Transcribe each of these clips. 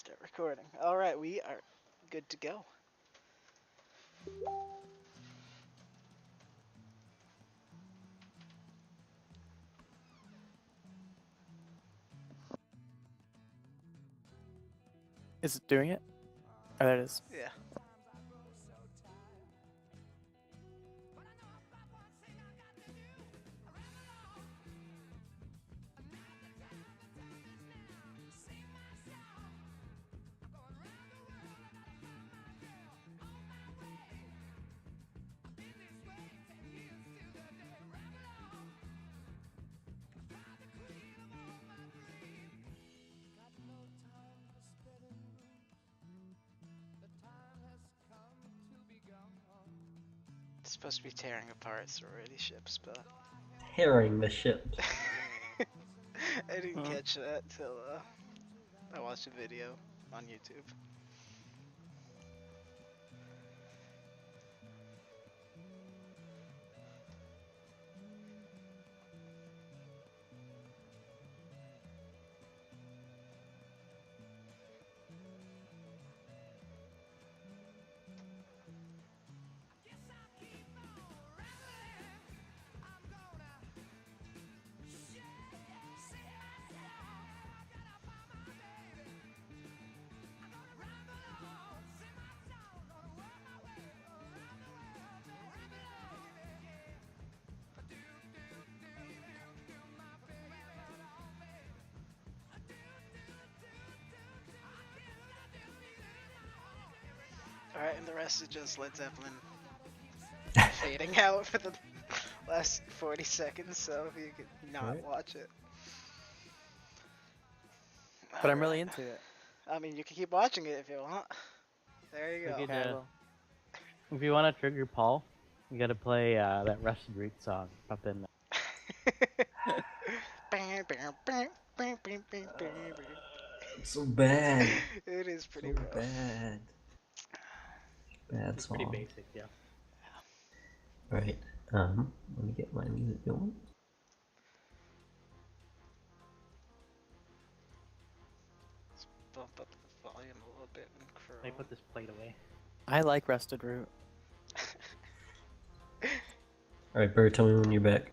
Start recording. All right, we are good to go. Is it doing it? Oh, there it is. Yeah. It's supposed to be tearing apart sorority ships, but Herring the ships. I didn't catch that till I watched a video on YouTube. Alright, and the rest is just Led Zeppelin fading out for the last 40 seconds, so if you could not Alright. watch it. But I'm really into it. I mean, you can keep watching it if you want. There you go. Okay. Okay, I Yeah. will. If you want to trigger Paul, you gotta play that Rusted Root song up in It's so bad. It is pretty So rough. bad. Bad It's pretty song. basic, yeah. Right. Let me get my music going. Let's bump up the volume a little bit and Let me Chrome. put this plate away. I like Rusted Root. Alright, Bird, tell me when you're back.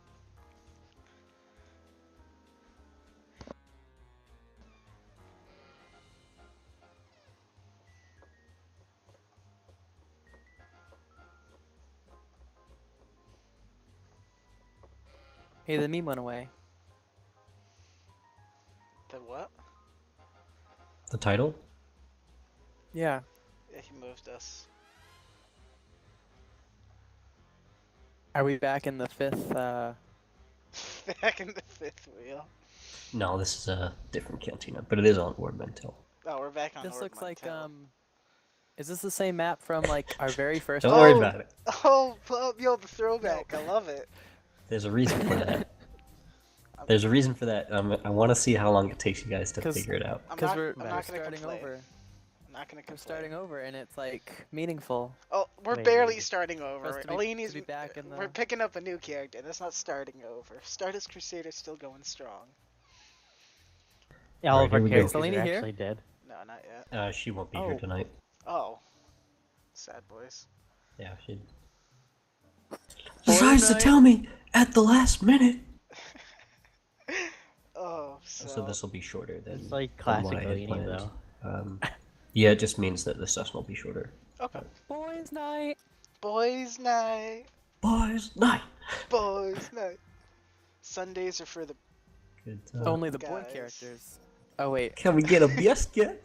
Hey, the meme went away. The what? The title? Yeah. Yeah, he moved us. Are we back in the fifth? Back in the fifth wheel. No, this is a different cantina, but it is on Ord Mantell. Oh, we're back on This Ord looks like Mantell. Is this the same map from like our very first? Don't worry Oh! about it. Oh, yo, the throwback. I love it. There's a reason for that. There's a reason for that. I want to see how long it takes you guys to 'Cause- figure it out. I'm Because not, we're I'm not gonna starting complain. over. I'm not gonna We're complain. starting over, and it's like meaningful. Oh, we're Wait, barely wait. starting over. Supposed to be- Eleni's to be back in we're the- picking up a new character. That's not starting over. Stardust Crusader's still going strong. Yeah, all Alright, of our here we go. characters Selene are here? actually dead. No, not yet. She won't be Oh. here tonight. Oh. Sad boys. Yeah, she Decides to tell me at the last minute. Oh, So this will be shorter than It's like than classic what I had Eleni, planned. though. Yeah, it just means that the session will be shorter. Okay. Boys' night. Boys' night. Boys' night. Boys' night. Sundays are for the. Good Only the boy Guys. characters. Oh wait. Can we get a biscuit?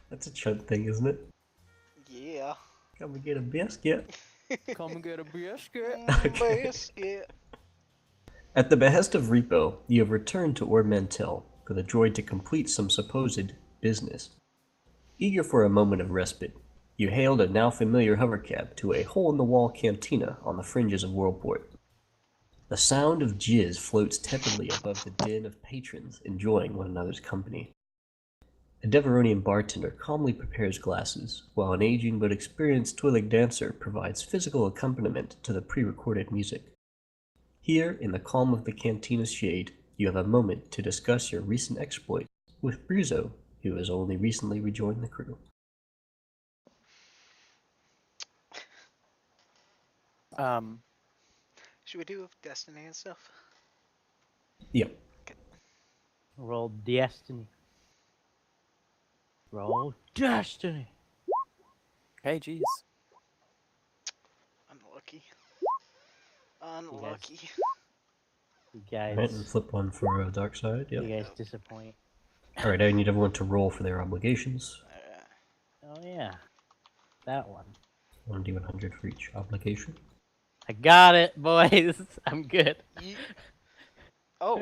That's a chunk thing, isn't it? Yeah. Can we get a biscuit? Come and get a biscuit. Biscuit. At the behest of Repo, you have returned to Ord Mantell for the droid to complete some supposed business. Eager for a moment of respite, you hailed a now familiar hovercab to a hole-in-the-wall cantina on the fringes of Worldport. The sound of jizz floats tepidly above the din of patrons enjoying one another's company. A Deveronian bartender calmly prepares glasses, while an aging but experienced Twi'lek dancer provides physical accompaniment to the pre-recorded music. Here, in the calm of the cantina's shade, you have a moment to discuss your recent exploits with Bruzo, who has only recently rejoined the crew. Should we do Destiny and stuff? Yep. Roll Destiny. Roll Destiny. Hey, jeez. Unlucky. Unlucky. You guys, Alright, and flip one for Dark Side. you Yep. guys disappoint. Alright, I need everyone to roll for their obligations. Oh yeah, that one. 1d100 for each obligation. I got it, boys. I'm good. Oh.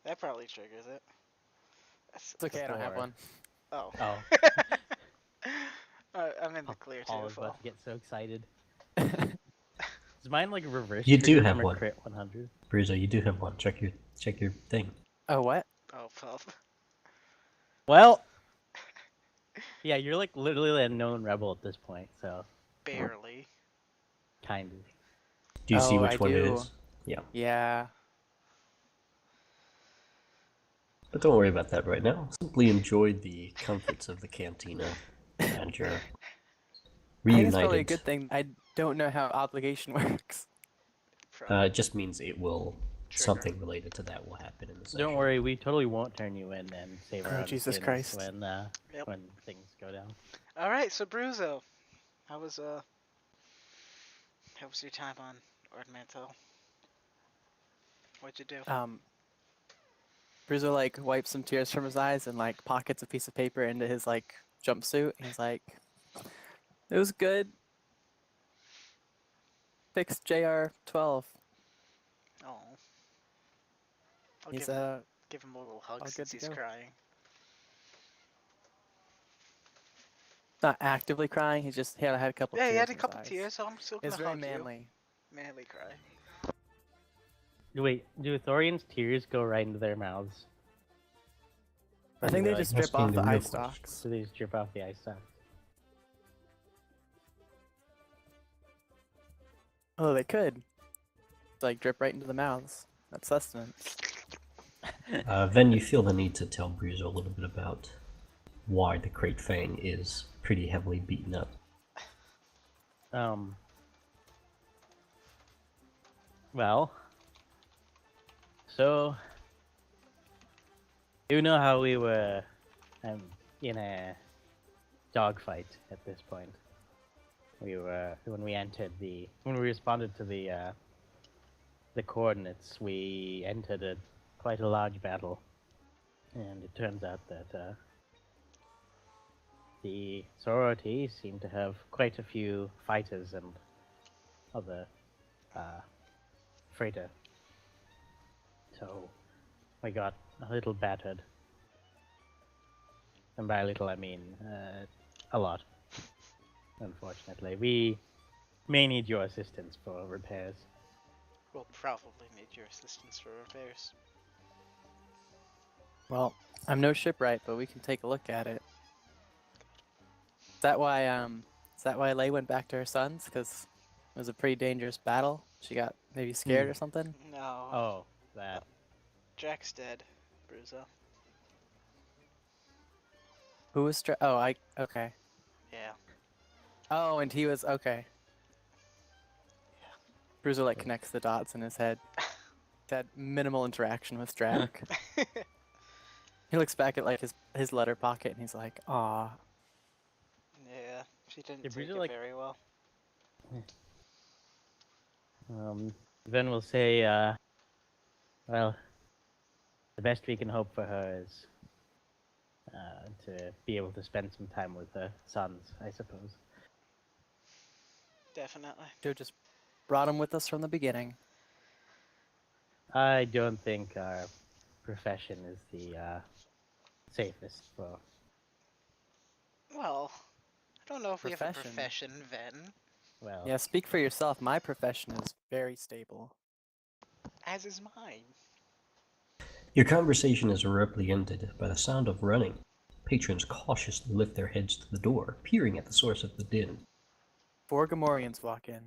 That probably triggers it. That's, It's okay, I don't have Four. one. oh. Oh, I'm in the clear too. Paul is Phil. about to get so excited. Is mine like a reverse? You do trigger have from a one. Crit 100. Bruzo, you do have one. Check your thing. Oh, what? Oh, well. Well, yeah, you're like literally a known rebel at this point, so Barely. kind of. Do you see Oh, which I one it do. is? Yeah. Yeah. But don't worry about that right now. Simply enjoy the comforts of the cantina and your I think it's probably a reunited. good thing. I don't know how obligation works. It just means it will Trigger. something related to that will happen in the session. Don't worry, we totally won't turn you in and save our Oh, own Jesus skins Christ. when Yep. when things go down. All right, so Bruzo, how was your time on Ord Mantell? What'd you do? Bruzo like wipes some tears from his eyes and like pockets a piece of paper into his like jumpsuit. He's like, "It was good. Fixed JR 12. Oh. I'll He's give him a little hug all since good to he's go. crying. not actively crying. He just had a couple. Yeah, tears he had a in his couple eyes. tears, so I'm still gonna It's very hug manly. you. Manly cry. Wait, do Thorian's tears go right into their mouths? I Or think do they like, just drip off asking the the real eye question. stalks. do they just drip off the ice stalks? Oh, they could. Like drip right into the mouths. That's sustenance. Then you feel the need to tell Bruzo a little bit about why the Great Fang is pretty heavily beaten up. Well, so you know how we were in a dogfight at this point. We were when we responded to the coordinates. We entered quite a large battle, and it turns out that the sorority seemed to have quite a few fighters and other freighter. So we got a little battered. And by little I mean a lot. Unfortunately. We may need your assistance for repairs. We'll probably need your assistance for repairs. Well, I'm no shipwright, but we can take a look at it. Is that why Lei went back to her sons? Because it was a pretty dangerous battle. She got maybe scared or something. No. Oh, that. Jack's dead, Bruzo. Who was okay. Yeah. Oh, and he was okay. Bruiser like connects the dots in his head. That minimal interaction with Drac. He looks back at like his letter pocket and he's like, "Aw." Yeah, she didn't Did take Bruzo, it like- very well. Then we'll say, well, the best we can hope for her is to be able to spend some time with her sons, I suppose. Definitely. Joe just brought him with us from the beginning. I don't think our profession is the safest for. Well, I don't know if we have a Profession. profession, Ven. Well, Yeah, speak for yourself. My profession is very stable. As is mine. Your conversation is abruptly ended by the sound of running. Patrons cautiously lift their heads to the door, peering at the source of the din. 4 Gamorreans walk in.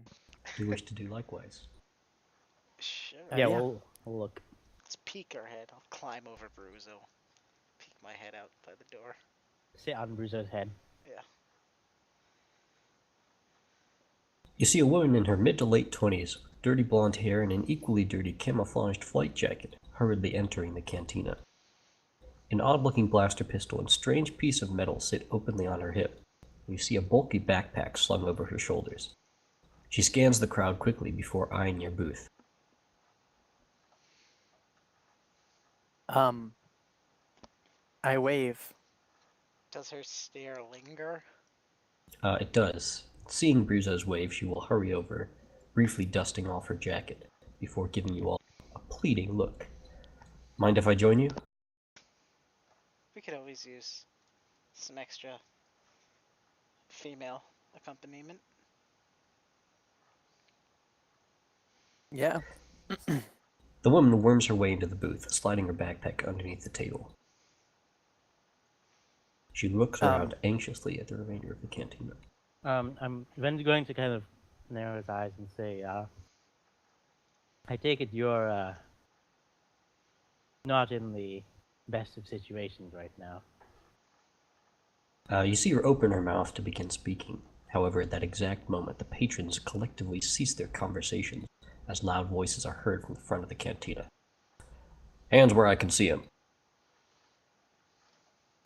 Do you wish to do likewise? Sure. yeah, yeah. we'll look. Let's peek our head. I'll climb over Bruzo. out by the door. Sit on Bruzo's head. Yeah. You see a woman in her mid to late 20s, with dirty blonde hair and an equally dirty camouflaged flight jacket, hurriedly entering the cantina. An odd-looking blaster pistol and strange piece of metal sit openly on her hip. You see a bulky backpack slung over her shoulders. She scans the crowd quickly before eyeing your booth. I wave. Does her stare linger? It does. Seeing Bruzo's wave, she will hurry over, briefly dusting off her jacket, before giving you all a pleading look. Mind if I join you? We could always use some extra female accompaniment. Yeah. The woman worms her way into the booth, sliding her backpack underneath the table. She looks around anxiously at the remainder of the cantina. Ven's going to kind of narrow his eyes and say, I take it you're not in the best of situations right now. You see her open her mouth to begin speaking. However, at that exact moment, the patrons collectively cease their conversations as loud voices are heard from the front of the cantina. Hands where I can see 'em.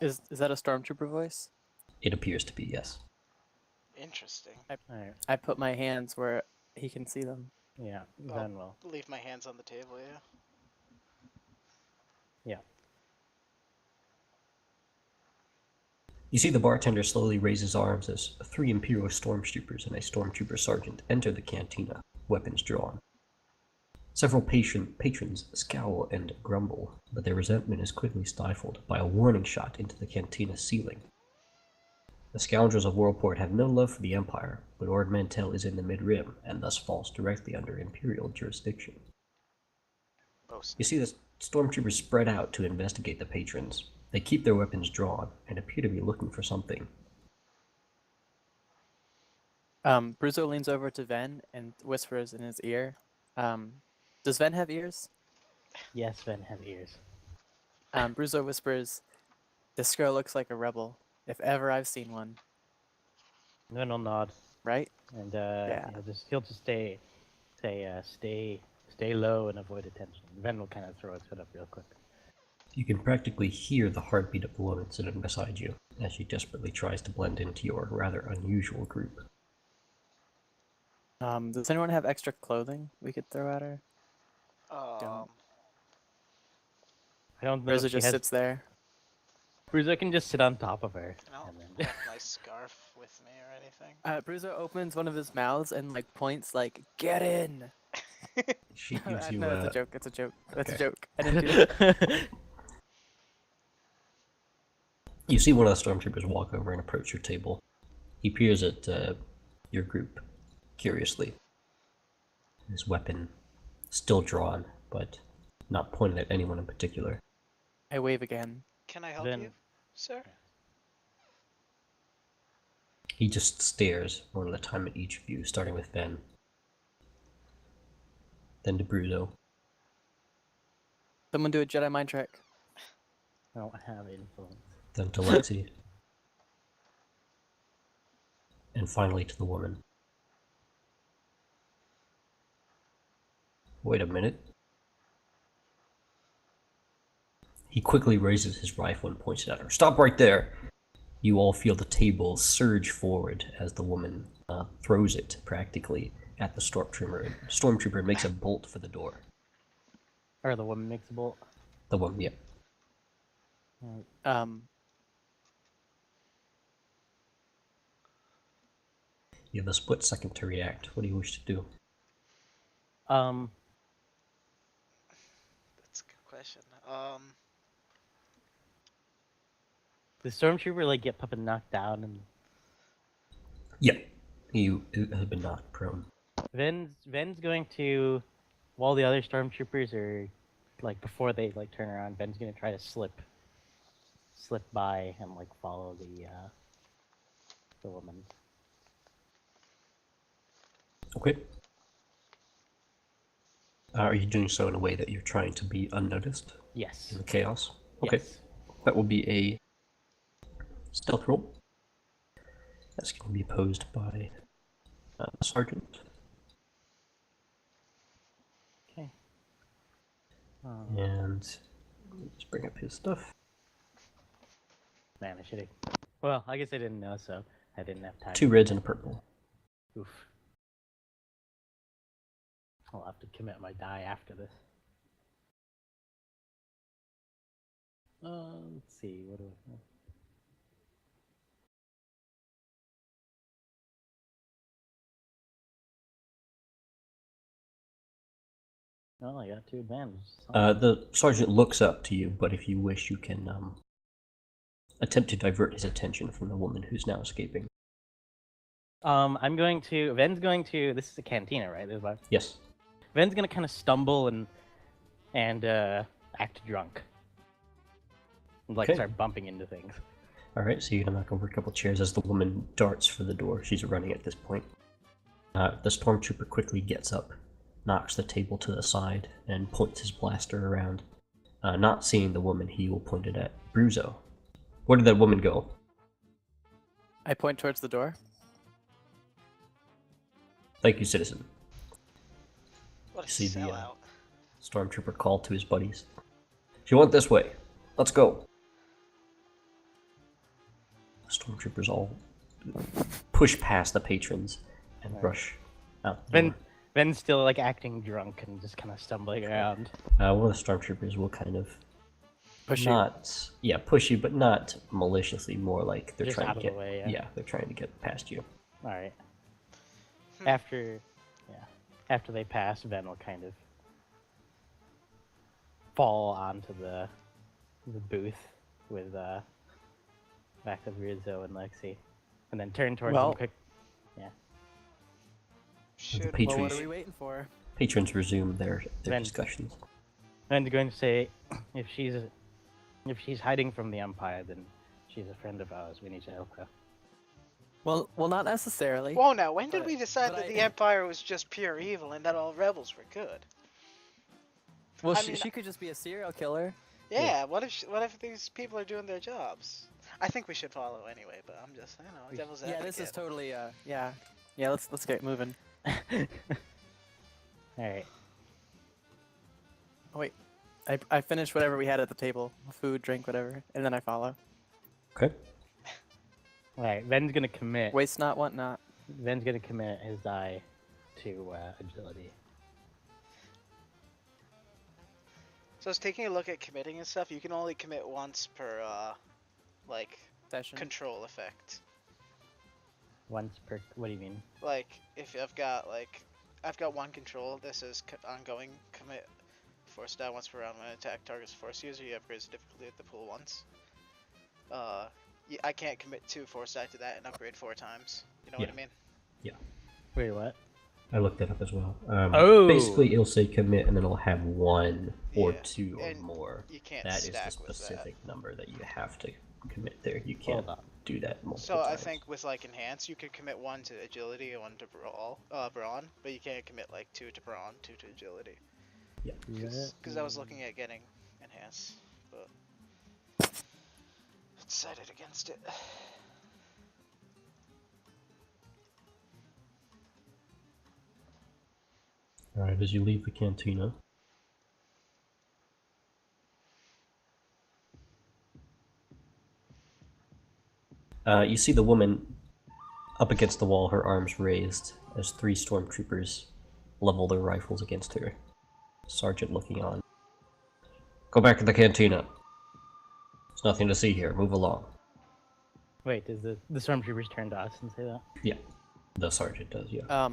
Is that a stormtrooper voice? It appears to be, yes. Interesting. Alright, I put my hands where he can see them. yeah, Oh. Ven will. Leave my hands on the table, yeah. Yeah. You see the bartender slowly raise his arms as 3 Imperial stormtroopers and a stormtrooper sergeant enter the cantina, weapons drawn. Several patrons scowl and grumble, but their resentment is quickly stifled by a warning shot into the cantina ceiling. The scoundrels of Worldport have no love for the Empire, but Ord Mantell is in the Mid-Rim, and thus falls directly under Imperial jurisdiction. Boast. You see the stormtroopers spread out to investigate the patrons. They keep their weapons drawn, and appear to be looking for something. Bruzo leans over to Ven and whispers in his ear. Does Ven have ears? Yes, Ven have ears. Bruzo whispers, "This girl looks like a rebel, if ever I've seen one." Ven will nod, Right? and Yeah. he'll just stay low and avoid attention. Ven will kind of throw his hood up real quick. You can practically hear the heartbeat of the woman sitting beside you, as she desperately tries to blend into your rather unusual group. Does anyone have extra clothing we could throw at her? Um, I don't know Or if it she just has. sits there? Bruzo can just sit on top of her. I don't And then... have my scarf with me or anything. Bruzo opens one of his mouths and like points like, "Get in!" She gives you No, it's a joke. It's a joke. That's a okay. joke. I didn't do that. You see one of the stormtroopers walk over and approach your table. He peers at your group, curiously. His weapon still drawn, but not pointed at anyone in particular. I wave again. Can I help Then- you, sir? He just stares one at a time at each of you, starting with Ven. Then to Bruzo. Someone do a Jedi mind trick. I don't have influence. Then to Lexi. And finally to the woman. Wait a minute. He quickly raises his rifle and points it at her. Stop right there! You all feel the table surge forward as the woman throws it practically at the stormtrooper. Stormtrooper makes a bolt for the door. Or the woman makes a bolt. The woman, yeah. You have a split second to react. What do you wish to do? Um, That's a good question. the stormtrooper like get Puppet knocked down, and Yeah. You have been knocked prone. Ven's going to, while the other stormtroopers are like before they like turn around, Ven's gonna try to slip by and like follow the woman. Okay. Are you doing so in a way that you're trying to be unnoticed Yes. in the chaos? Okay. Yes. That will be a stealth roll. That's going to be posed by Sergeant. Okay. And let's bring up his stuff. Man, I should have. Well, I guess I didn't know, so I didn't have time. 2 reds and a purple. Oof. I'll have to commit my die after this. Let's see. What do I have? Well, I got 2 advantages. The sergeant looks up to you, but if you wish, you can attempt to divert his attention from the woman who's now escaping. I'm going to. Ven's going to. This is a cantina, right? Yes. Ven's gonna kind of stumble and act drunk. And, like, Okay. start bumping into things. Alright, so you're gonna knock over a couple chairs as the woman darts for the door. She's running at this point. The stormtrooper quickly gets up, knocks the table to the side, and points his blaster around. Not seeing the woman, he will point it at Bruzo. Where did that woman go? I point towards the door. Thank you, citizen. What a See the, sellout. Stormtrooper called to his buddies. She went this way. Let's go. The stormtroopers all push past the patrons and Right. rush out the door. Ven's still, like, acting drunk and just kind of stumbling around. One of the stormtroopers will kind of Push you. not, push you, but not maliciously. More like they're Just trying out to of the get, way, yeah. they're trying to get past you. All right. After they pass, Ven will kind of fall onto the booth with back of Rizzo and Lexi, and then turn towards Well- them quick. Should the Well, what patrons, are we waiting for? patrons resume their Then- discussions. Ven's going to say, if she's hiding from the Empire, then she's a friend of ours. We need to help her. Well, not necessarily. Whoa, now, when did But- we decide but that I- the Empire was just pure evil and that all rebels were good? Well, I she, mean- she could just be a serial killer. Yeah, what if these people are doing their jobs? I think we should follow anyway, but I'm just, devil's advocate. Yeah, this is totally yeah. Yeah, let's get moving. All right. Oh, wait. I finished whatever we had at the table. Food, drink, whatever. And then I follow. Okay. All right. Ven's gonna commit. Waste not, want not. Ven's gonna commit his die to agility. So I was taking a look at committing and stuff. You can only commit once per, like, Session. control effect. Once per. What do you mean? Like, if I've got one control. This is ongoing commit. Force down once per round when attack targets force user. You upgrade the difficulty at the pool once. I can't commit 2 force die to that and upgrade 4 times. You know what I mean? Wait, what? I looked that up as well. Oh. Basically, it'll say commit, and then it'll have 1 or Yeah, 2 or and more. You can't That is the stack with that. specific number that you have to commit there. You can't Hold on. do that multiple So I times. think with like enhance, you could commit 1 to agility and 1 to brawn, but you can't commit like 2 to brawn, 2 to agility. Yeah. Because I was looking at getting enhance, but decided against it. Alright, as you leave the cantina, you see the woman up against the wall, her arms raised, as 3 stormtroopers level their rifles against her. Sergeant looking on. Go back to the cantina. There's nothing to see here. Move along. Wait, does the stormtroopers turn to us and say that? Yeah, the sergeant does, yeah.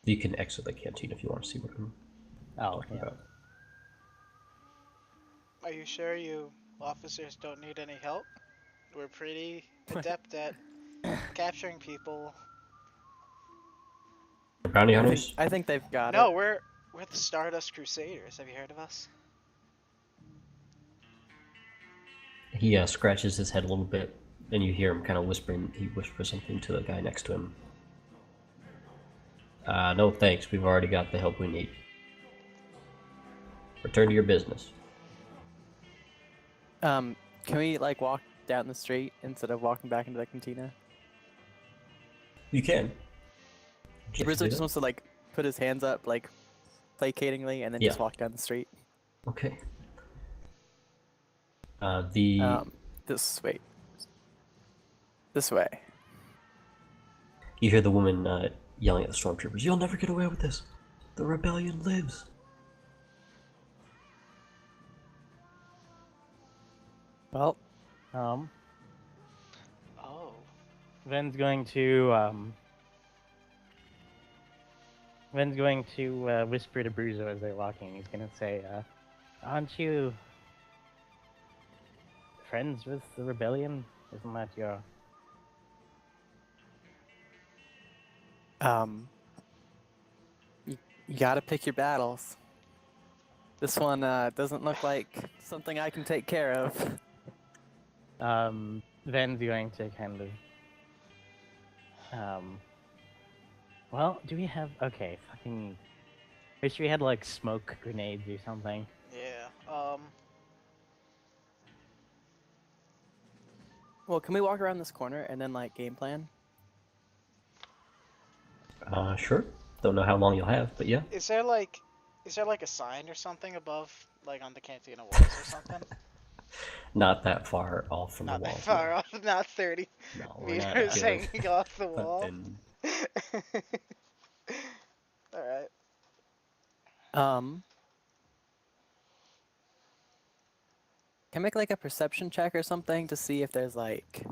You can exit the canteen if you want to see what I'm Oh, talking yeah. about. Are you sure you officers don't need any help? We're pretty adept at capturing people. Bounty I hunters? think they've got No, it. we're the Stardust Crusaders. Have you heard of us? He scratches his head a little bit, and you hear him kind of whispering. He whispers something to the guy next to him. No thanks, we've already got the help we need. Return to your business. Can we like walk down the street instead of walking back into the cantina? You can. Yes, Rizzo do just that. wants to like put his hands up like placatingly and then just Yeah. walk down the street. Okay. This wait. This way. You hear the woman yelling at the stormtroopers, "You'll never get away with this! The rebellion lives!" Well, Oh. Ven's going to whisper to Bruzo as they're walking. He's gonna say, "Aren't you friends with the rebellion? Isn't that your?" you gotta pick your battles. This one doesn't look like something I can take care of. Ven's going to kind of. Well, do we have? Okay, fucking. Wish we had like smoke grenades or something. Yeah. Well, can we walk around this corner and then like game plan? Sure. Don't know how long you'll have, but yeah. Is there like a sign or something above, like on the cantina walls or something? Not that far off from Not the that wall. far off. Not 30 No, we're not meters doing hanging off the wall. something. All right. Can I make like a perception check or something to see if there's like,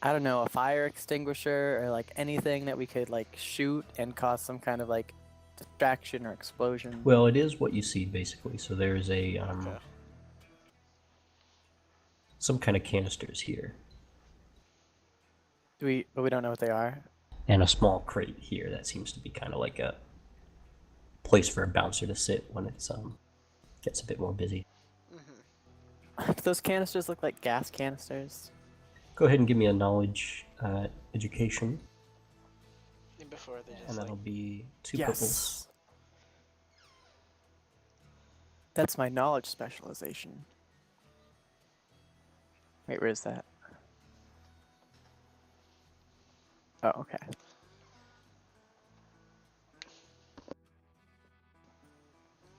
I don't know, a fire extinguisher or like anything that we could like shoot and cause some kind of like distraction or explosion? Well, it is what you see basically. So there's a Okay. some kind of canisters here, But we don't know what they are. and a small crate here that seems to be kind of like a place for a bouncer to sit when it's gets a bit more busy. Mm-hmm. Do those canisters look like gas canisters? Go ahead and give me a knowledge education, Before they just and that'll like. be 2 purples. That's my knowledge specialization. Wait, where is that? Oh, okay.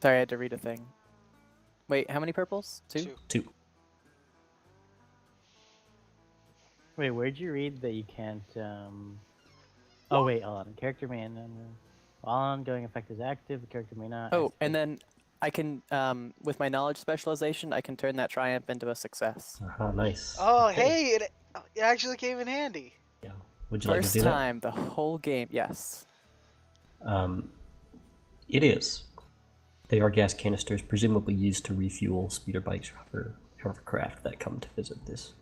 Sorry, I had to read a thing. Wait, how many purples? Two? 2. Wait, where'd you read that you can't? Oh wait, hold on. Character may while ongoing effect is active. The character may not. Oh, and then I can, with my knowledge specialization, I can turn that triumph into a success. Nice. Oh, Okay. hey! It actually came in handy. Yeah. Would you like to First do that? time, the whole game, yes. It is. They are gas canisters, presumably used to refuel speeder bikes or hovercraft that come to visit this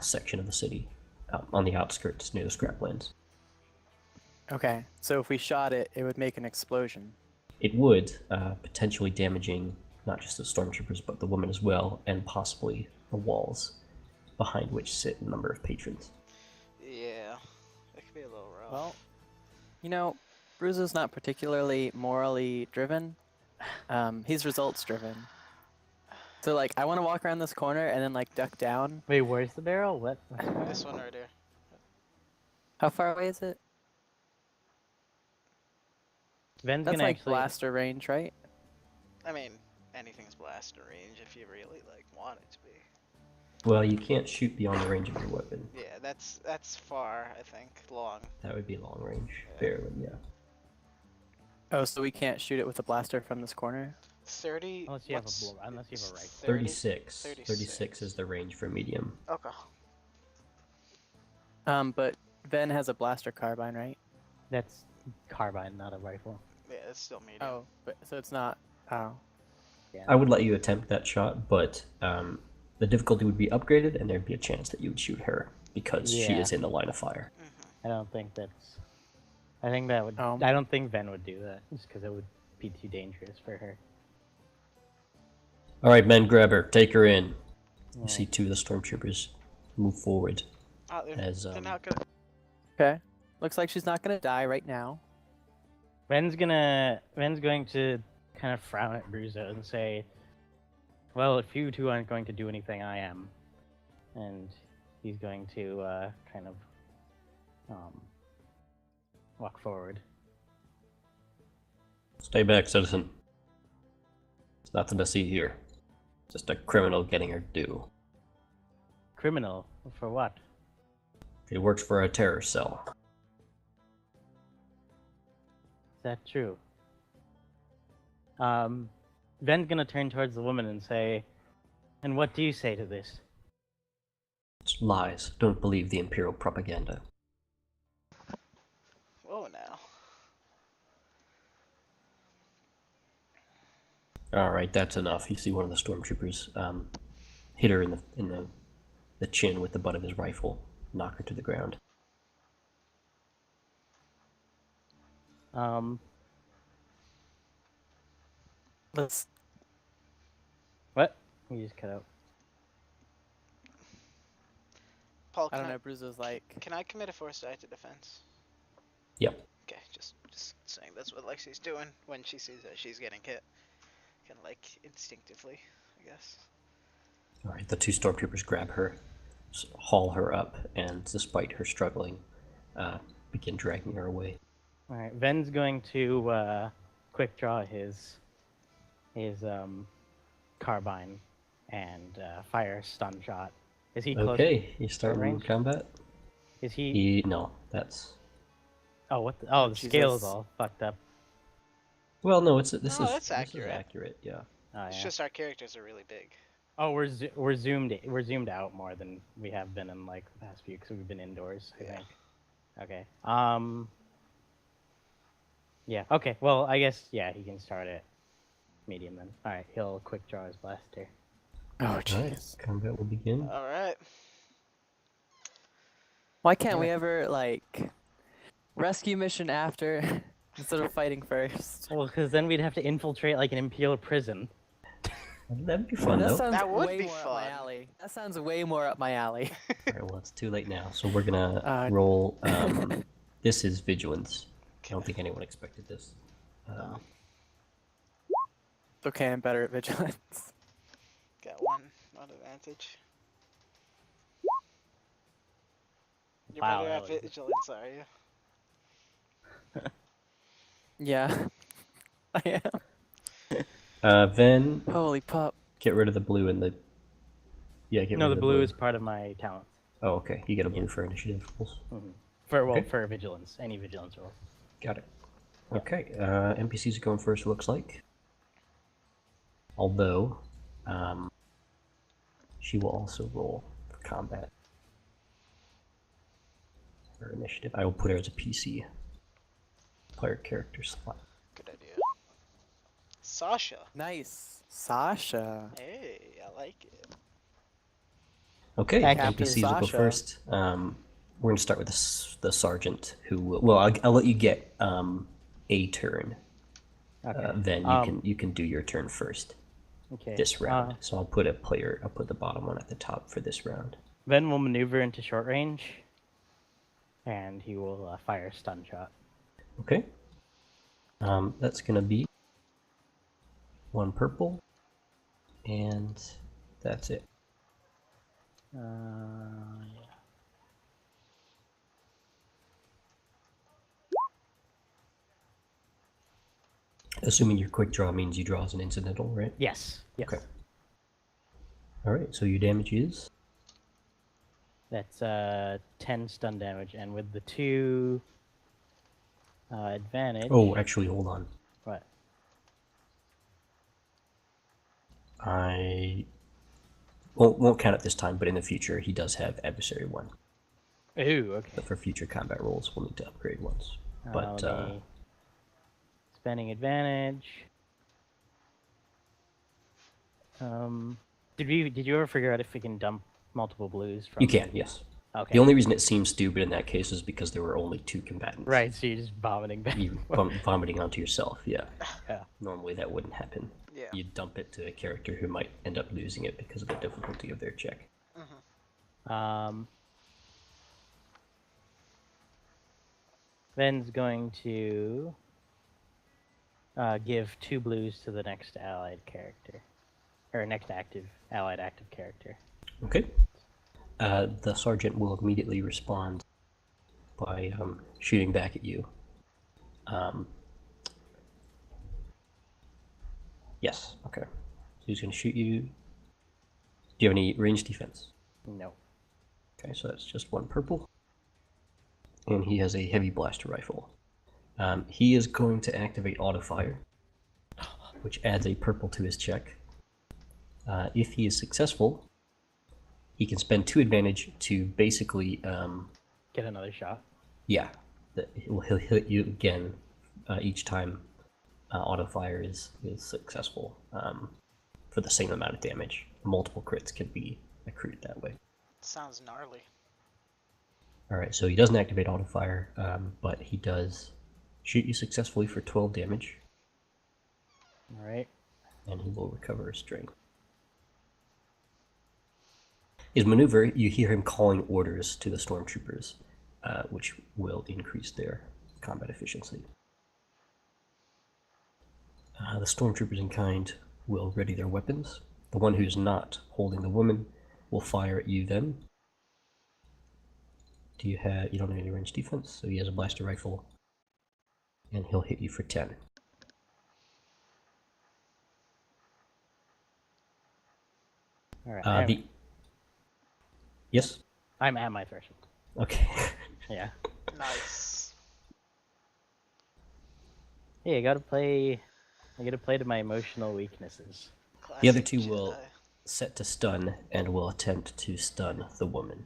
section of the city on the outskirts near the scraplands. Okay, so if we shot it, it would make an explosion. It would, potentially damaging not just the stormtroopers, but the woman as well, and possibly the walls behind which sit a number of patrons. Yeah. It could be a little rough. Well, you know, Bruiser's not particularly morally driven. He's results driven. So, like, I want to walk around this corner and then, like, duck down. Wait, where's the barrel? What? This one right here. How far away is it? Ven's That's gonna like actually. blaster range, right? I mean, anything's blaster range if you really like want it to be. Well, you can't shoot beyond the range of your weapon. Yeah, that's far. I think long. That would be long range. Barely, yeah. Oh, so we can't shoot it with a blaster from this corner? 30. Unless you have a what's- unless you have a it's rifle. 30? 36. 36. 36 is the range for medium. Okay. But Ven has a blaster carbine, right? That's carbine, not a rifle. Yeah, it's still medium. Oh, but so it's not. Oh. Yeah. I would let you attempt that shot, but the difficulty would be upgraded, and there'd be a chance that you would shoot her because she Yeah. is in the line of fire. I don't think that's. I think that would. Oh. I don't think Ven would do that just because it would be too dangerous for her. All right, men, grab her. Take her in. Yeah. You see 2 of the stormtroopers move forward. Oh, they're, As, they're not gonna. Okay. Looks like she's not gonna die right now. Ven's going to kind of frown at Bruzo and say, Well, if you two aren't going to do anything, I am. And he's going to kind of walk forward. Stay back, citizen. There's nothing to see here. Just a criminal getting her due. Criminal? For what? He works for a terror cell. Is that true? Ven's gonna turn towards the woman and say, "And what do you say to this?" It's lies. Don't believe the Imperial propaganda. Whoa, now. Alright, that's enough. You see one of the stormtroopers hit her in the chin with the butt of his rifle, knock her to the ground. Let's. What? You just cut out. Paul, I can don't know. Bruce was like, can I commit a forced act of defense? Yep. Okay, just saying that's what Lexi's doing when she sees that she's getting hit. Kind of like instinctively, I guess. Alright, the two stormtroopers grab her, haul her up, and despite her struggling, begin dragging her away. All right, Ven's going to quick draw his carbine and fire a stun shot. Is he close? Okay, you start range? combat? Is he? No, that's... Oh, what? The... Oh, the scale is Jesus. all fucked up. Well, no, this that's is accurate. accurate, yeah. Oh, It's yeah. just our characters are really big. Oh, we're zoomed out more than we have been in like the past few because we've been indoors. I Yeah. think. Okay. Yeah. Okay. Well, I guess yeah, he can start at medium then. All right. He'll quick draw his blaster. "Oh, Alright, jeez. combat will begin. All right. Why can't we ever like rescue mission after instead of fighting first?" Well, because then we'd have to infiltrate like an imperial prison. That'd be fun, That though. sounds That would way be more up my fun. alley. That sounds way more up my alley. Alright, well, it's too late now, so we're gonna Uh, roll... this is Vigilance. I don't think anyone expected this. It's okay, I'm better at vigilance. Got one advantage. You're Wow, better that at was- vigilance, are you? Yeah, I am. Then, Holy pup. get rid of the blue and the... Yeah, get No, rid the of blue is part of my talent. Oh, okay. You get a blue for initiative rolls. Okay. For vigilance, any vigilance roll. Got it. Okay, NPCs are going first, looks like. Although, she will also roll for combat. Her initiative. I will put her as a PC. Player character slot. Good idea. Sasha. Nice. Sasha. Hey, I like it. Okay, Captain NPCs will go Sasha. first. We're going to start with the sergeant, who will... Well, I'll let you get a turn. Okay. Then you can do your turn first. Okay. This round. So I'll put the bottom one at the top for this round. Ven will maneuver into short range, and he will fire a stun shot. Okay. That's gonna be one purple, and that's it. Yeah. Assuming your quick draw means you draw as an incidental, right? Yes. Yes. Okay. All right. So your damage is That's 10 stun damage, and with the 2 advantage. Oh, actually, hold on. What? I won't count it this time, but in the future he does have adversary 1. Ooh, okay. But for future combat rolls, we'll need to upgrade once. But Let me- spending advantage. Did you ever figure out if we can dump multiple blues from? you can, yes. Okay. The only reason it seems stupid in that case is because there were only 2 combatants. Right, so you're just vomiting back. You vomiting onto yourself, yeah. Yeah. Normally that wouldn't happen. Yeah. You dump it to a character who might end up losing it because of the difficulty of their check. Ven's going to give 2 blues to the next allied character. or next active allied active character. Okay. The sergeant will immediately respond by shooting back at you. Yes. Okay. So he's going to shoot you. Do you have any range defense? No. Okay, so that's just 1 purple. And he has a heavy blaster rifle. He is going to activate auto fire, which adds a purple to his check. If he is successful, he can spend 2 advantage to basically, Get another shot. yeah, he'll hit you again each time auto fire is successful for the same amount of damage. Multiple crits can be accrued that way. Sounds gnarly. Alright, so he doesn't activate auto fire, but he does shoot you successfully for 12 damage, All right. and he will recover his strength. His maneuver, you hear him calling orders to the stormtroopers, which will increase their combat efficiency. The stormtroopers in kind will ready their weapons. The one who's not holding the woman will fire at you then. You don't have any range defense, so he has a blaster rifle, and he'll hit you for 10. All right. Yes? I'm at my threshold. Okay. Yeah. Nice. Hey, I gotta play to my emotional weaknesses. The other Classic 2 will Jedi. set to stun and will attempt to stun the woman.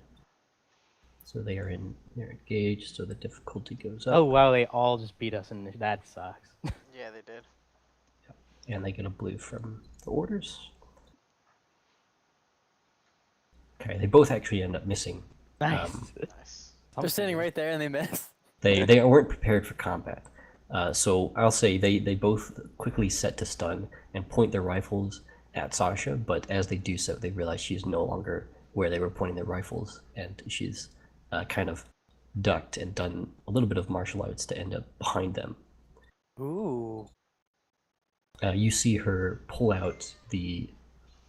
So they're engaged, so the difficulty goes up. Oh wow, they all just beat us, and that sucks. Yeah, they did. And they get a blue from the orders. Okay, they both actually end up missing. Nice. Nice. They're standing right there and they miss. They weren't prepared for combat. So I'll say they both quickly set to stun and point their rifles at Sasha, but as they do so, they realize she's no longer where they were pointing their rifles, and she's kind of ducked and done a little bit of martial arts to end up behind them. Ooh. You see her pull out the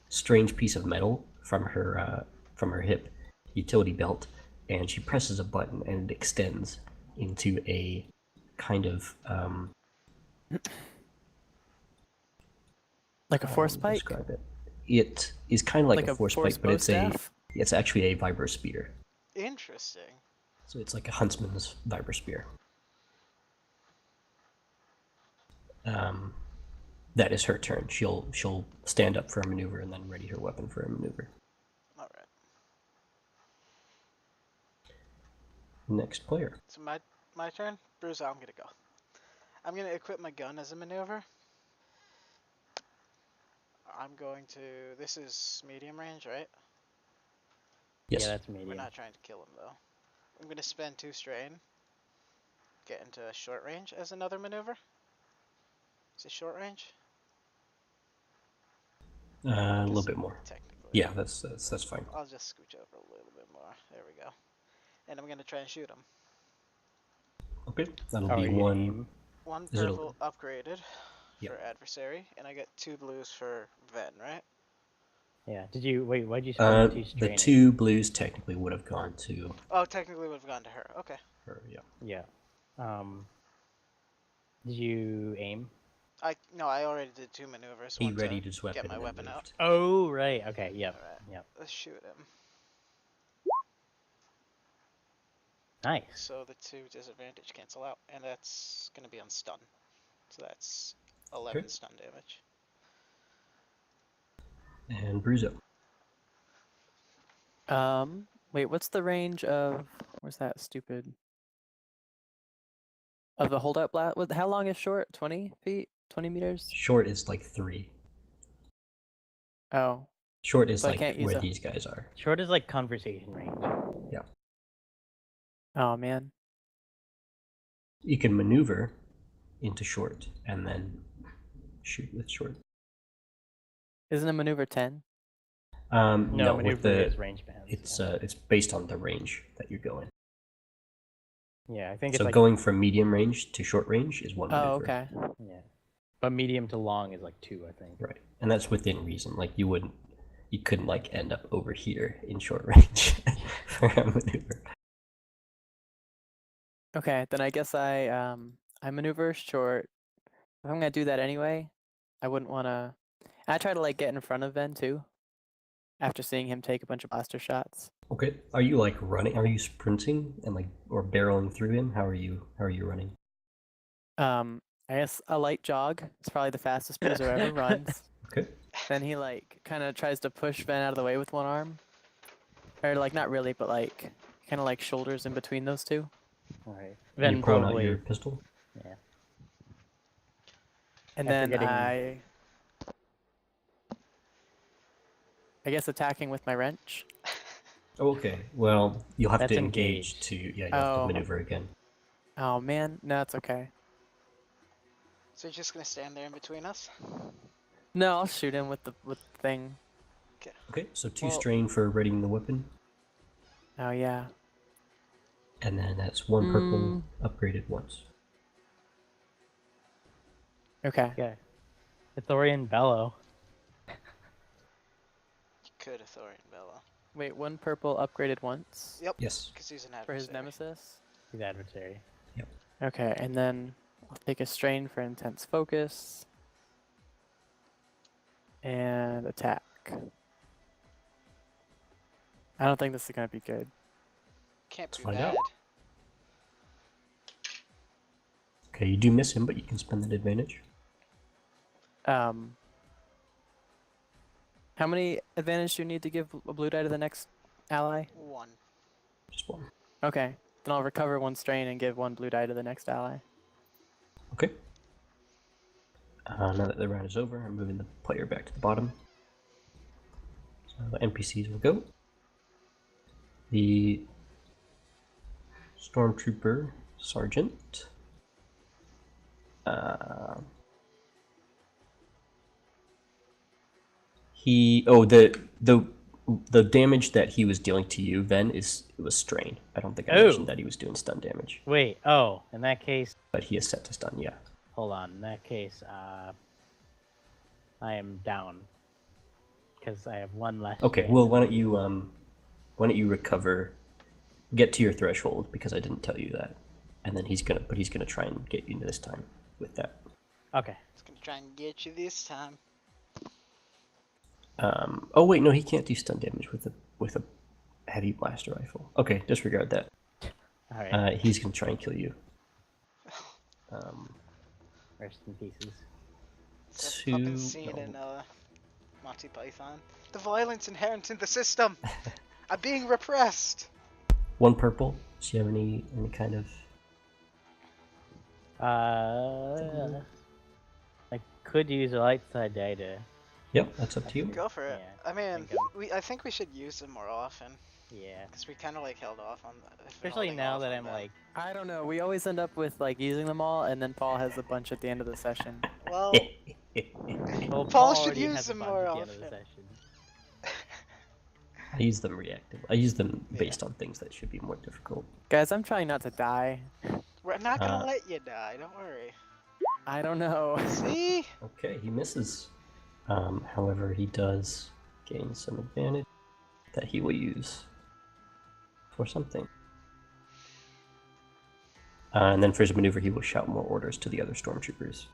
strange piece of metal from her hip utility belt, and she presses a button, and it extends into a kind of Like a force how to pike? describe it. It is kind of like a force pike, but bow it's staff? actually a vibro spear. Interesting. So it's like a huntsman's vibro spear. That is her turn. She'll stand up for a maneuver and then ready her weapon for a maneuver. All right. Next player. So my turn. Bruce, I'm gonna go. I'm gonna equip my gun as a maneuver. I'm going to. This is medium range, right? Yes. Yeah, that's medium. We're not trying to kill him though. I'm gonna spend 2 strain. Get into short range as another maneuver. Is it short range? A little bit more. Technically. Yeah, that's fine. I'll just scooch over a little bit more. There we go. And I'm gonna try and shoot him. Okay, that'll How be are you, one. aim? 1 Is it purple upgraded Yep. for adversary, and I get 2 blues for Ven, right? Yeah. Did you wait? Why'd you spend 2 The straining? 2 blues technically would have gone to Oh, technically would have gone to her. Okay. her. Yeah. Yeah. Did you aim? No, I already did 2 maneuvers. He one to readied his weapon. Get my and weapon out. moved. Oh right. Okay. Yep. Alright. Yep. Let's shoot him. Nice. So the 2 disadvantage cancel out, and that's gonna be on stun. So that's 11 Okay. stun damage. And Bruzo. Wait, what's the range of? Where's that stupid? Of the holdout blast? How long is short? 20 feet? 20 meters? Short is like 3. Oh, Short is So I like can't use where a- these guys are. Short is like conversation range. oh man. You can maneuver into short and then shoot with short. Isn't a maneuver 10? No, with maneuver the is range bands. it's based on the range that you're going. Yeah, I think it's So like going from medium range to short range is 1 maneuver. Oh, okay. yeah, but medium to long is like 2, I think. Right. and that's within reason. Like you couldn't like end up over here in short range for a maneuver. Okay, then I guess I maneuver short. If I'm gonna do that anyway, I wouldn't wanna. I try to like get in front of Ven too. After seeing him take a bunch of blaster shots. Okay, are you like running? Are you sprinting and like or barreling through him? How are you? How are you running? I guess a light jog is probably the fastest bruiser ever runs. Okay. Then he like kind of tries to push Ven out of the way with one arm, or like not really, but like kind of like shoulders in between those two. Alright. You Then pulling out probably. your pistol? Yeah. And After then getting- I guess attacking with my wrench. Oh, okay. Well, you'll have That's to engage engaged. to you have Oh. to maneuver again. Oh man, no, it's okay. So you're just gonna stand there in between us? No, I'll shoot him with the thing. Okay, so 2 Well- strain for readying the weapon, Oh yeah. and then that's 1 purple upgraded once. Okay. Yeah. Ithorian Bellow. You could Authorian Bellow. Wait, 1 purple upgraded once Yep. Yes. Because he's an adversary. for his nemesis. His adversary. Okay, and then I'll take a strain for intense focus. And attack. I don't think this is gonna be good. Can't Let's be find bad. out. Okay, you do miss him, but you can spend that advantage. How many advantage do you need to give a blue die to the next ally? 1. Just 1. Okay, then I'll recover 1 strain and give 1 blue die to the next ally. Okay. Now that the round is over, I'm moving the player back to the bottom. So the NPCs will go. The Stormtrooper Sergeant. The damage that he was dealing to you, Ven, it was strain. I don't think I mentioned that he was doing stun damage, Wait, oh, in that case, but he is set to stun. Yeah. hold on. In that case, I am down. Because I have 1 less. Okay. strain. Well, why don't you recover, get to your threshold because I didn't tell you that, and then he's gonna try and get you this time with that. Okay. He's gonna try and get you this time. Oh wait, no, he can't do stun damage with a heavy blaster rifle. Okay, disregard that. Alright. He's gonna try and kill you. Rest in pieces. It's that fucking scene in Monty Python. The violence inherent in the system! I'm being repressed! 1 purple. Do you have any kind of? I could use a light side die to. Yep, that's up to you. Go for it. Yeah, I mean, think I think we should use them more often. Yeah. Because we kind of like held off on that. Especially now that I'm like. I don't know. We always end up with like using them all, and then Paul has a bunch at the end of the session. Well, Well, Paul should already use has a them bunch more at the end of the often. session. I use them reactive. I use them based on things that should be more difficult. Guys, I'm trying not to die. we're not gonna let you die, don't worry. I don't know. See? Okay, he misses. However, he does gain some advantage that he will use for something. And then for his maneuver, he will shout more orders to the other stormtroopers.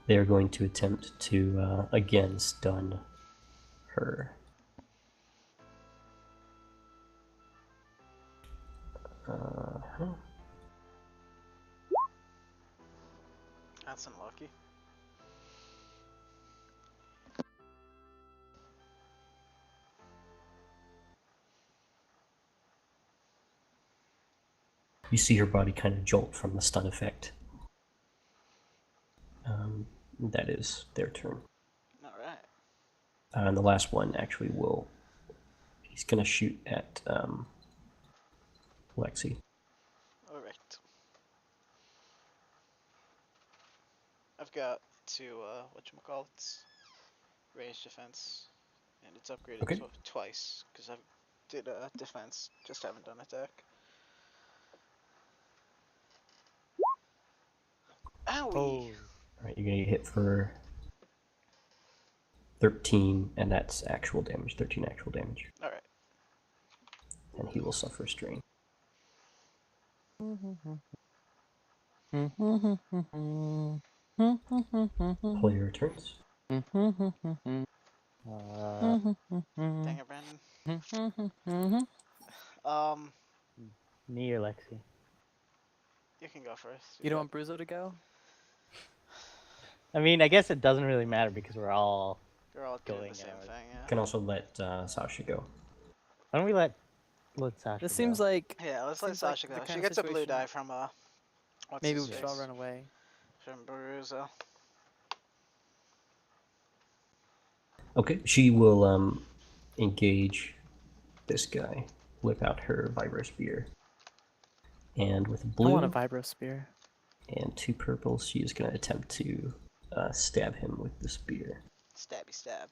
They are going to attempt to, again, stun her. That's unlucky. You see her body kind of jolt from the stun effect. That is their turn. Alright. And the last one actually will. He's gonna shoot at Lexi. Alright. I've got 2, whatchamacallits, range defense, and it's upgraded Okay. twice, because I did defense, just haven't done attack. Owie! Alright, you're gonna get hit for 13, and that's actual damage. 13 actual damage. All right. And he will suffer strain. Player returns. Dang it, Brandon. Me or Lexi? You can go first. You don't want Bruzo to go? I mean, I guess it doesn't really matter because we're all. You're all doing going the same out. thing, yeah. Can also let Sasha go. Why don't we let Sasha This go? seems like Yeah, let's let Seems like Sasha the go. kind She of gets a blue situation- die from what's maybe his we should face? all run away. From Baruza. Okay, she will engage this guy, whip out her vibro spear, and with I blue want a vibro spear. and 2 purples, she is going to attempt to stab him with the spear. Stabby stab.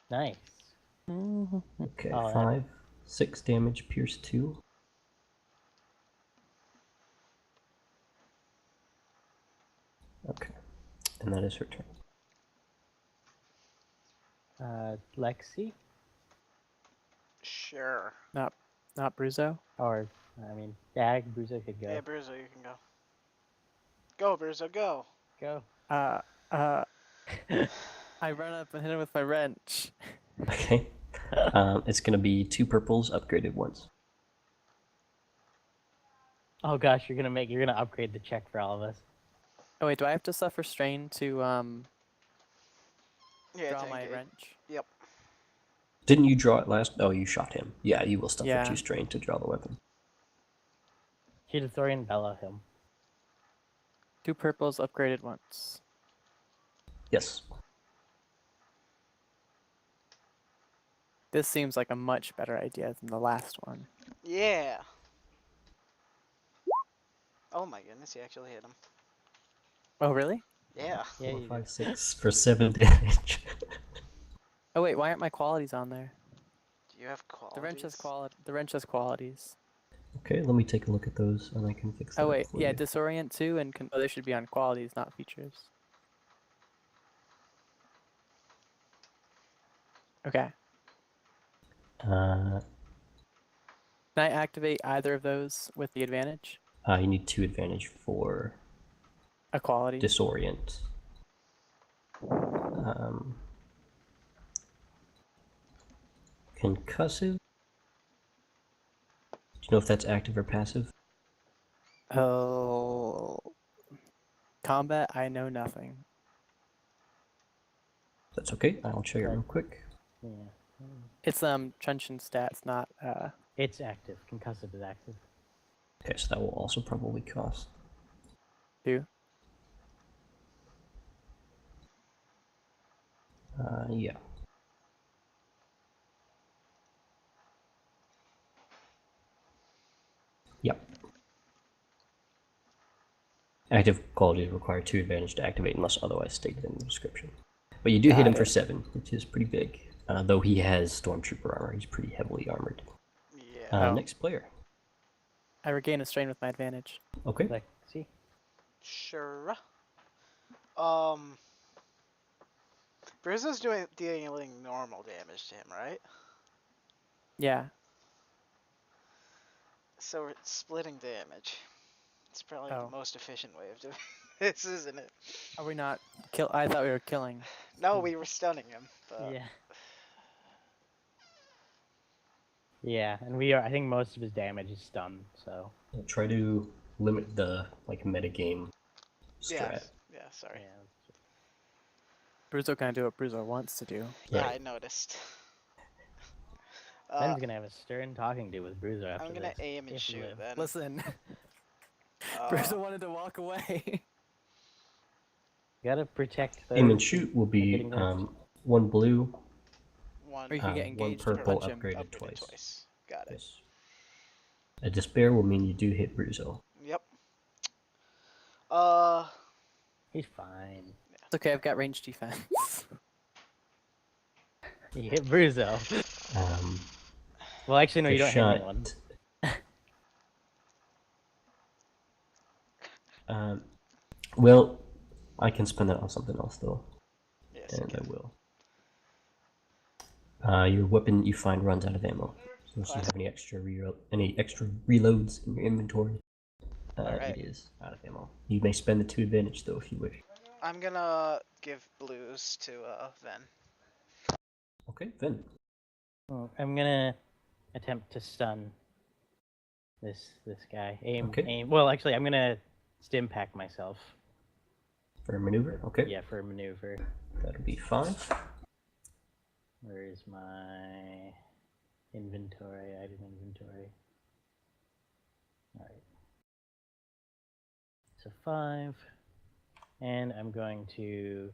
Nice. Okay, Oh, that- 5, 6 damage, pierce 2. Okay, and that is her turn. Lexi? Sure. Not Bruzo. Or, I mean, Dag, Bruzo could go. Yeah, Bruzo, you can go. Go, Bruzo, go. Go. I run up and hit him with my wrench. Okay, it's going to be 2 purples upgraded once. Oh gosh, you're gonna upgrade the check for all of us. Oh wait, do I have to suffer strain to Yeah, draw to my engage. wrench? Yep. Didn't you draw it last? Oh, you shot him. Yeah, you will suffer Yeah. 2 strain to draw the weapon. Chitathorian Bella him. 2 purples upgraded once. Yes. This seems like a much better idea than the last one. Yeah. Oh my goodness, you actually hit him. Oh really? Yeah. Yeah, 4, you 5, 6 for 7 damage. Oh wait, why aren't my qualities on there? Do you have qualities? The wrench has qualities. Okay, let me take a look at those and I can fix that. Oh up wait, for yeah, you. disorient too, and oh, they should be on qualities, not features. Okay. Uh, Can I activate either of those with the advantage? you need 2 advantage for A quality. disorient. Concussive? Do you know if that's active or passive? Oh. Combat, I know nothing. That's okay, I'll check it Okay. real quick. yeah. It's truncheon stats, not It's active. Concussive is active. Okay, so that will also probably cost. 2. Yeah. Yep. Active qualities require 2 advantage to activate unless otherwise stated in the description. But you do hit Got him for it. 7, which is pretty big. Though he has Stormtrooper armor, he's pretty heavily armored. Yeah. Oh. Next player. I regain a strain with my advantage. Okay. Lexi? Sure. Bruzo's dealing normal damage to him, right? Yeah. So we're splitting damage. It's probably Oh. the most efficient way of doing this, isn't it? Are we not kill? I thought we were killing. No, we were stunning him. But Yeah. Yeah, and we are. I think most of his damage is stun. So. Try to limit the metagame Yeah. strat. Yeah. Sorry. Yeah. Bruzo can do what Bruzo wants to do. Yeah, Right. I noticed. Ben's gonna have a stern talking to with Bruiser after I'm gonna this. aim and if we shoot live. then. Listen, Uh, Bruzo wanted to walk away. Gotta protect the. Aim and shoot will be getting there. 1 blue, one Or you can get 1 engaged and purple punch him. upgraded upgraded twice. Got it. Yes. A despair will mean you do hit Bruzo. Yep. He's fine. It's okay, I've got range defense. You hit Bruzo. Um, Well, actually, no, the you don't shot, hit anyone. well, I can spend that on something else though, Yes, you and I can. will. Your weapon you find runs out of ammo. So if you have any extra reloads in your inventory, Alright. it is out of ammo. You may spend the 2 advantage though if you wish. I'm gonna give blues to Ven. Okay, Ven. Oh, I'm gonna attempt to stun this guy. Okay. Aim. Well, actually, I'm gonna stim pack myself. For a maneuver, okay. Yeah, for a maneuver. That'll be 5. Where is my inventory? Item inventory. Alright. So 5. And I'm going to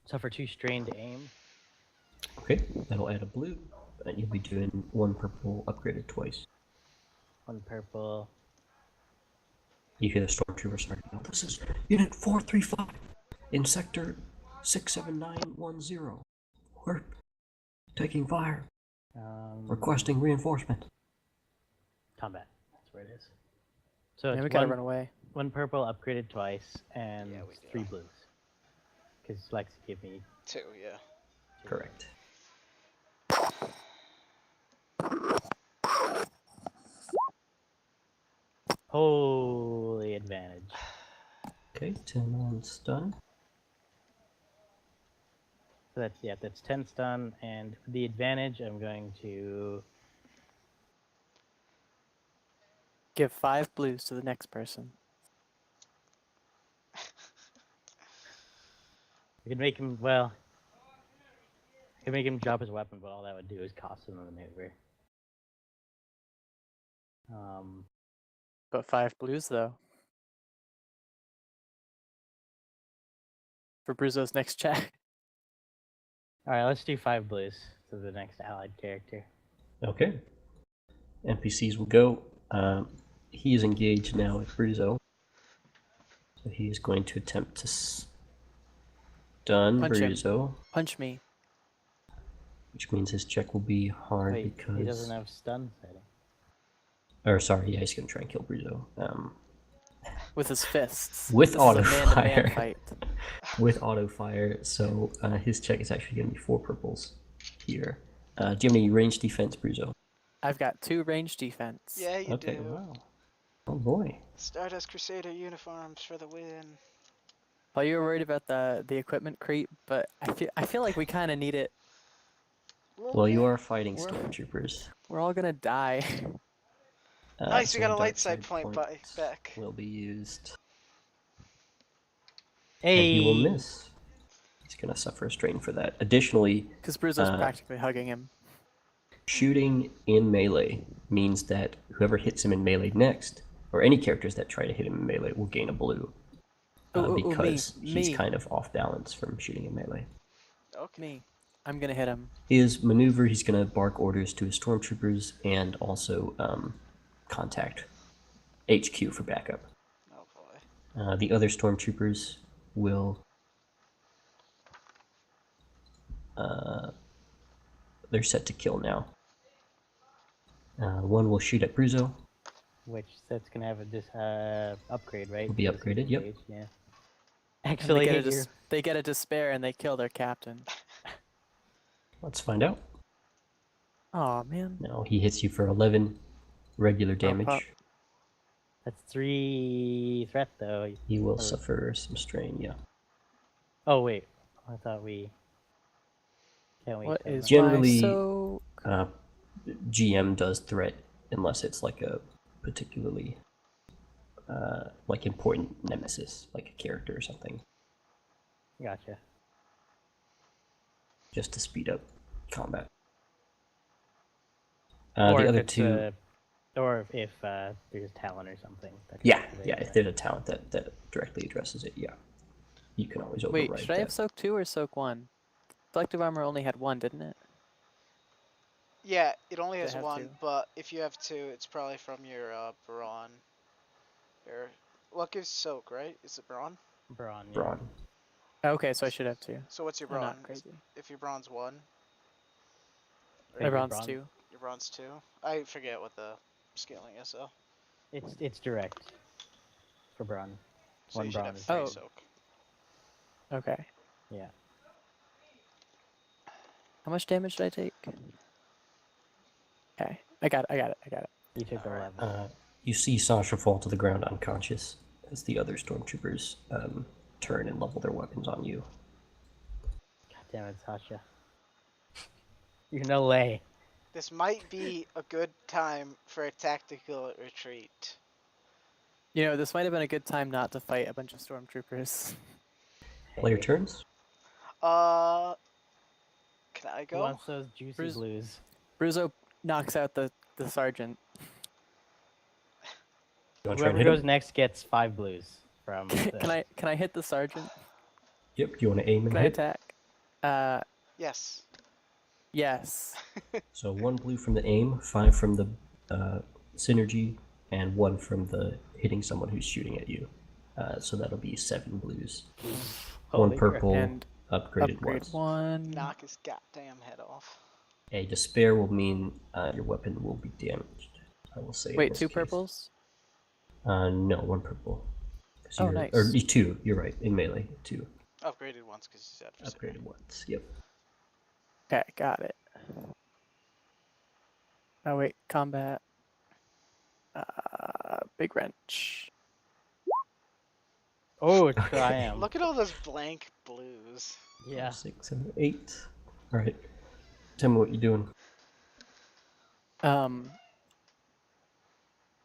suffer 2 strain to aim. Okay, that'll add a blue, and you'll be doing 1 purple upgraded twice. 1 purple. You hear the stormtrooper start. This is Unit 435 in Sector 67910. We're taking fire. Requesting reinforcement. Combat. That's where it is. So Yeah, it's we gotta run away. 1 purple upgraded twice, and Yeah, we do. 3 blues. Because Lexi gave me 2, yeah. 2. Correct. Holy advantage. Okay, 10 on stun. So that's 10 stun, and with the advantage, I'm going to Give 5 blues to the next person. I could make him I could make him drop his weapon, but all that would do is cost him a maneuver. But 5 blues though. For Bruzo's next check. All right, let's do 5 blues to the next allied character. Okay. NPCs will go. He is engaged now with Bruzo. So he is going to attempt to stun Punch him. Bruzo, Punch me. which means his check will be hard Wait, because. he doesn't have stun setting. Or sorry, yeah, he's gonna try and kill Bruzo. With his fists. With This is a auto man-to-man fire. fight. With auto fire, so his check is actually gonna be 4 purples here. Do you have any range defense, Bruzo? I've got 2 range defense. Yeah, you Okay, do. wow. Oh boy. Stardust Crusader uniforms for the win. Well, you were worried about the equipment creep, but I feel like we kind of need it. Well, you are fighting We're- stormtroopers. We're all gonna die. Nice, we so got a dark light side side point back. will be used. Hey! And he will miss. He's gonna suffer a strain for that. Additionally, Because Bruzo's practically hugging him. shooting in melee means that whoever hits him in melee next, or any characters that try to hit him in melee, will gain a blue. Because he's me. kind of off balance from shooting in melee. Okay. Me. I'm gonna hit him. His maneuver, he's gonna bark orders to his stormtroopers and also contact HQ for backup. Oh boy. The other stormtroopers will. They're set to kill now. One will shoot at Bruzo. Which that's gonna have a upgrade, right? Will be Because he's upgraded, yep. engaged, Yeah. And Actually, they get a despair and they kill their captain. Let's find out. Oh man. Now he hits you for 11 regular damage. pup. that's 3 threat though. He will suffer some strain, yeah. Oh wait, I thought we. Can't we? What tell is them? Generally- my soak? GM does threat unless it's like a particularly like important nemesis, like a character or something, Gotcha. just to speed up combat. Or The if other it's, two, or if there's talent or something. that can yeah, activate if that. there's a talent that directly addresses it, yeah, you can always override Wait, should I have that. soak 2 or soak 1? Selective armor only had 1, didn't it? Yeah, it only They has have 1, 2. but if you have 2, it's probably from your brawn. Or what gives soak, right? Is it brawn? Brawn. Yeah. Brawn. Okay, so I should have 2. So what's your I'm brawn? not crazy. If your brawn's 1, Wait, My your bronze brawn- 2. your brawn's 2. I forget what the scaling is though. It's direct. For brawn. So One you should brawn have is 3 Oh. soak. Okay. Yeah. How much damage did I take? Okay. I got it. You took Alright. 11. You see Sasha fall to the ground unconscious as the other stormtroopers turn and level their weapons on you. God damn it, Sasha. You're no way. This might be a good time for a tactical retreat. You know, this might have been a good time not to fight a bunch of stormtroopers. Player Hey, turns. Can I Who go? wants those juicy Bruce- blues? Bruzo knocks out the sergeant. You want to try and Whoever hit goes him? next gets 5 blues from. The... Can I hit the sergeant? Yep. Do you want to aim and Can I hit? attack? Yes. Yes. So 1 blue from the aim, 5 from the synergy, and 1 from the hitting someone who's shooting at you. So that'll be 7 blues. 1 Holy crap. purple, And upgraded upgrade once. 1. Knock his goddamn head off. A despair will mean your weapon will be damaged. I will say. in Wait, this 2 case. purples? No, 1 purple. 'Cause Oh, you're- nice. Or 2. You're right. In melee, 2. Upgraded once because he's adversary. Upgraded once. Yep. Okay, got it. Oh wait, combat. Big wrench. Oh, triumph. Look at all those blank blues. Yeah. 6, 7, 8. All right. Tell me what you're doing.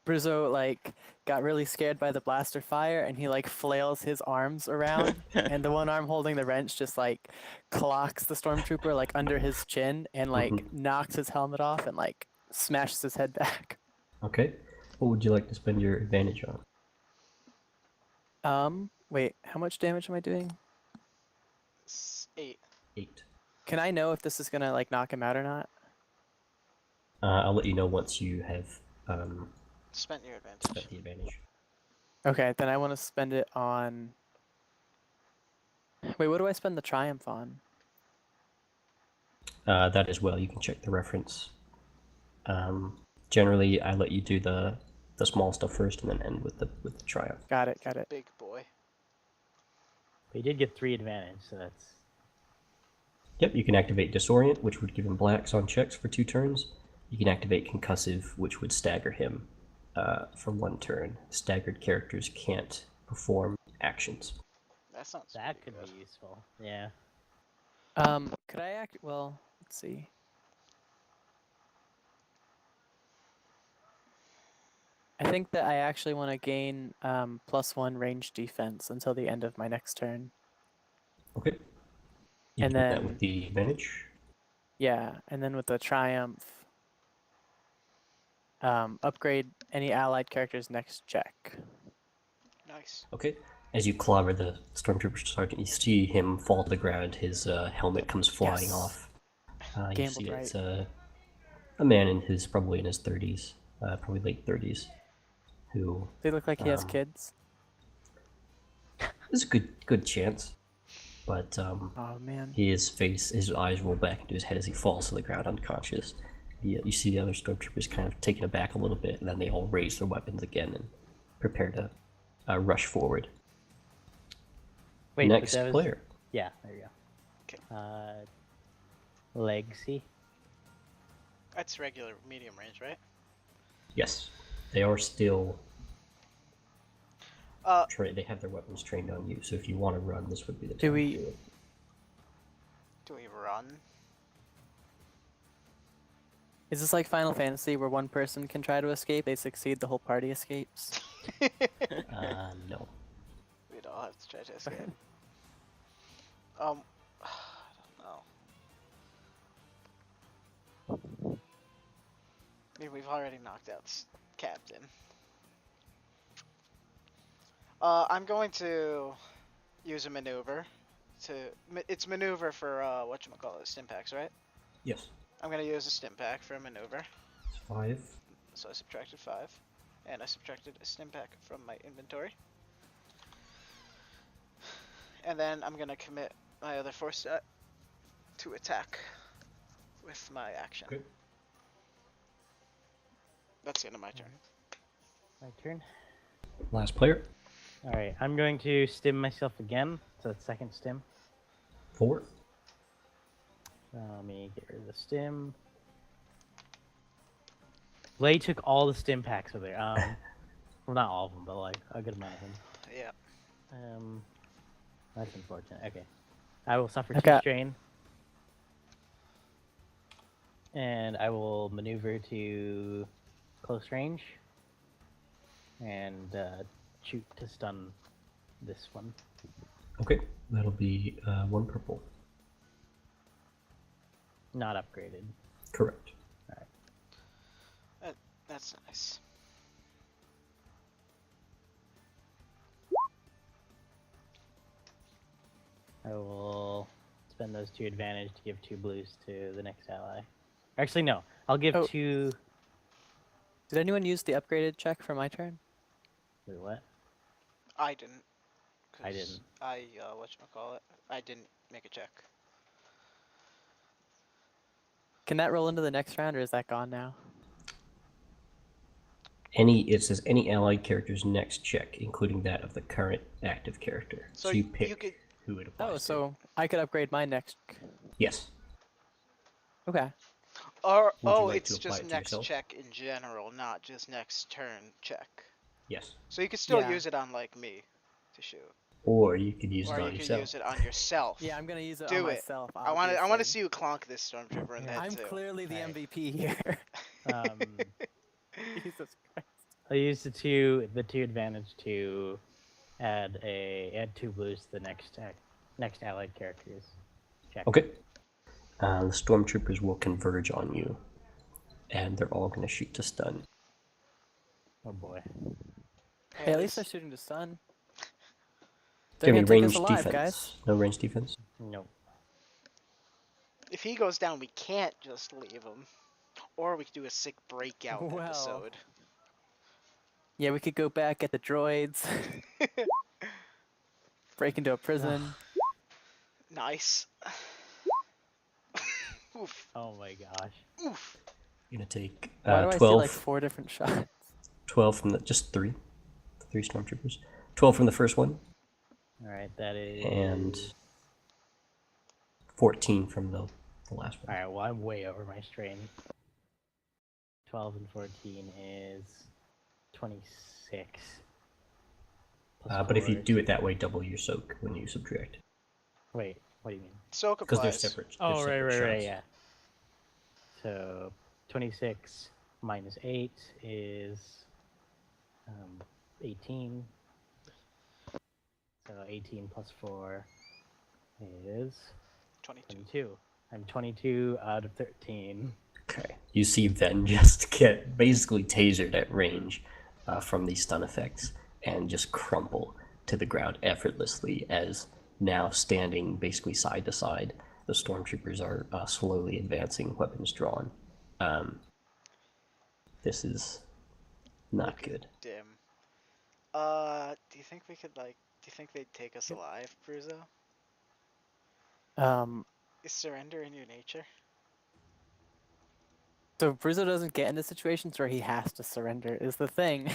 Bruzo like got really scared by the blaster fire and he like flails his arms around and the one arm holding the wrench just like clocks the stormtrooper like under his chin and like knocks his helmet off and like smashes his head back. Okay. What would you like to spend your advantage on? Wait, how much damage am I doing? 8. 8. Can I know if this is gonna like knock him out or not? I'll let you know once you have Spent your advantage. spent the advantage. Okay, then I want to spend it on. Wait, what do I spend the triumph on? That as well. You can check the reference. Generally, I let you do the small stuff first, and then end with the triumph. Got it. Big boy. But you did get 3 advantage, so that's. Yep. You can activate disorient, which would give him blacks on checks for 2 turns. You can activate concussive, which would stagger him for 1 turn. Staggered characters can't perform actions. That sounds That pretty could good. be useful. Yeah. Could I act? Well, let's see. I think that I actually want to gain +1 range defense until the end of my next turn. Okay. You And do that then- with the advantage. Yeah, and then with the triumph, upgrade any allied character's next check. Nice. Okay. As you clobber the stormtrooper sergeant, you see him fall to the ground. His helmet comes flying Yes. off. You Gambled see right. it's a man probably in his 30s, probably late 30s, who They look like he has kids. there's a good chance, but Oh man. his eyes roll back into his head as he falls to the ground unconscious. You see the other stormtroopers kind of taken aback a little bit, and then they all raise their weapons again and prepare to rush forward. Wait, Next but that was... player. Yeah, there you go. Okay. Legacy. That's regular medium range, right? Yes, they are still. Uh, They have their weapons trained on you, so if you want to run, this would be the time Do we- to do it. do we run? Is this like Final Fantasy where one person can try to escape, they succeed, the whole party escapes? No. We'd all have to try to escape. I don't know. I mean, we've already knocked out Captain. I'm going to use a maneuver it's maneuver for whatchamacallit, stim packs, right? Yes. I'm gonna use a stim pack for a maneuver. It's 5. So I subtracted 5. And I subtracted a stim pack from my inventory. And then I'm gonna commit my other force set to attack with my action. Okay. That's the end of my turn. My turn. Last player. Alright, I'm going to stim myself again So that's second stim. 4. Let me get rid of the stim. Lay took all the stim packs over there. Well, not all of them, but like a good amount of them. Yeah. That's unfortunate. Okay. I will suffer Okay. 2 strain. And I will maneuver to close range. And shoot to stun this one. Okay, that'll be 1 purple. Not upgraded. Correct. That's nice. I will spend those 2 advantage to give 2 blues to the next ally. Actually, no. I'll give Oh. 2... Did anyone use the upgraded check for my turn? Wait, what? I didn't. I 'cause didn't. I whatchamacallit? I didn't make a check. Can that roll into the next round, or is that gone now? It says any allied character's next check, including that of the current active character. So you you pick could- who it applies Oh, to. so I could upgrade my next. Yes. Okay. Or Would you oh, like it's to apply just it to next yourself? check in general, not just next turn check. Yes. So you could still Yeah. use it on like me to shoot, Or you could use or it you on could yourself. use it on yourself. Yeah, I'm gonna use it Do on it. myself. I want to obviously. see you clonk this stormtrooper in the head I'm too. clearly the Alright. MVP here. Jesus Christ. I'll use the two advantage to add 2 blues to the next allied characters. Check. Okay. The stormtroopers will converge on you, and they're all going to shoot to stun. Oh boy. Hey, at least they're shooting to stun. Do They're you have gonna any take us range alive, defense? guys. No range defense? No. If he goes down, we can't just leave him. Or we could do a sick breakout Well. episode. Yeah, we could go back at the droids, break into a prison. Nice. Oof. Oh my gosh. Oof. You're going to take Why do I see 12, like 4 different shots? 12 from just 3 stormtroopers. 12 from the first one, Alright, that is... and 14 from the last one. Alright, well I'm way over my strain. 12 and 14 is 26. Plus But if you 4 do it that way, double your soak when you subtract. Wait, what do you mean? Soak Because they're applies. separate. Oh, they're right, separate right, shots. yeah. So, 26 minus 8 is 18. So 18 plus 4 is 22. 22. I'm 22 out of 13. Okay. You see Ven just get basically tasered at range from these stun effects and just crumple to the ground effortlessly as now standing basically side to side, the stormtroopers are slowly advancing, weapons drawn. This is not good. Dim. Do you think we could like? Do you think they'd take us alive, Bruzo? Is surrender in your nature? So Bruzo doesn't get into situations where he has to surrender, is the thing.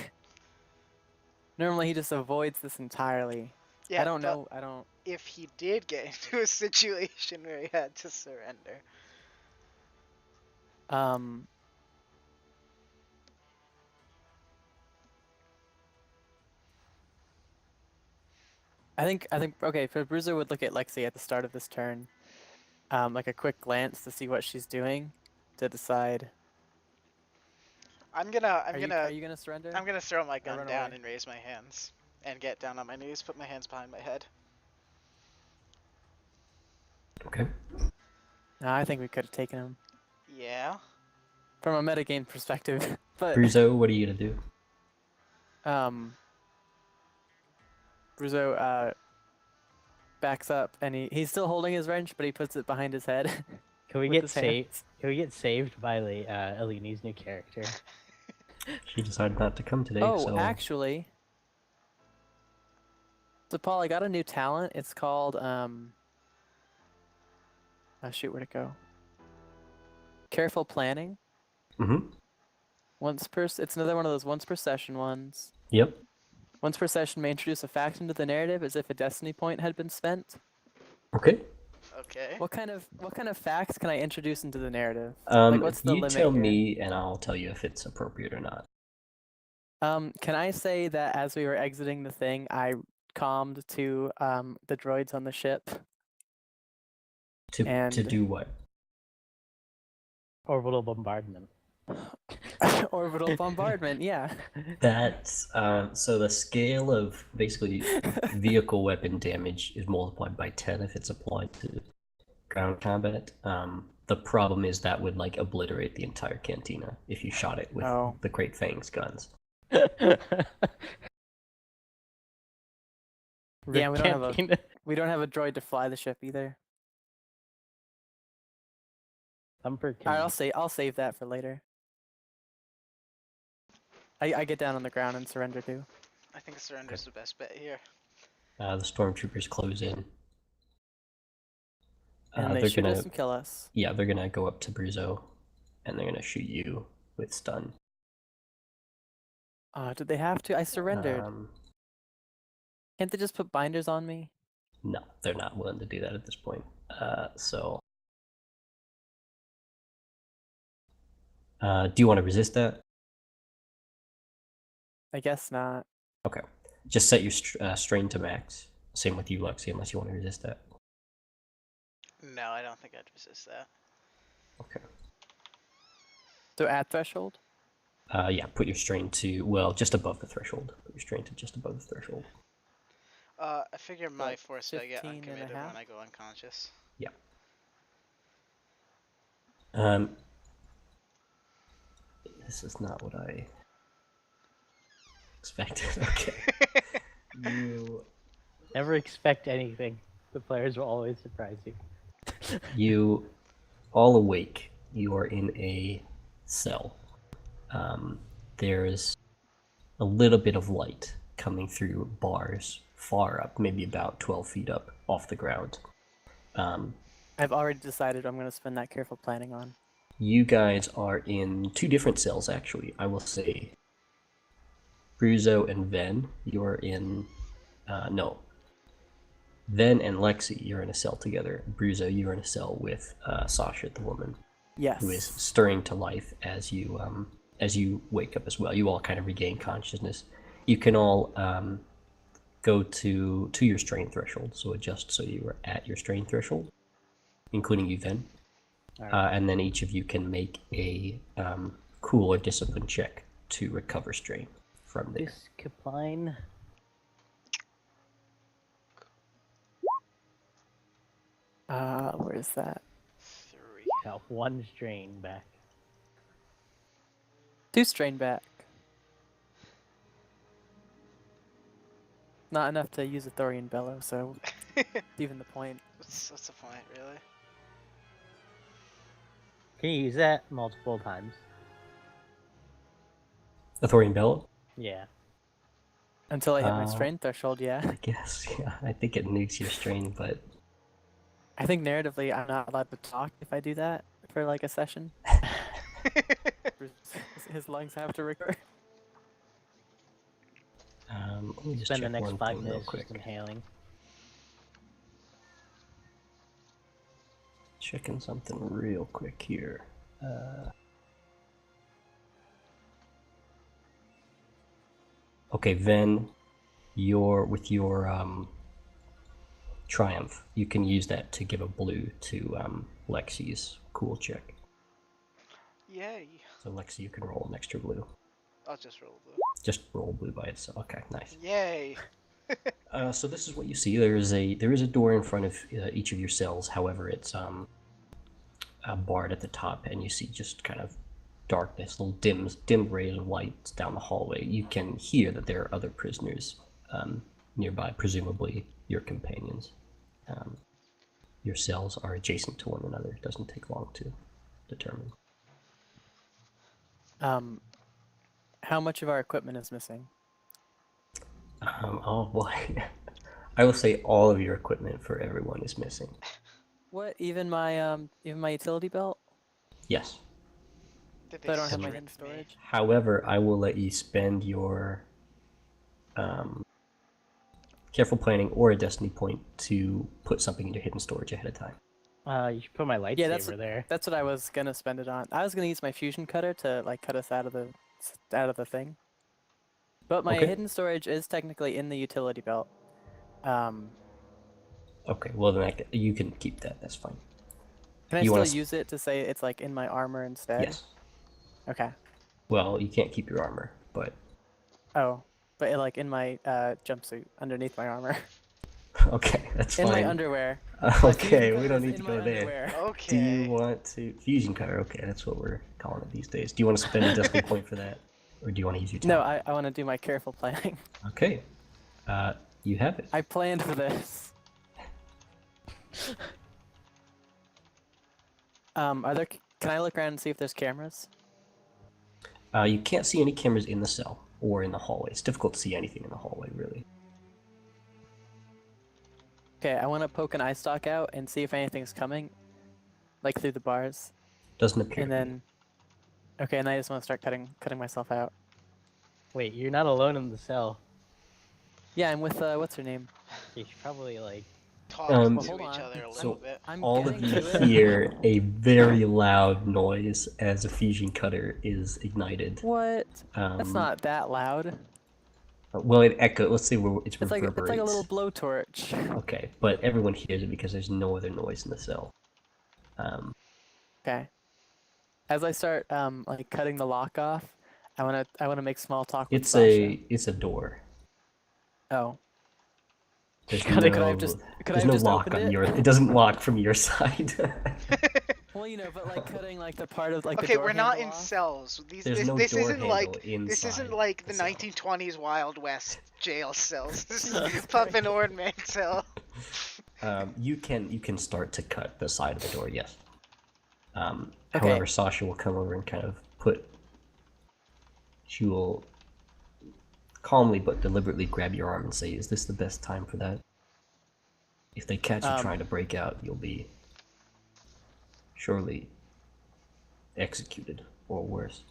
Normally he just avoids this entirely. Yeah, I don't but know. I don't. if he did get into a situation where he had to surrender. I think okay, so Bruiser would look at Lexi at the start of this turn, like a quick glance to see what she's doing, to decide. Are you gonna surrender? I'm gonna throw my gun run down away? and raise my hands and get down on my knees, put my hands behind my head. Okay. No, I think we could have taken him Yeah. from a metagame perspective, but Bruzo, what are you going to do? Bruzo backs up and he's still holding his wrench, but he puts it behind his head. Can we with get his saved? hands. Can we get saved by Eleni's new character? She decided not to come today, Oh, so... actually, so Paul, I got a new talent. It's called oh shoot, where'd it go? Careful planning. Mm-hmm. It's another one of those once per session ones. Yep. Once per session may introduce a fact into the narrative as if a destiny point had been spent. Okay. Okay. What kind of facts can I introduce into the narrative? Like, what's the You limit tell here? me, and I'll tell you if it's appropriate or not. Can I say that as we were exiting the thing, I calmed to the droids on the ship? To And- do what? Orbital bombardment. Orbital bombardment, yeah. That's so the scale of basically vehicle weapon damage is multiplied by 10 if it's applied to ground combat. The problem is that would like obliterate the entire cantina if you shot it with Oh. the Great Fangs guns. Yeah, we don't have a- Cantina. We don't have a droid to fly the ship either. Thumper Alright, can. I'll save that for later. I get down on the ground and surrender too. I think surrender's the best bet here. The stormtroopers close in. And they they're shoot gonna, us and kill us. yeah, they're gonna go up to Bruzo, and they're gonna shoot you with stun. Did they have to? I surrendered. Um, Can't they just put binders on me? no, they're not willing to do that at this point. So, do you want to resist that? I guess not. Okay, just set your strain to max. Same with you, Lexi, unless you want to resist that. No, I don't think I'd resist that. Okay. So at threshold? Yeah, put your strain to, well, just above the threshold. Put your strain to just above the threshold. I figure my Like force I get 15 and a uncommitted half? when I go unconscious. Yeah. This is not what I expected. Okay. You Never expect anything. The players will always surprise you. You all awake. You are in a cell. There's a little bit of light coming through bars far up, maybe about 12 feet up off the ground. I've already decided I'm going to spend that careful planning on. You guys are in two different cells, actually. I will say Bruzo and Ven, you're in... no. Ven and Lexi, you're in a cell together. Bruzo, you're in a cell with Sasha, the woman, Yes. who is stirring to life as you wake up as well. You all kind of regain consciousness. You can all go to your strain threshold, so adjust so you are at your strain threshold, including you, Ven. Alright. And then each of you can make a cool or discipline check to recover strain from there. Discipline. Where is that? 3. Got one strain back. 2 strain back. Not enough to use a Thorian Bellow, so even the point. What's the point, really? Can you use that multiple times? The Thorian Bellow? Yeah. Until I hit my Uh, strain threshold, yeah. I guess, yeah. I think it nukes your strain, but I think narratively I'm not allowed to talk if I do that for like a session. His lungs have to recover. let me just Spend the check next one 5 thing real minutes quick. just inhaling. Checking something real quick here. Okay, Ven, with your triumph, you can use that to give a blue to Lexi's cool check. Yay! So Lexi, you can roll an extra blue. I'll just roll blue. Just roll blue by itself. Okay, nice. Yay! So this is what you see. There is a door in front of each of your cells. However, it's barred at the top, and you see just kind of darkness, little dim rays of light down the hallway. You can hear that there are other prisoners nearby, presumably your companions. Your cells are adjacent to one another. It doesn't take long to determine. How much of our equipment is missing? Oh boy. I will say all of your equipment for everyone is missing. What? Even my utility belt? Yes. Did So I don't have strip my me? hidden storage. However, I will let you spend your careful planning or a destiny point to put something into hidden storage ahead of time. You should put my lightsaber Yeah, there. that's what I was gonna spend it on. I was gonna use my fusion cutter to like cut us out of the thing. But my Okay. hidden storage is technically in the utility belt. Okay, well then you can keep that. That's fine. Can I You still wanna use it to say it's like in my armor instead? Yes. Okay. Well, you can't keep your armor, but Oh, but like in my jumpsuit underneath my armor. okay, that's In fine. my underwear. My Okay, fusion we cutter don't is need to in go my there. underwear. Okay. Do you want to fusion cutter? Okay, that's what we're calling it these days. Do you want to spend a destiny point for that, or do you want to use your time? No, I want to do my careful planning. Okay, you have it. I planned for this. Are there? Can I look around and see if there's cameras? You can't see any cameras in the cell or in the hallway. It's difficult to see anything in the hallway, really. Okay, I want to poke an eye stalk out and see if anything's coming, like through the bars, Doesn't appear. and to be. then. Okay, and I just want to start cutting myself out. Wait, you're not alone in the cell. Yeah, I'm with what's her name? You should probably like. Talk Um, to hold each on. other a So- little bit. I'm all of getting you to it. hear a very loud noise as a fusion cutter is ignited. What? That's Um, not that loud. Well, it echoes. Let's say it's It's like reverberates. a little blowtorch. Okay, but everyone hears it because there's no other noise in the cell. Okay. As I start like cutting the lock off, I wanna make small talk with It's Sasha. it's a door. Oh. There's Could I no, have just there's no lock opened on it? your. It doesn't lock from your side. Well, you know, but like cutting like the part of like the Okay, door we're not handle in off. cells. There's no This door isn't handle like inside. this isn't like the cell. 1920s Wild West jail cells. This is Puffin Ordman cell. You can start to cut the side of the door. Yes. Okay. However, Sasha will come over and kind of She will calmly but deliberately grab your arm and say, "Is this the best time for that? If they catch you trying to break out, you'll be surely executed or worse."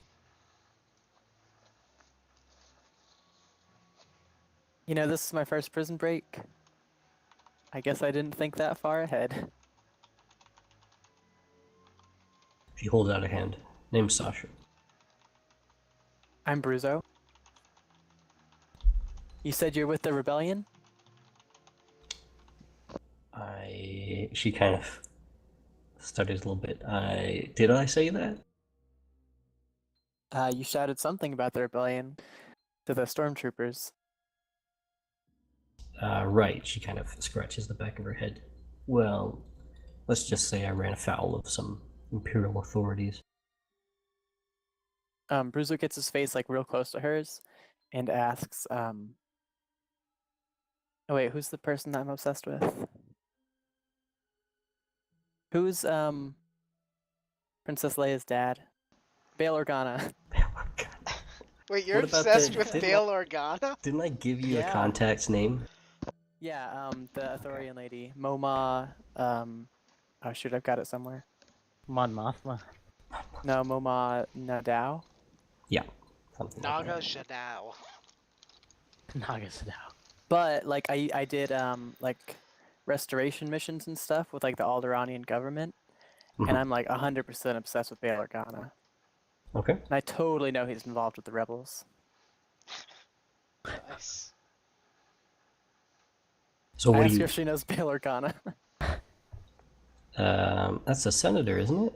You know, this is my first prison break. I guess I didn't think that far ahead. She holds out a hand. Name's Sasha. I'm Bruzo. You said you're with the rebellion? She kind of stutters a little bit. Did I say that? You shouted something about the rebellion to the stormtroopers. Right. She kind of scratches the back of her head. Well, let's just say I ran afoul of some Imperial authorities. Bruzo gets his face like real close to hers and asks, oh wait, who's the person that I'm obsessed with? Who's Princess Leia's dad? Bail Organa. Wait, you're What about obsessed the- with didn't Bail Organa? Didn't I give you Yeah. a contact's name? Yeah, the Athorian lady. Moma, oh shoot, I've got it somewhere. Mon Mothma. No, Moma Nadao. Yeah. Something like Naga that. Shadao. Naga Sadao. But like I did like restoration missions and stuff with like the Alderanian government, Mhm. and I'm like 100% obsessed with Bail Organa. Okay. And I totally know he's involved with the rebels. Nice. So I what asked do her you? if she knows Bail Organa. That's a senator, isn't it?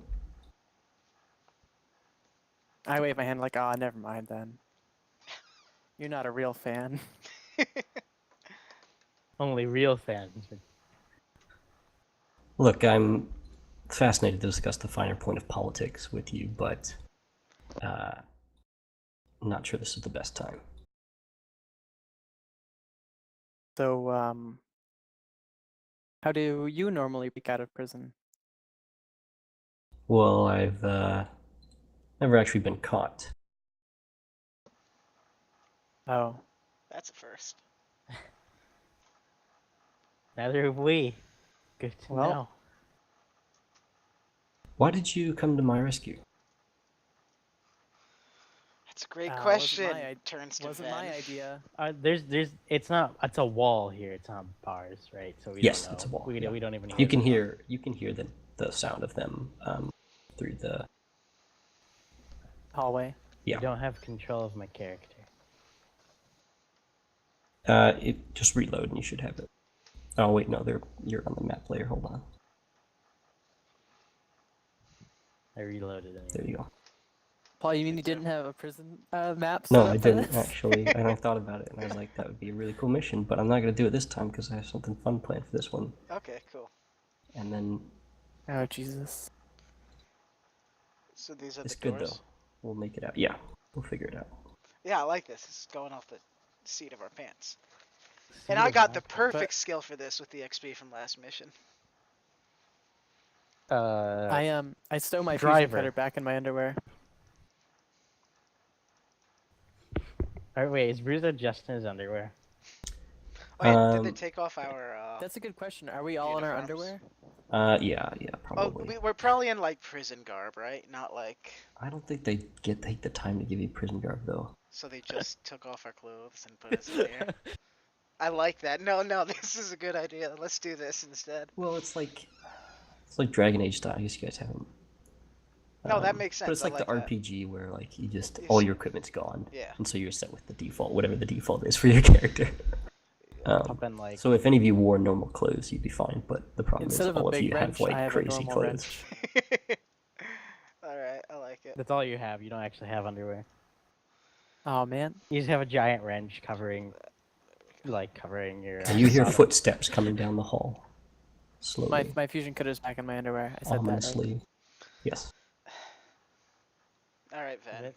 I wave my hand like, oh, never mind then. You're not a real fan. Only real fans. Look, I'm fascinated to discuss the finer point of politics with you, but I'm not sure this is the best time. So, how do you normally break out of prison? Well, I've never actually been caught. Oh, That's a first. Neither have we. Good to Well- know. Why did you come to my rescue? That's It's a great Wasn't question. my i- Turns to Wasn't Ven. my idea. It's not. It's a wall here. It's not bars, right? So we Yes, don't know. it's a wall, We yeah. don't even hear. You can them. hear the sound of them through the. Hallway. Yeah. I don't have control of my character. It just reload and you should have it. Oh wait, no, you're on the map player. Hold on. I reloaded it. There you go. Paul, you mean Me you too. didn't have a prison map? No, set I up for didn't this? actually. And I thought about it, and I was like, that would be a really cool mission, but I'm not gonna do it this time because I have something fun planned for this one. Okay, cool. And then Oh Jesus. So these are it's the good doors. though. We'll make it out. Yeah, we'll figure it out. Yeah, I like this. This is going off the seat of our pants. And I got the perfect skill for this with the XP from last mission. I stowed my fusion Driver. cutter back in my underwear. Alright, wait, is Bruiser just in his underwear? Oh yeah, did they Um, take off our? That's a good question. Are we all in our Uniforms. underwear? Yeah, Oh, probably. we're probably in like prison garb, right? Not like. I don't think they take the time to give you prison garb though. So they just took off our clothes and put us in here. I like that. No, this is a good idea. Let's do this instead. Well, it's like Dragon Age style. I guess you guys haven't. No, that makes sense. But it's I like the like that. RPG where like you just You all s- your equipment's gone, Yeah. and so you're set with the default, whatever the default is for your character. Up in like. So if any of you wore normal clothes, you'd be fine. But the problem Instead is of a all of big you wrench, have like I have a crazy normal clothes. wrench. Alright, I like it. That's all you have. You don't actually have underwear. Oh man. You just have a giant wrench covering your. And you hear bottom. footsteps coming down the hall, slowly, My fusion cutter's back in my underwear. I said that. Right? ominously. Yes. Alright, Is Van. it?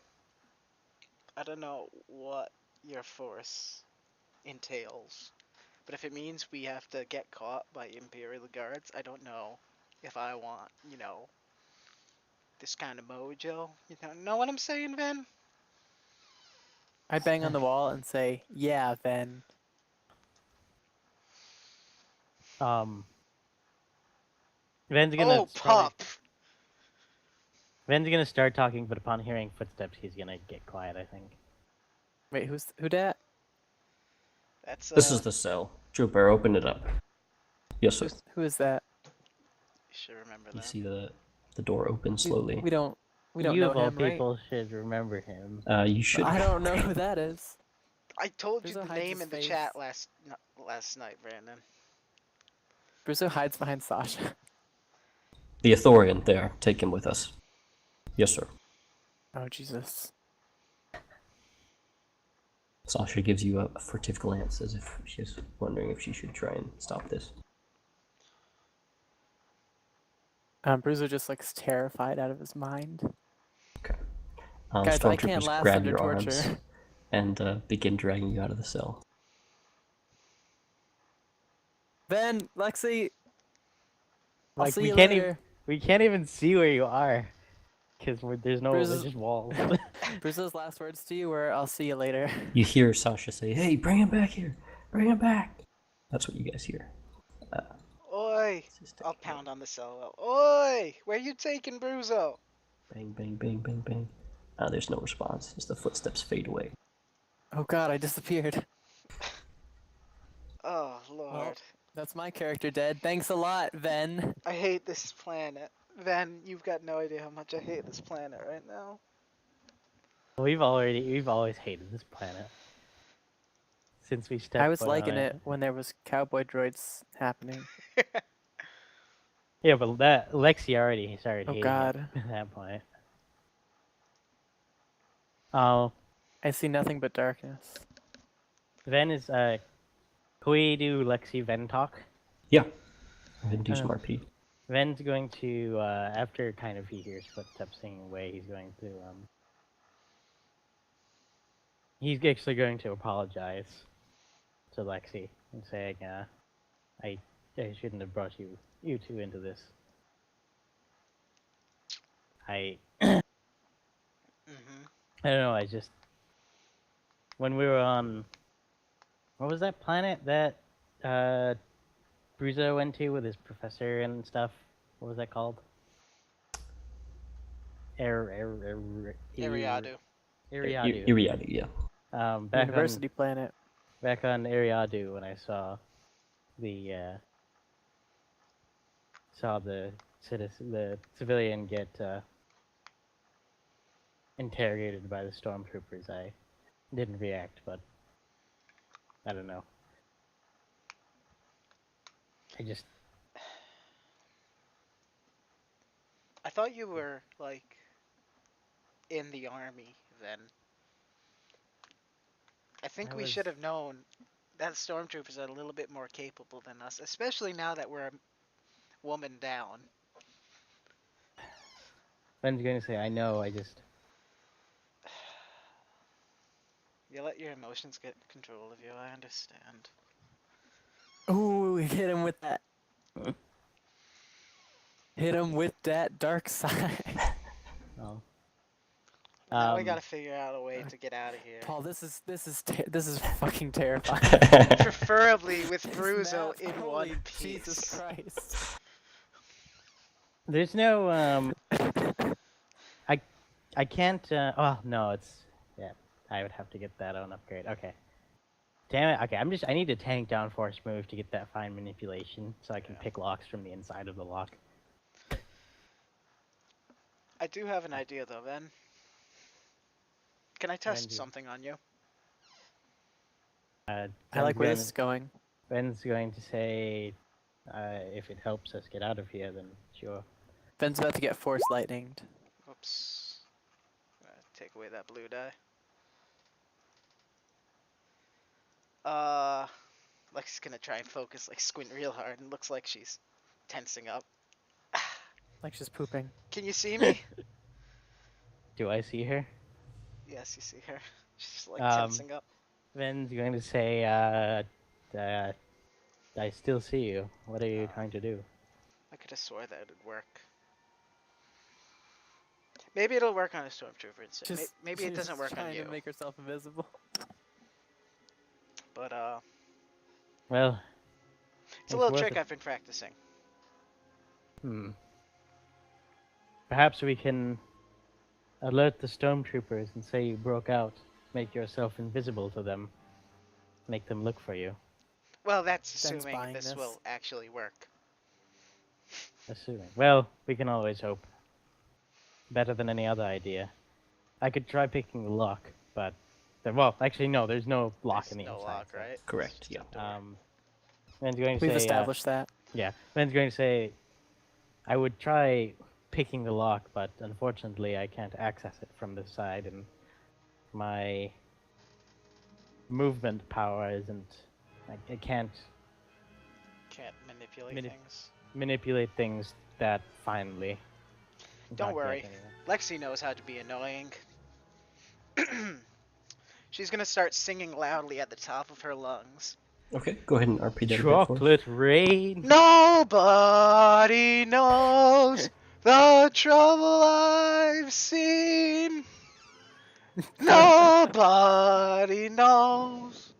I don't know what your force entails, but if it means we have to get caught by Imperial guards, I don't know if I want, this kind of mojo. You know what I'm saying, Van? I bang on the wall and say, "Yeah, Ven." Ven's gonna Oh, pup! Ven's gonna start talking, but upon hearing footsteps, he's gonna get quiet. I think. Wait, who dat? That's This is the cell. Trooper, open it up. Yes, sir. Who is that? You should remember You that. see the door open slowly. We don't you know of all him, right? people should remember him. You should. I don't know who that is. I told you Bruiser the hides name his in the face. chat last night, Brandon. Bruzo hides behind Sasha. The Athorian there. Take him with us. Yes, sir. Oh Jesus. Sasha gives you a furtive glance as if she's wondering if she should try and stop this. Bruzo just looks terrified out of his mind. Okay. Guys, I can't Stormtroopers last grab under your torture. arms and begin dragging you out of the cell. Ven, Lexi, I'll Like see we you can't later. even we can't even see where you are, because there's Bruiser's- just walls. Bruzo's last words to you were, "I'll see you later." You hear Sasha say, "Hey, bring him back here! Bring him back!" That's what you guys hear. Oi! I'll pound on the cell. Oi! Where you taking Bruzo? Bang, bang, bang, bang, bang. There's no response as the footsteps fade away. Oh God, I disappeared. Oh, Lord. That's my character dead. Thanks a lot, Ven. I hate this planet. Van, you've got no idea how much I hate this planet right now. we've always hated this planet since we stepped. I was foot liking on it when there was cowboy droids happening. Yeah, but that Lexi already started Oh hating God. it at that point. Oh, I see nothing but darkness. Ven is can we do Lexi Ven talk? Yeah. Go ahead and do some RP. Ven's going to after kind of he hears footsteps singing away, he's going to he's actually going to apologize to Lexi and saying I shouldn't have brought you two into this. Mm-hmm. I don't know, I just when we were on what was that planet that Bruzo went to with his professor and stuff? What was that called? Ariadu. Eriadu. Iriadu, yeah. University planet. Back on Eriadu, when I saw the the civilian get interrogated by the stormtroopers, I didn't react, but I don't know. I thought you were like in the army then. I think I we was- should have known that stormtroopers are a little bit more capable than us, especially now that we're a woman down. Ben's going to say, I know, You let your emotions get control of you, I understand. Ooh, hit him with that. Hit him with that dark side. Oh. Now we gotta figure out a way to get out of here. Paul, this is fucking terrifying. Preferably with This Bruzo map, in holy one Jesus piece. Christ. There's no, I can't, oh, no, yeah, I would have to get that on upgrade. Okay. Damn it, okay, I need a tank down force move to get that fine manipulation, so I can pick locks from the inside of the lock. I do have an idea though, Ben. Can I test Benji. something on you? I like where this is Ben's going. going to say, if it helps us get out of here, then sure. Ben's about to get force lightninged. Whoops. Take away that blue die. Lexi's gonna try and focus, like squint real hard, and looks like she's tensing up. Like she's pooping. Can you see me? Do I see her? Yes, you see her. She's like Um, tensing up. Ben's going to say, I still see you. What are you trying to do? I could have swore that it'd work. Maybe it'll work on a stormtrooper instead. Maybe it she's doesn't work on trying you. to make herself invisible. But Well, it's a little worth trick it. I've been practicing. Perhaps we can alert the stormtroopers and say you broke out. Make yourself invisible to them. Make them look for you. Well, that's Ben's assuming buying this this. will actually work. Assuming. Well, we can always hope. Better than any other idea. I could try picking the lock, but well, actually no. There's no lock in the no inside. lock, so- right? Correct, yeah. Ben's going to We've say. established that. Yeah, Ben's going to say, I would try picking the lock, but unfortunately I can't access it from this side, and my movement power isn't. I can't Can't manipulate Mani- things. manipulate things that finely. Don't Not yet, worry. anyway. Lexi knows how to be annoying. She's gonna start singing loudly at the top of her lungs. Okay, go ahead and RP that a bit for us. Chocolate rain. Nobody knows the trouble I've seen. Nobody knows.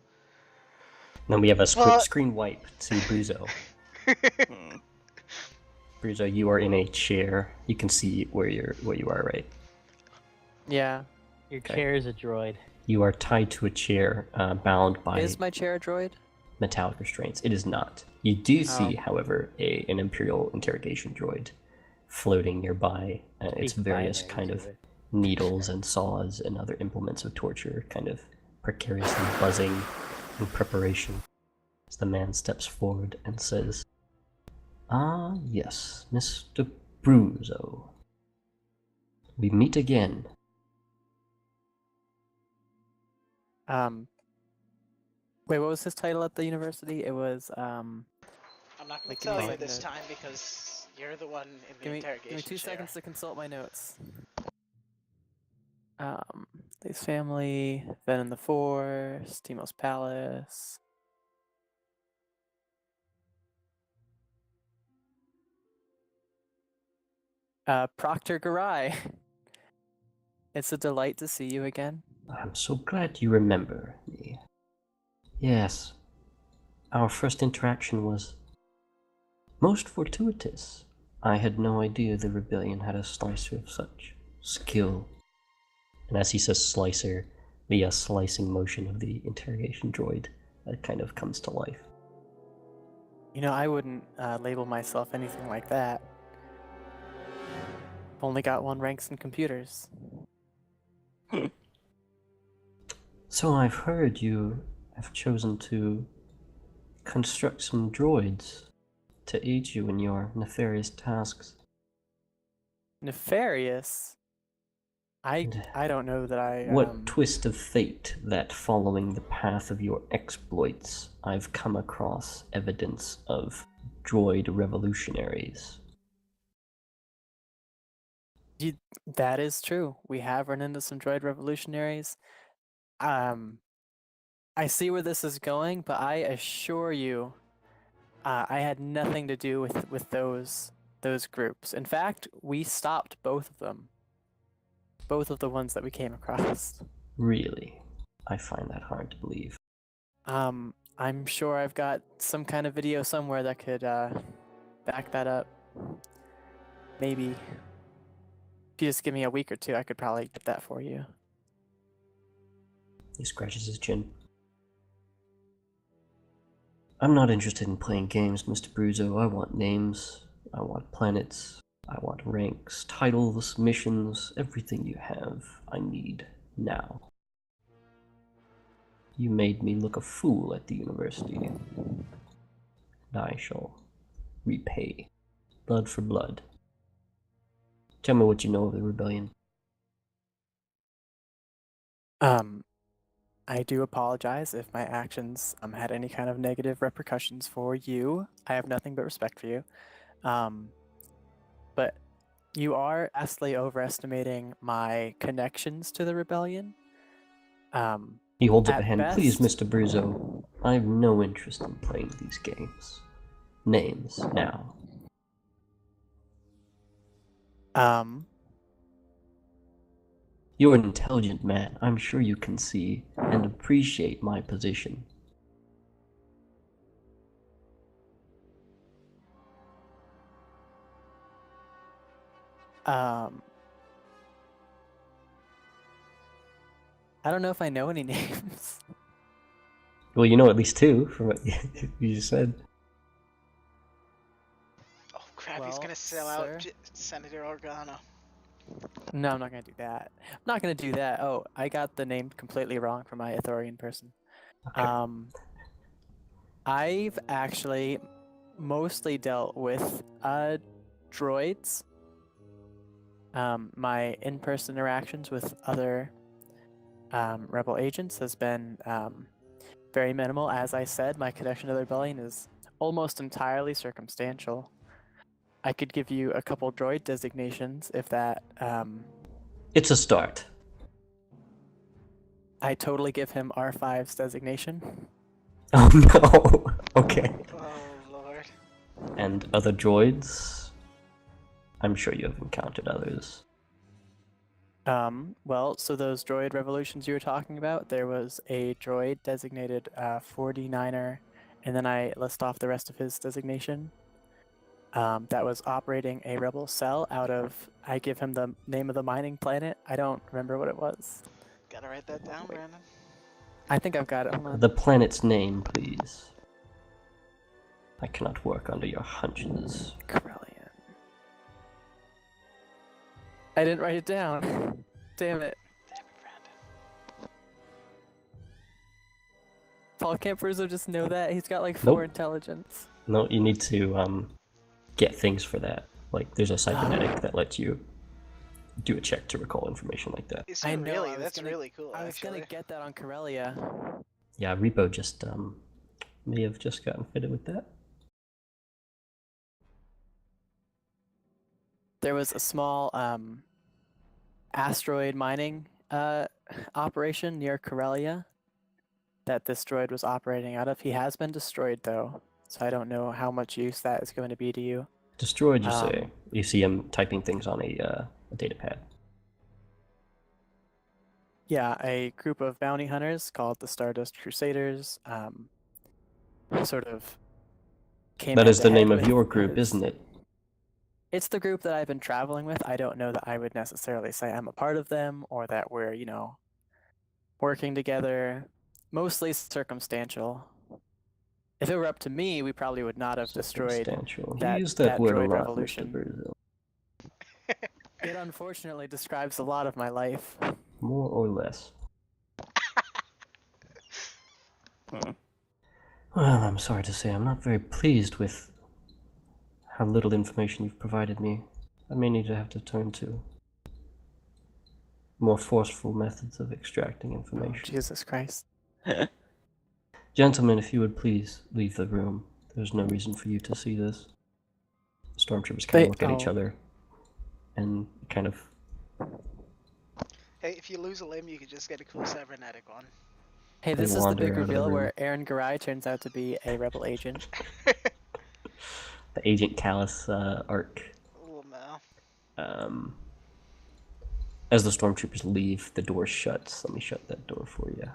Then we have a What? screen wipe to Bruzo. Bruzo, you are in a chair. You can see where you are, right? Yeah. Your Okay. chair is a droid. You are tied to a chair, bound by Is my chair a droid? metallic restraints. It is not. You do see, Oh. however, an Imperial interrogation droid floating nearby. Its Speak various binary kind to of it. needles and saws and other implements of torture kind of precariously buzzing in preparation as the man steps forward and says, "Ah, yes, Mr. Bruzo. We meet again." Wait, what was his title at the university? It was I'm not gonna Like, tell give me you a this second time because you're the one in the give me interrogation 2 chair. seconds to consult my notes. His family, Ven in the Force, Timos Palace. Proctor Garai. It's a delight to see you again. I'm so glad you remember me. Yes, our first interaction was most fortuitous. I had no idea the rebellion had a slicer of such skill And as he says slicer, the slicing motion of the interrogation droid kind of comes to life. You know, I wouldn't label myself anything like that. I've only got 1 ranks in computers. So I've heard you have chosen to construct some droids to aid you in your nefarious tasks. Nefarious? I don't know that I... What twist of fate that following the path of your exploits, I've come across evidence of droid revolutionaries. That is true. We have run into some droid revolutionaries. I see where this is going, but I assure you, I had nothing to do with those groups. In fact, we stopped both of them. Both of the ones that we came across. Really? I find that hard to believe. I'm sure I've got some kind of video somewhere that could back that up. Maybe. If you just give me a week or two, I could probably get that for you. He scratches his chin. I'm not interested in playing games, Mr. Bruzo. I want names. I want planets. I want ranks, titles, missions, everything you have. I need now. You made me look a fool at the university. And I shall repay. Blood for blood. Tell me what you know of the rebellion. I do apologize if my actions had any kind of negative repercussions for you. I have nothing but respect for you. But you are vastly overestimating my connections to the rebellion. He holds up at a hand. best- Please, Mr. Bruzo. I have no interest in playing these games. Names, now. You're an intelligent man. I'm sure you can see and appreciate my position. I don't know if I know any names. Well, you know at least 2 from what you just said. Oh crap, he's Well, gonna sell sir. out Senator Organa. No, I'm not gonna do that. I'm not gonna do that. Oh, I got the name completely wrong for my Ithorian person. Okay. I've actually mostly dealt with droids. My in-person interactions with other rebel agents has been very minimal. As I said, my connection to the rebellion is almost entirely circumstantial. I could give you a couple droid designations if that. It's a start. I totally give him R5's designation. Oh no. Okay. Oh lord. And other droids? I'm sure you have encountered others. Well, so those droid revolutions you were talking about, there was a droid designated 49er, and then I list off the rest of his designation. That was operating a rebel cell out of, I give him the name of the mining planet. I don't remember what it was. Gotta write that down, Wait. Brandon. I think I've got it. Hold on. The planet's name, please. I cannot work under your hunches. Corellian. I didn't write it down. Damn it. Damn it, Brandon. Paul, can't Bruzo just know that? He's got like 4 Nope. intelligence. No, you need to get things for that. Like, there's a cybernetic that lets you do a check to recall information like that. Is I he know, really? I was That's gonna- really cool. I was actually. gonna get that on Corellia. Yeah, Repo just may have just gotten fitted with that. There was a small asteroid mining operation near Corellia that this droid was operating out of. He has been destroyed though, so I don't know how much use that is going to be to you. Destroyed, you say? Um, You see him typing things on a data pad. Yeah, a group of bounty hunters called the Stardust Crusaders sort of came That is the head-to-head name of with your group, his- isn't it? it's the group that I've been traveling with. I don't know that I would necessarily say I'm a part of them or that we're, working together. Mostly circumstantial. If it were up to me, we probably would not have destroyed Circumstantial. You that use that word a droid lot, revolution. Mr. Brazil. It unfortunately describes a lot of my life. More or less. Well, I'm sorry to say I'm not very pleased with how little information you've provided me. I may need to have to turn to more forceful methods of extracting Oh, information. Jesus Christ. Gentlemen, if you would please leave the room. There's no reason for you to see this. The stormtroopers kind of look at each other and kind of... Hey, if you lose a limb, you could just get a cool cybernetic one. Hey, They this is the wander big out of the reveal room. where Aaron Garai turns out to be a rebel agent. The Agent Callus arc. Oh no. As the stormtroopers leave, the door shuts. Let me shut that door for you.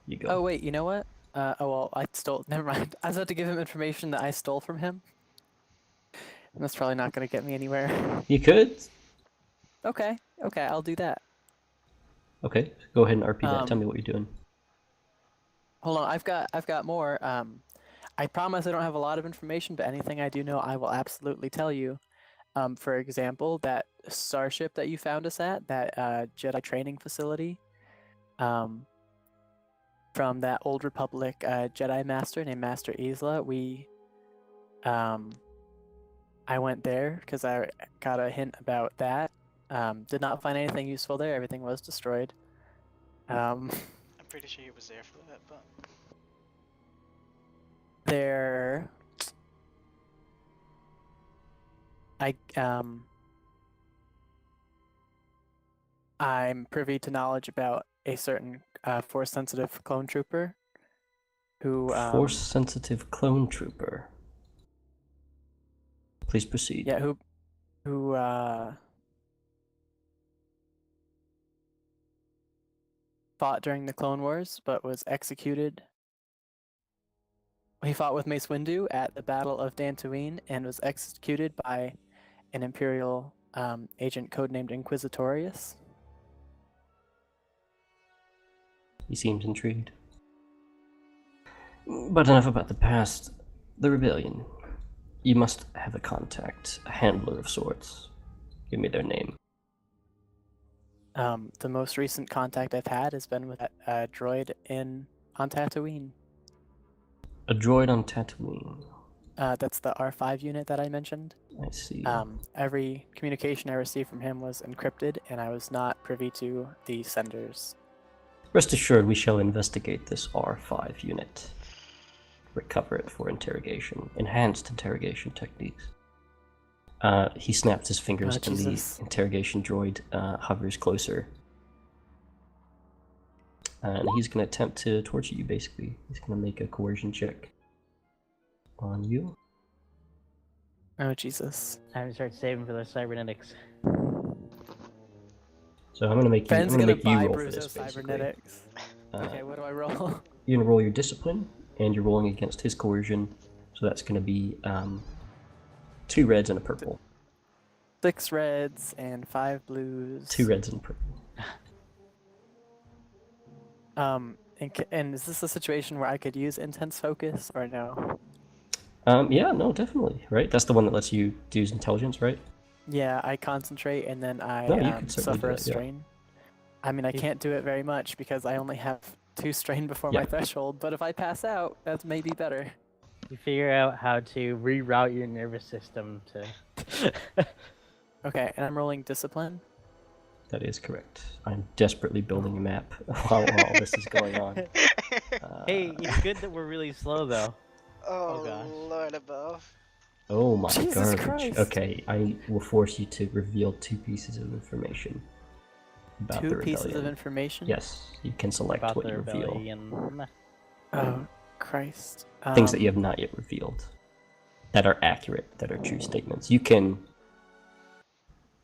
You go. Oh, wait, you know what? Well, I stole... Never mind. I was about to give him information that I stole from him. That's probably not going to get me anywhere. You could? Okay, I'll do that. Okay, go ahead and RP that. Tell Um, me what you're doing. Hold on, I've got more. I promise I don't have a lot of information, but anything I do know, I will absolutely tell you. For example, that starship that you found us at, that Jedi training facility, from that old Republic Jedi master named Master Isla, I went there because I got a hint about that. Did not find anything useful there. Everything was destroyed. I'm pretty sure he was there for that, but There, I'm privy to knowledge about a certain force-sensitive clone trooper who Force-sensitive clone trooper. Please proceed. yeah, who fought during the Clone Wars, but was executed. He fought with Mace Windu at the Battle of Dantooine and was executed by an Imperial agent codenamed Inquisitorius. He seems intrigued. But enough about the past. The rebellion. You must have a contact, a handler of sorts. Give me their name. The most recent contact I've had has been with a droid on Tatooine. A droid on Tatooine. That's the R5 unit that I mentioned. I see. Every communication I received from him was encrypted, and I was not privy to the senders. Rest assured, we shall investigate this R5 unit. Recover it for interrogation. Enhanced interrogation techniques. He snaps his fingers and Jesus. the interrogation droid hovers closer. And he's going to attempt to torture you, basically. He's going to make a coercion check on you. Oh, Jesus. Time to start saving for those cybernetics. So I'm going to make you, I'm Ben's gonna gonna make you buy roll for Bruzo this, basically. cybernetics. Okay, what do I roll? You're going to roll your discipline, and you're rolling against his coercion. So that's going to be 2 reds and a purple. 6 reds and 5 blues. 2 reds and purple. And is this a situation where I could use intense focus or no? Yeah, no, definitely, right? That's the one that lets you use intelligence, right? Yeah, I concentrate and then I No, you can certainly suffer do a it, yeah. strain. I mean, I can't do it very much because I only have 2 strain before Yeah. my threshold, but if I pass out, that's maybe better. You figure out how to reroute your nervous system to. Okay, and I'm rolling discipline. That is correct. I'm desperately building a map while all this is going on. Hey, it's good that we're really slow though. oh, gosh. Lord above. Oh my Jesus garbage. Christ. Okay, I will force you to reveal 2 pieces of information about 2 the rebellion. pieces of information? Yes, you can select About what the you reveal. rebellion. Oh, Christ. Things that you have not yet revealed. That are accurate, that are true statements. You can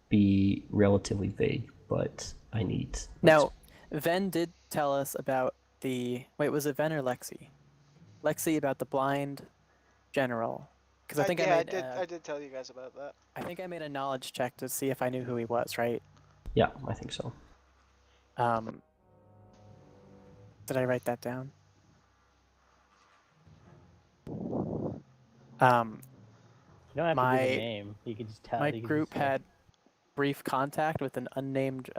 be relatively vague, but I need... Now, Ven did tell us about the... Wait, was it Ven or Lexi? Lexi about the blind general Because I think yeah, I made I did tell you guys about that. I think I made a knowledge check to see if I knew who he was, right? Yeah, I think so. Did I write that down? You don't have to My give a name. You can just tell. my You can group just say, had brief contact with an unnamed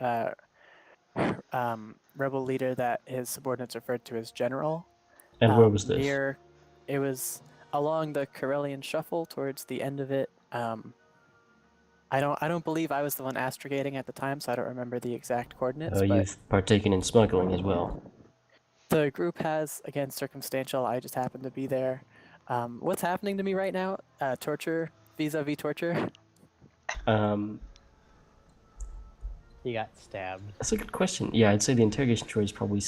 rebel leader that his subordinates referred to as General. And where was this? Near, it was along the Corellian Shuffle towards the end of it. I don't believe I was the one astrogating at the time, so I don't remember the exact coordinates. But You've partaken in smuggling as well. the group has, again, circumstantial. I just happened to be there. What's happening to me right now? Torture, vis-a-vis torture. you got stabbed. That's a good question. Yeah, I'd say the interrogation droid is probably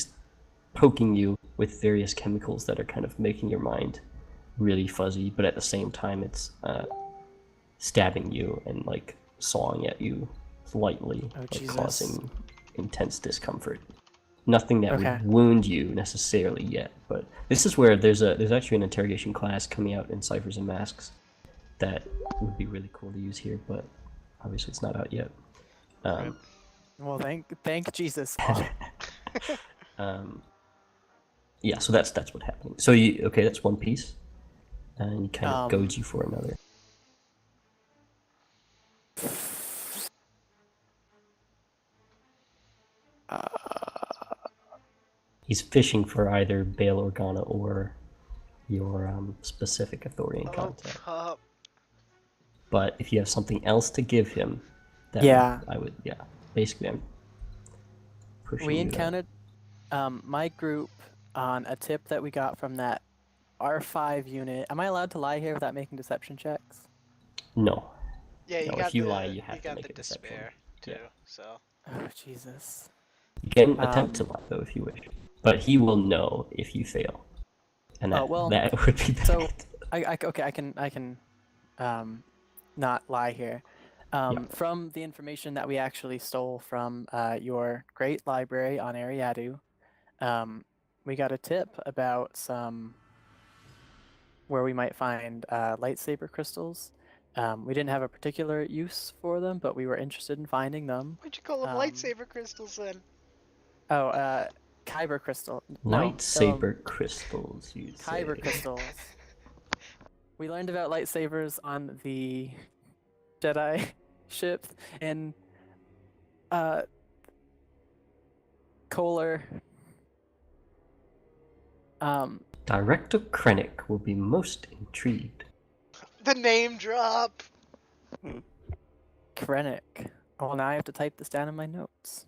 poking you with various chemicals that are kind of making your mind really fuzzy, but at the same time, it's stabbing you and like sawing at you lightly, Oh, like Jesus. causing intense discomfort. Nothing that Okay. would wound you necessarily yet, but this is where there's actually an interrogation class coming out in Ciphers and Masks that would be really cool to use here, but obviously it's not out yet. Well, thank Jesus. Yeah, so that's what's happening. So that's one piece, and he kind of goads you for another. He's fishing for either Bail Organa or your specific authority and Oh, contact. pup. But if you have something else to give him, that Yeah. I would, basically I'm pushing We you encountered my group on a tip that we got from that R5 unit. Am I allowed to lie here without making deception checks? No. Yeah, you No, got if you the, lie, you have to got make the a deception. despair too. Yeah. So Oh, Jesus. You can attempt to lie, though, if you wish. But he will know if you fail. And that, well, that would be bad. So, I can not lie here. From the information that we actually stole from your great library on Ariadu, we got a tip about where we might find lightsaber crystals. We didn't have a particular use for them, but we were interested in finding them. what'd you call them? Lightsaber crystals then? Oh, Kyber crystal. No, Lightsaber crystals, you say. Kyber crystals. We learned about lightsabers on the Jedi ship in Kohler. Director Krennic will be most intrigued. The name drop. Krennic. Oh, now I have to type this down in my notes.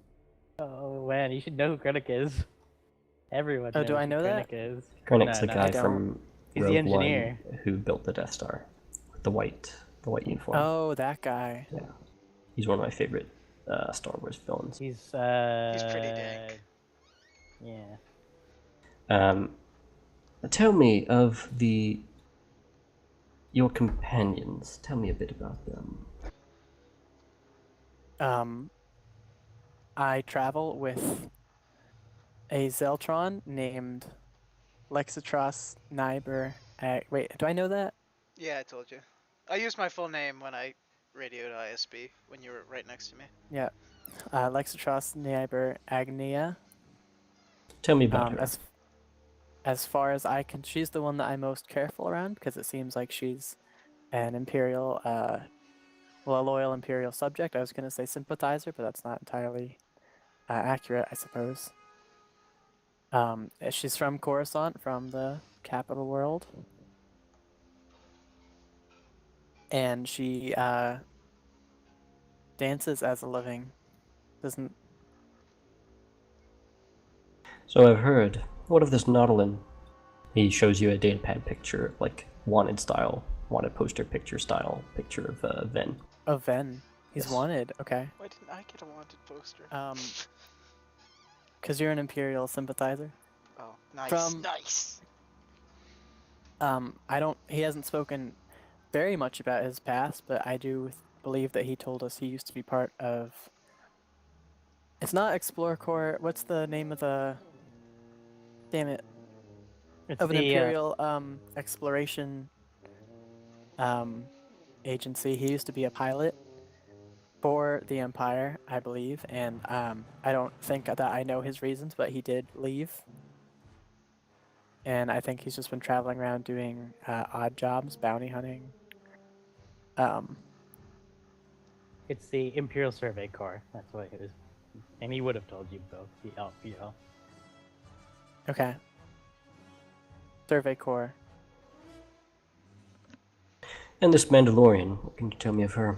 Oh man, you should know who Krennic is. Everyone. Oh, do knows I who know that? Krennic is. Krennic's No, the no, guy I don't. from He's Rogue the engineer. One who built the Death Star. With the white uniform. Oh, that guy. Yeah. He's one of my favorite Star Wars villains. He's pretty dank. Yeah. Tell me of your companions. Tell me a bit about them. I travel with a Zeltron named Lexitros Nyber. Wait, do I know that? Yeah, I told you. I used my full name when I radioed ISB when you were right next to me. Yeah. Lexitros Nyber Agnia. Tell me about her. As far as I can, she's the one that I'm most careful around because it seems like she's an Imperial, a loyal Imperial subject. I was going to say sympathizer, but that's not entirely accurate, I suppose. She's from Coruscant, from the capital world. And she dances as a living. Doesn't. So I've heard. What of this Nautilin? He shows you a datapad picture, like wanted poster picture style picture of Ven. Oh, Ven. He's Yes. wanted. Okay. Why didn't I get a wanted poster? Because you're an Imperial sympathizer. Oh, nice, from- nice. He hasn't spoken very much about his past, but I do believe that he told us he used to be part of. It's not Explorer Corps. What's the name of the? Damn it! It's Of an the, Imperial exploration agency. He used to be a pilot for the Empire, I believe, and I don't think that I know his reasons, but he did leave. And I think he's just been traveling around doing odd jobs, bounty hunting. It's the Imperial Survey Corps. That's what it is. And he would have told you both. Okay. Survey Corps. And this Mandalorian, what can you tell me of her?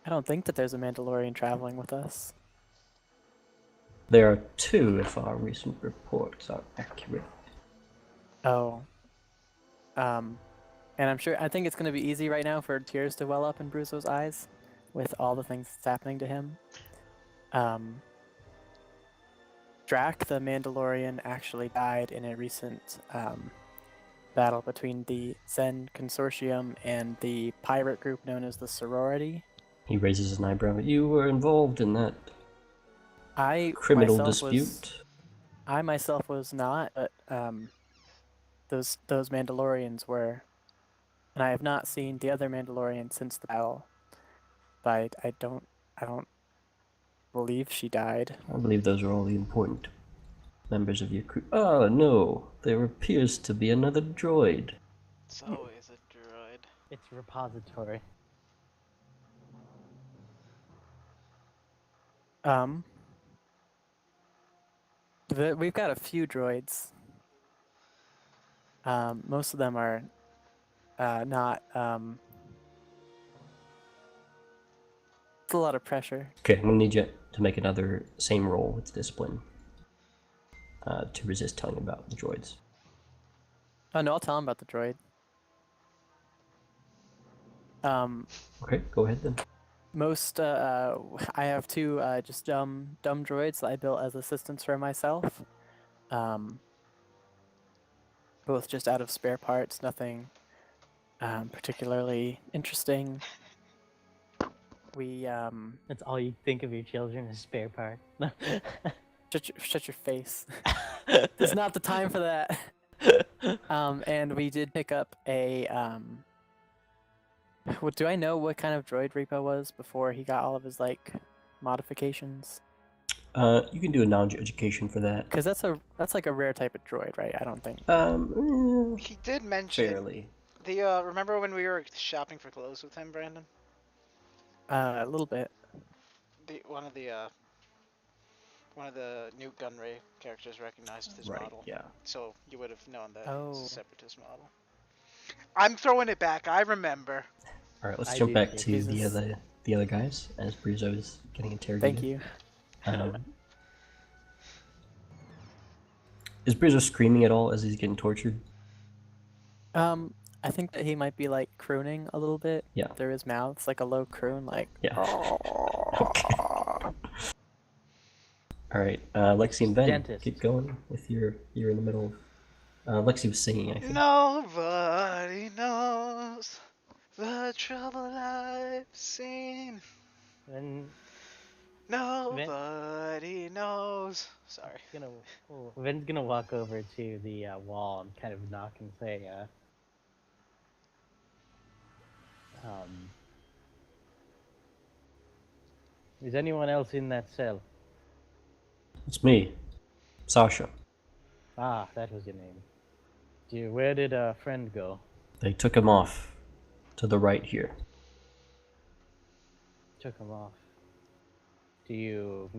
I don't think that there's a Mandalorian traveling with us. There are two, if our recent reports are accurate. Oh. And I think it's going to be easy right now for tears to well up in Bruzo's eyes with all the things that's happening to him. Drac, the Mandalorian, actually died in a recent battle between the Zen Consortium and the pirate group known as the Sorority. He raises an eyebrow. You were involved in that criminal dispute? I myself was not, but those Mandalorians were. And I have not seen the other Mandalorian since the battle. But I don't believe she died. I believe those are all the important members of your crew. Oh no, there appears to be another droid. It's always a droid. It's a repository. We've got a few droids. Most of them are not. It's a lot of pressure. Okay, I'm gonna need you to make another same roll with discipline to resist telling about the droids. Oh no, I'll tell him about the droid. Okay, go ahead then. Most I have two just dumb droids that I built as assistants for myself. Both just out of spare parts, nothing particularly interesting. We That's all you think of your children is spare part. shut your face. It's not the time for that. And we did pick up a What do I know what kind of droid Repo was before he got all of his like modifications? You can do a knowledge education for that. Because that's like a rare type of droid, right? I don't think. He did mention Fairly. the remember when we were shopping for clothes with him, Brandon? A little bit. One of the Newt Gunray characters recognized his Right, model. yeah. So you would have known that it was Oh. a separatist model. I'm throwing it back. I remember. All right, let's I jump do back too. to Jesus. the other guys as Brizo is getting interrogated. Thank you. Is Brizo screaming at all as he's getting tortured? I think that he might be like crooning a little bit. Yeah. Through his mouth. It's like a low croon, like. Yeah. Okay. All right, Lexi and Ben, Dentist. keep going with you're in the middle of. Lexi was singing, I think. Nobody knows the trouble I've seen. Then Nobody knows. Sorry. Ven's gonna walk over to the wall and kind of knock and say, is anyone else in that cell? It's me, Sasha. Ah, that was your name. Where did a friend go? They took him off to the right here. Took him off. Do you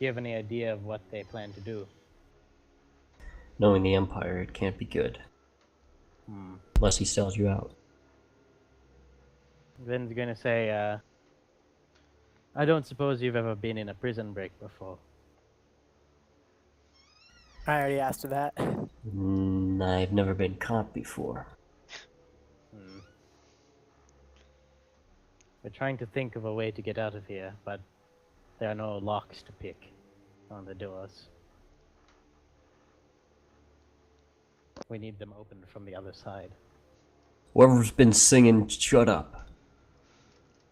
have any idea of what they plan to do? Knowing the Empire, it can't be good. Unless he sells you out. Ven's gonna say, I don't suppose you've ever been in a prison break before. I already asked her that. I've never been caught before. We're trying to think of a way to get out of here, but there are no locks to pick on the doors. We need them opened from the other side. Whoever's been singing, shut up.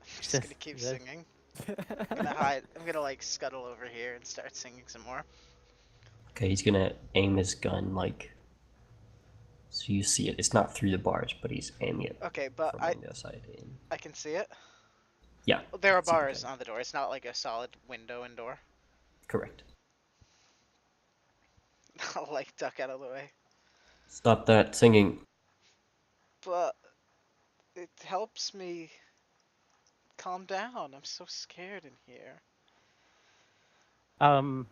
I'm just gonna keep singing. I'm gonna hide. I'm gonna like scuttle over here and start singing some more. Okay, he's gonna aim his gun like So you see it. It's not through the bars, but he's aiming it Okay, but from I on the outside in. can see it. Yeah, There are see the bars thing. on the door. It's not like a solid window and door. Correct. I'll like duck out of the way. Stop that singing. But it helps me calm down. I'm so scared in here. Um,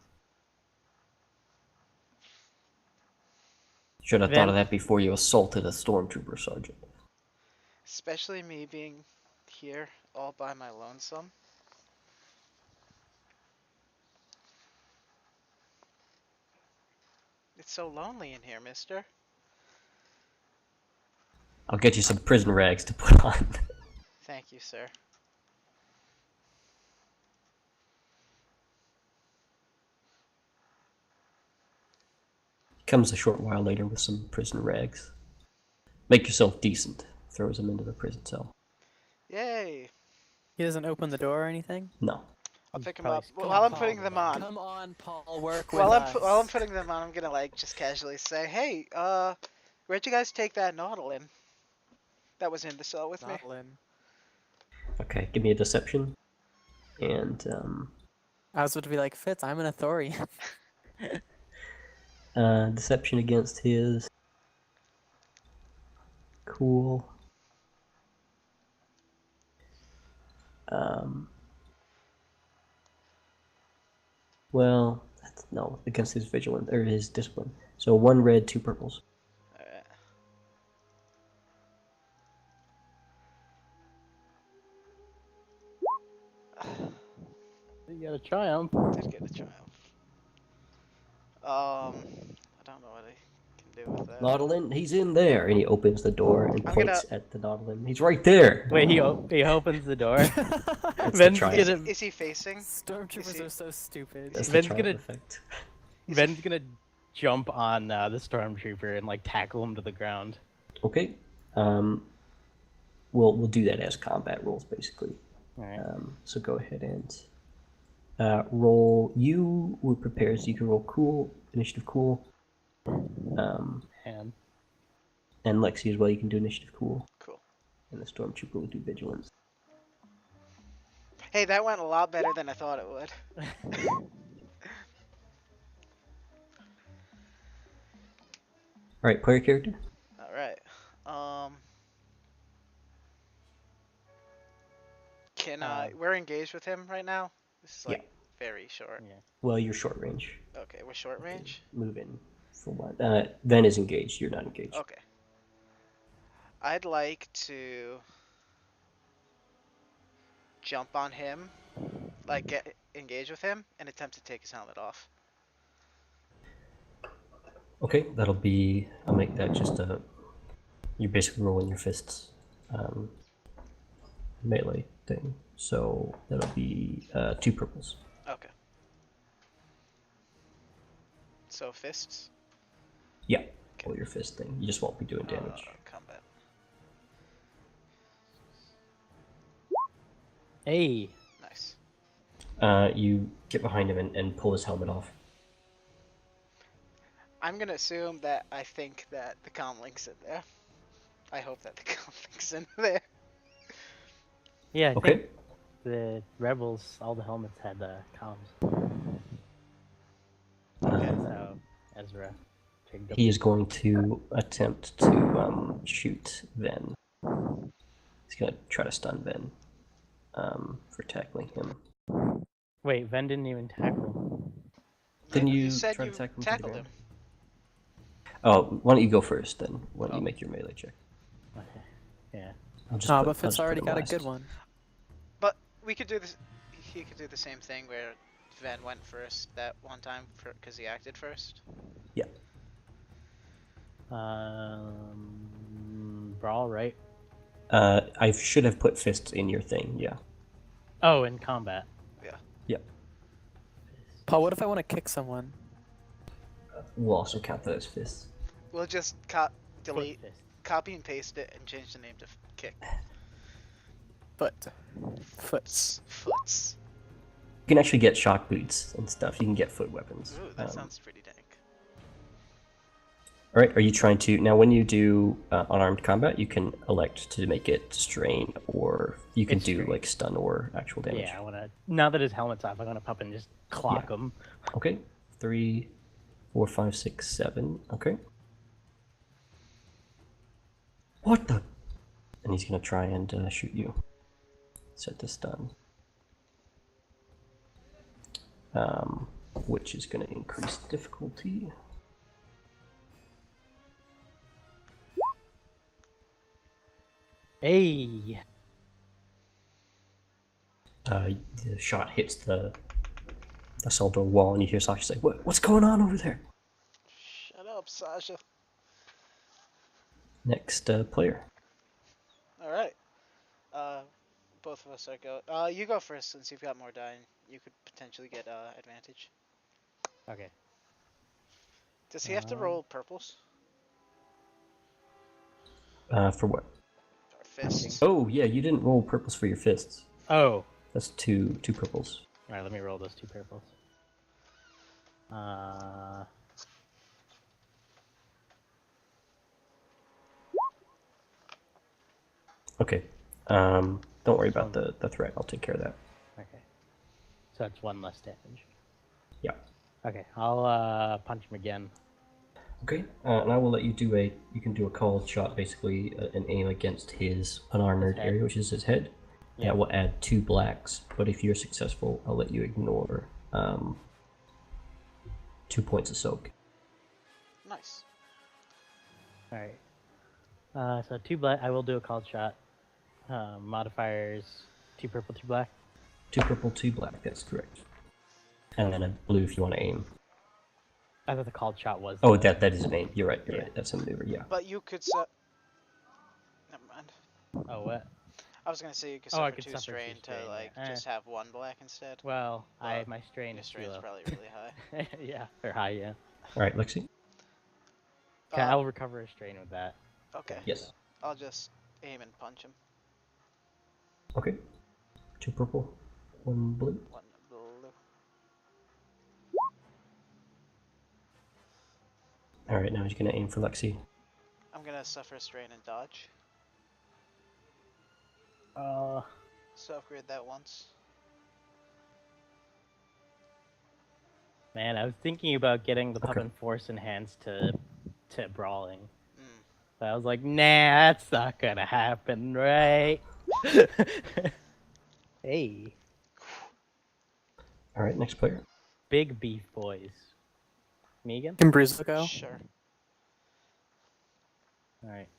Should have thought Then- of that before you assaulted a stormtrooper sergeant. Especially me being here all by my lonesome. It's so lonely in here, mister. I'll get you some prison rags to put on. Thank you, sir. Comes a short while later with some prison rags. Make yourself decent. Throws him into the prison cell. Yay! He doesn't open the door or anything? No. I'll He's pick him probably up. Come While on, I'm Paul. putting them on. Come on, Paul, work with While us. while I'm putting them on, I'm gonna like just casually say, "Hey, where'd you guys take that Nautilin that was in the cell with me?" Nautilin. Okay, give me a deception. And I was about to be like, Fitz, I'm an authority. deception against his. Cool. Well, no, against his vigilance or his discipline. So 1 red, 2 purples. Alright. you got a triumph. Did get a triumph. I don't know what I can do with that. Nautilin, he's in there, and he opens the door and I'm points gonna- at the Nautilin. He's right there. Wait, he opens the door. That's the Ven's triumph. gonna Is he facing? Stormtroopers he- are so stupid. That's the Ven's triumph gonna- effect. Ven's gonna jump on the stormtrooper and like tackle him to the ground. Okay. We'll do that as combat rolls basically. All right. So go ahead and roll. You were prepared, so you can roll cool, initiative cool. And And Lexi as well. You can do initiative cool, Cool. and the stormtrooper will do vigilance. Hey, that went a lot better than I thought it would. All right, player character. All right. Can we're engaged with him right now? This is like very short. yeah. Well, you're short range. Okay, we're short range. Move in for one. Ven is engaged. You're not engaged. Okay. I'd like to jump on him, like get engaged with him, and attempt to take his helmet off. Okay, that'll be. I'll make that just a. You're basically rolling your fists, melee thing. So that'll be 2 purples. Okay. So fists. Yeah, roll your fist thing. You just won't be doing damage. Combat. Hey. Nice. You get behind him and pull his helmet off. I'm gonna assume that I think that the comm link's in there. I hope that the comm link's in there. Yeah, I Okay. think the rebels, all the helmets had comms. That's how Ezra picked up. He is going to attempt to shoot Ven. He's going to try to stun Ven for tackling him. Wait, Ven didn't even tackle him. Didn't You you said try you to tackle him? to the tackled ground? him. Oh, why don't you go first then? Why don't Oh. you make your melee check? Okay. Yeah. I'll just Oh, put- but I'll Fitz just put already him got a last. good one. But we could do this. He could do the same thing where Van went first that one time because he acted first. Yeah. Brawl, right? I should have put fists in your thing, yeah. Oh, in combat. Yep. Paul, what if I want to kick someone? We'll also count that as fists. We'll just Foot delete, fist. copy and paste it, and change the name to kick. Foot. Foots. Foots. You can actually get shock boots and stuff. You can get foot weapons. Ooh, that sounds pretty dank. All right. Are you trying to now? When you do unarmed combat, you can elect to make it strain, or you can It's do strain. like stun or actual damage. Yeah, I want to. Now that his helmet's off, I'm gonna pop and just clock him. Okay. 3, 4, 5, 6, 7. Okay. What the? And he's gonna try and shoot you. Set the stun. Which is gonna increase difficulty. Hey. The shot hits the cell door wall, and you hear Sasha say, "What's going on over there?" Shut up, Sasha. Next player. All right. Both of us are go. You go first since you've got more dying. You could potentially get advantage. Okay. Does he have to roll purples For what? or fists? Oh yeah, you didn't roll purples for your fists. Oh. That's two purples. All right. Let me roll those 2 purples. Okay. Don't worry about the threat. I'll take care of that. Okay. So that's 1 less damage. Yeah. Okay. I'll punch him again. Okay. And I will let you do a. You can do a called shot, basically an aim against his unarmored His head. area, which is his head. Yeah. That will add 2 blacks. But if you're successful, I'll let you ignore 2 points of soak. Nice. All right. So 2 black. I will do a called shot. Modifiers 2 purple, 2 black. 2 purple, 2 black. That's correct. And then a blue if you want to aim. I thought the called shot was. Oh, that is an aim. You're right. You're Yeah. right. That's a maneuver. Yeah. But you could set. Never mind. Oh what? I was gonna say you could Oh, I suffer could 2 suffer 2 strain to strain, like yeah. just have 1 black instead. Well, Well, my strain Your is strain's low. probably really high. Yeah, or high. Yeah. All right, Lexi. Okay, Uh, I'll recover a strain with that. Okay. Yes. I'll just aim and punch him. Okay. 2 purple, 1 blue. 1 blue. All right, now he's gonna aim for Lexi. I'm gonna suffer strain and dodge. So upgrade that once. Man, I was thinking about getting the Okay. pup and force enhanced to brawling. Mm. But I was like, nah, that's not gonna happen, right? Hey, All right, next player. big beef boys. Megan? Can Bruzo go? Sure. Alright.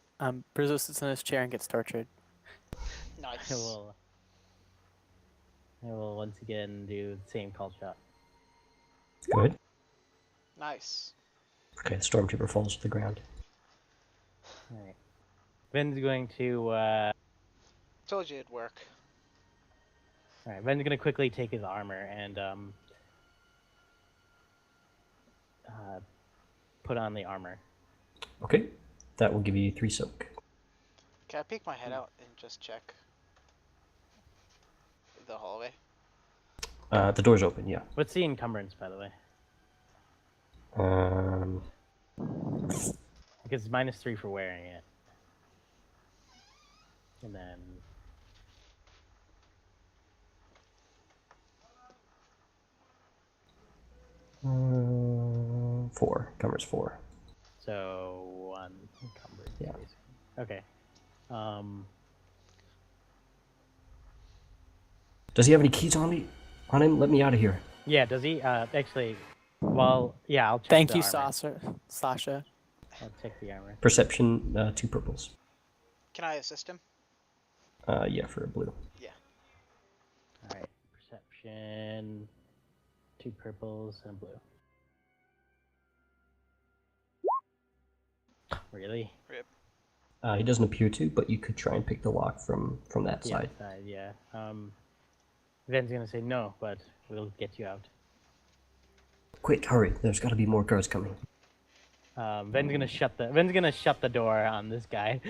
Bruzo sits in his chair and gets tortured. Nice. I will once again do the same call shot. Go ahead. Nice. Okay, the stormtrooper falls to the ground. Alright. Ben's going to Told you it'd work. alright, Ben's gonna quickly take his armor and put on the armor. Okay, that will give you 3 soak. Can I peek my head out and just check the hallway? The door's open. Yeah. What's the encumbrance, by the way? Because it's -3 for wearing it. And then 4 covers 4. so 1 encumbrance. Yeah. Basically. Okay. Does he have any keys on him? Let me out of here. Yeah, does he actually well yeah, I'll check Thank the you, armor. Sasha. I'll check the armor. Perception, 2 purples. Can I assist him? Yeah, for a blue. Yeah. Alright. Perception 2 purples and a blue. Really? Rip. He doesn't appear to, but you could try and pick the lock from that Yeah, side. yeah. Ven's gonna say no, but we'll get you out. Quick, hurry! There's got to be more guards coming. Ven's gonna shut the door on this guy.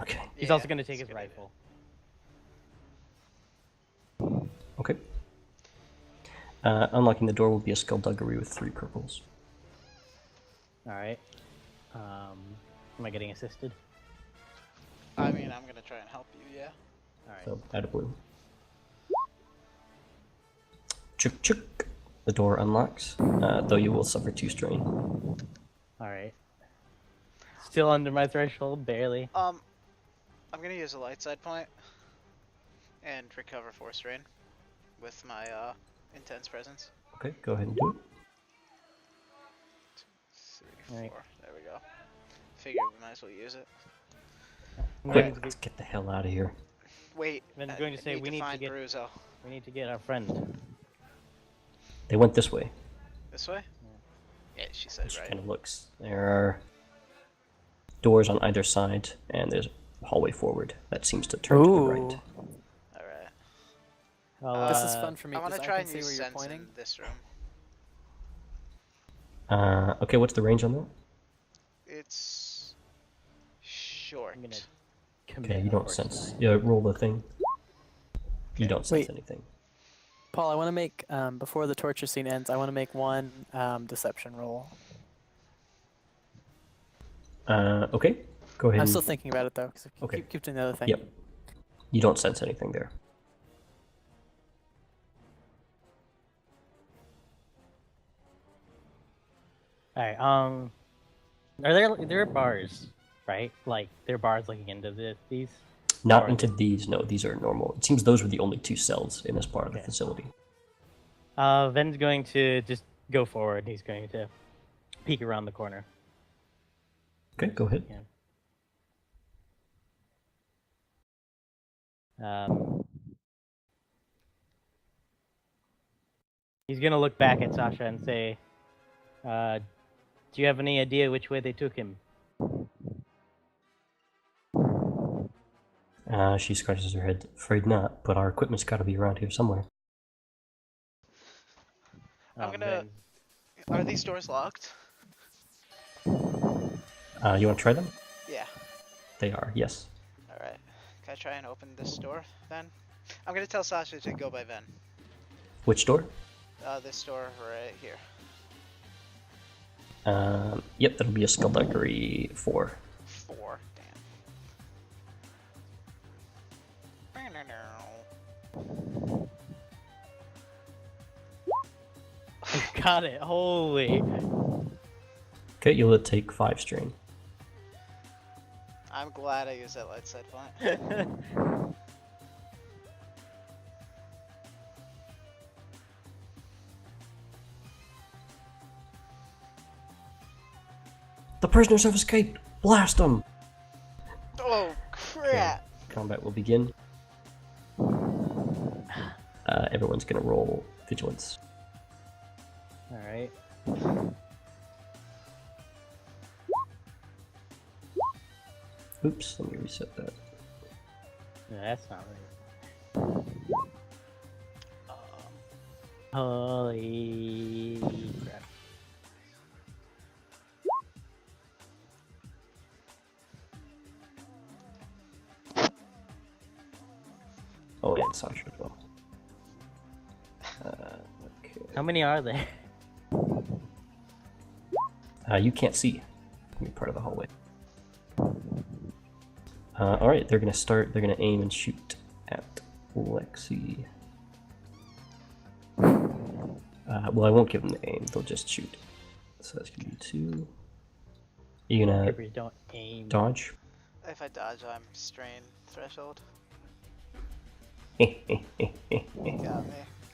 Okay. He's Yeah, also gonna take that's his a good idea. rifle. Okay. Unlocking the door will be a skullduggery with 3 purples. All right. Am I getting assisted? I mean, I'm gonna try and help you, yeah. Alright. So, out of blue. Chuk chuk. The door unlocks, though you will suffer 2 strain. Alright. Still under my threshold, barely. I'm gonna use a light side point and recover 4 strain with my intense presence. Okay, go ahead and do it. 3, 4. Right. There we go. Figure we might as well use it. I'm Quick, going to let's get the hell out of here. Wait. I'm going to say we need to find get- Bruzo. We need to get our friend. They went this way. This way? Yeah, she said She right. kind of looks. There are doors on either side, and there's a hallway forward that seems to turn to the right. Alright. Well, This is fun for me I want because to try I and can see use where you're sense pointing. in this room. Okay, what's the range on that? It's short. I'm gonna Okay, you don't sense. Yeah, roll the thing. You don't sense Wait. anything. Paul, I want to make before the torture scene ends. I want to make one deception roll. Okay, go ahead. I'm and- still thinking about it though, because Okay. keep doing the other thing. Yep. You don't sense anything there. Alright, are there bars, right? Like, there are bars looking into these? Not Or- into these, no, these are normal. It seems those were the only 2 cells in this part of the Okay. facility. Ven's going to just go forward. He's going to peek around the corner. Okay, go ahead. He's gonna look back at Sasha and say, "Do you have any idea which way they took him?" She scratches her head. Afraid not, but our equipment's got to be around here somewhere. I'm gonna- Are these doors locked? You want to try them? Yeah. They are, yes. Alright. Can I try and open this door then? I'm gonna tell Sasha to go by Ven. Which door? This door right here. Yep, that'll be a skullduggery 4. 4. Damn. Got it. Holy. Okay, you'll take 5 strain. I'm glad I used that light side point. The prisoners have escaped! Blast them! Oh crap! Combat will begin. Everyone's gonna roll vigilance. Alright. Oops, let me reset that. No, that's not right. Holy crap. Oh, yeah, Sasha as well. Okay. How many are there? You can't see. You're part of the hallway. Alright, they're gonna aim and shoot at Lexi. Well, I won't give them the aim, they'll just shoot. So that's gonna be 2. You gonna Troopers don't aim. dodge? If I dodge, I'm strain threshold. This Got me.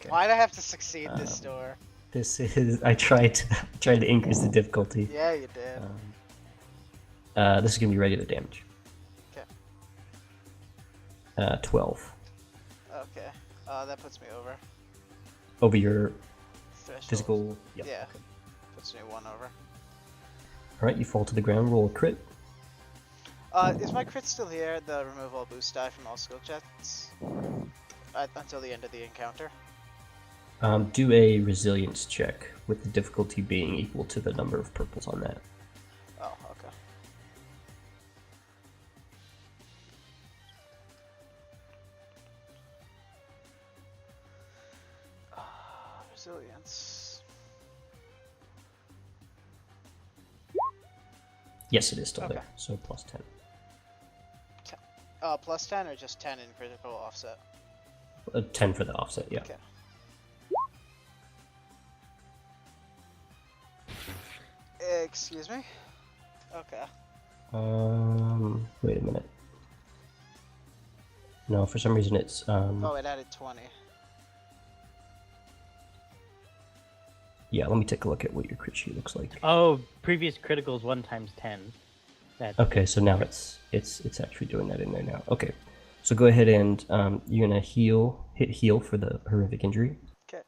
Why'd I have to succeed this door? is. I tried to increase the difficulty. Yeah, you did. This is gonna be regular damage. Okay. 12. Okay. That puts me over Over your threshold. physical. Yep. Yeah. Puts me 1 over. Alright, you fall to the ground, roll a crit. Is my crit still here? The remove all boost die from all skill checks? Until the end of the encounter? Do a resilience check, with the difficulty being equal to the number of purples on that. Oh, okay. Resilience. Yes, it is still Okay. there. So plus 10. Plus 10 or just 10 in critical offset? 10 for the offset, yeah. Okay. Excuse me? Okay. Wait a minute. No, for some reason it's Oh, it added 20. yeah, let me take a look at what your crit sheet looks like. Oh, previous criticals 1 times 10. That's Okay, so now it's actually doing that in there now. Okay. So go ahead and you're gonna hit heal for the horrific injury. Okay.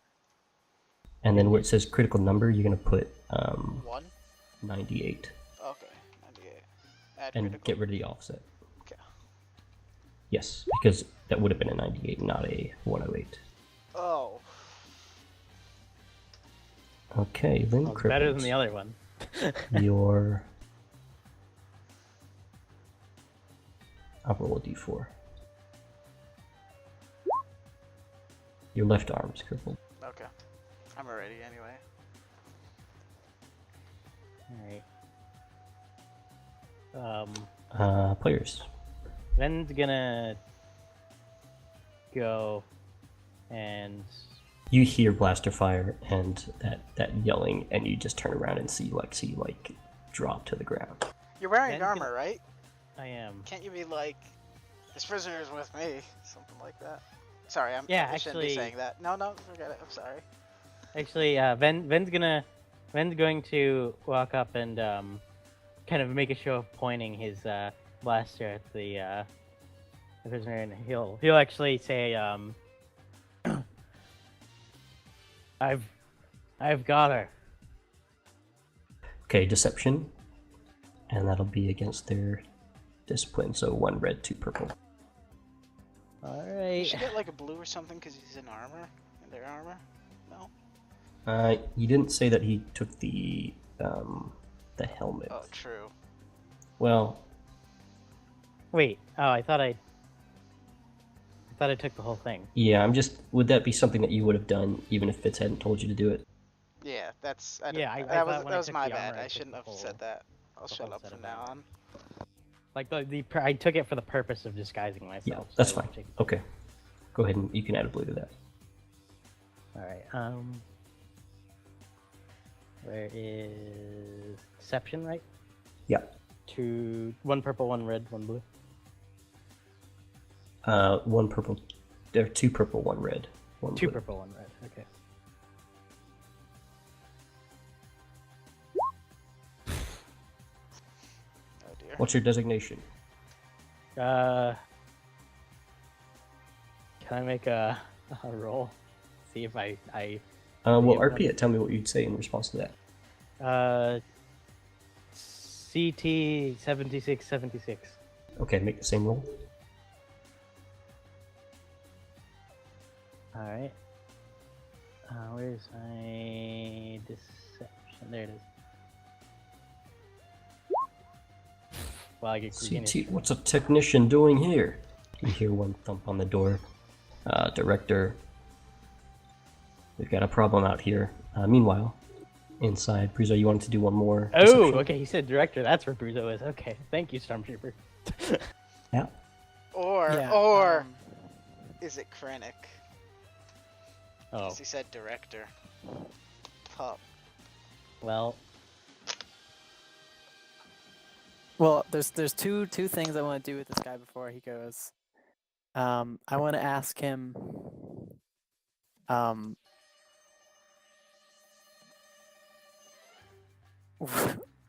And then where it says critical number, you're gonna put 1? 98. Okay. 98. Add And critical. get rid of the offset. Okay. Yes, because that would have been a 98, not a 108. Oh. Okay, then well, better than cripples. the other one. Your I'll roll a d4. Your left arm is crippled. Okay. I'm already anyway. Alright. Players. Ven's gonna go and You hear blaster fire and that yelling, and you just turn around and see drop to the ground. You're wearing Then armor, right? I am. Can't you be like, this prisoner is with me? Something like that. Sorry, Yeah, I shouldn't be actually- saying that. No, forget it. I'm sorry. Actually, Ven's going to walk up and kind of make a show of pointing his blaster at the prisoner, and he'll actually say, I've got her. Okay, deception, and that'll be against their discipline. So 1 red, 2 purple. All You right. should get like a blue or something because he's in armor. In their armor. No. You didn't say that he took the helmet. Oh, true. Well, Wait. Oh, I thought I took the whole thing. yeah, would that be something that you would have done even if Fitz hadn't told you to do it? Yeah, that's. Yeah, I that thought was when that I was took my the bad. armor, I I took shouldn't the have whole- said that. I'll the shut whole up set from of now armor. on. Like I took it for the purpose of disguising myself. Yeah, so that's I fine. didn't take- Okay, go ahead and you can add a blue to that. All right. Where is deception? Right. Yeah. 1 purple, 1 red, 1 blue. 1 purple. There are 2 purple, 1 red, 1 2 blue. purple, 1 red. Okay. Oh dear. What's your designation? Can I make a roll? See if I Well, Yeah, RP it. Tell me what you'd say in response to that. CT 7676. Okay, make the same roll. All right. Where's my deception? There it is. Well, I get CT, what's a technician doing here? You hear one thump on the door. Director, we've got a problem out here. Meanwhile, inside, Bruzo, you wanted to do one more. Oh, deception? okay. He said director. That's where Bruzo is. Okay. Thank you, Stormtrooper. Yeah. Or Yeah, is it Krennic? Oh, Because he said director. Pup. well. Well, there's two things I want to do with this guy before he goes. I want to ask him.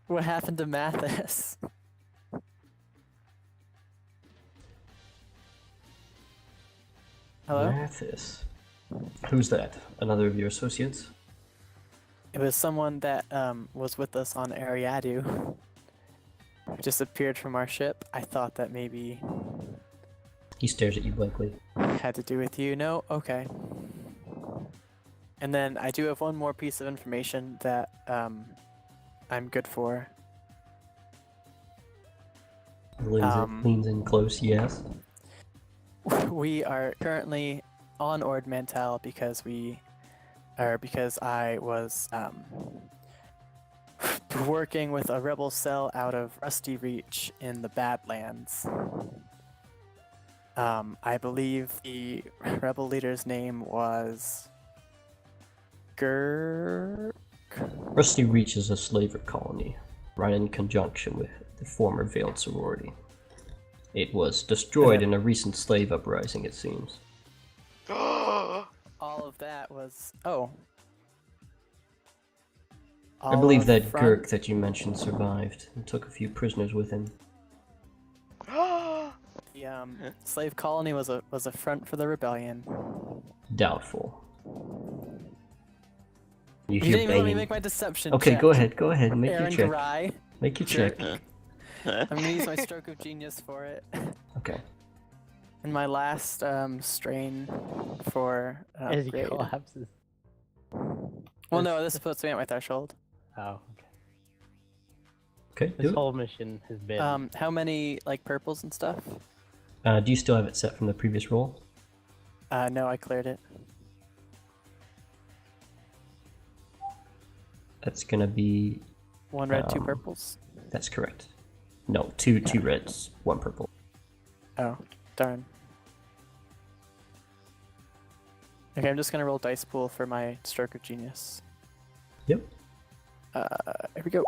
What happened to Mathis? Hello? Mathis. Who's that? Another of your associates? It was someone that was with us on Ariadu. Who disappeared from our ship. I thought that maybe He stares at you blankly. had to do with you. No? Okay. And then I do have one more piece of information that I'm good for. Leans in close, yes. We are currently on Ord Mantell because I was working with a rebel cell out of Rusty Reach in the Badlands. I believe the rebel leader's name was Gurk. Rusty Reach is a slaver colony, run in conjunction with the former Veiled Sorority. It was destroyed in a recent slave uprising, it seems. All of that was I I believe that Gurk that you mentioned survived and took a few prisoners with him. The slave colony was a front for the rebellion. Doubtful. You You hear didn't even let me banging. make my deception Okay, check. go ahead, make Aaron your check. Garai. Make your check. I'm gonna use my stroke of genius for it. Okay. And my last strain for As he grade. collapses. Well, no, this puts me at my threshold. Oh, okay. Okay, This do whole mission has been. How many like purples and stuff? it. Do you still have it set from the previous roll? No, I cleared it. That's gonna be. One red, two Um, purples. That's correct. No, two reds, one purple. Oh, darn. Okay, I'm just gonna roll dice pool for my stroke of genius. Yep. Here we go.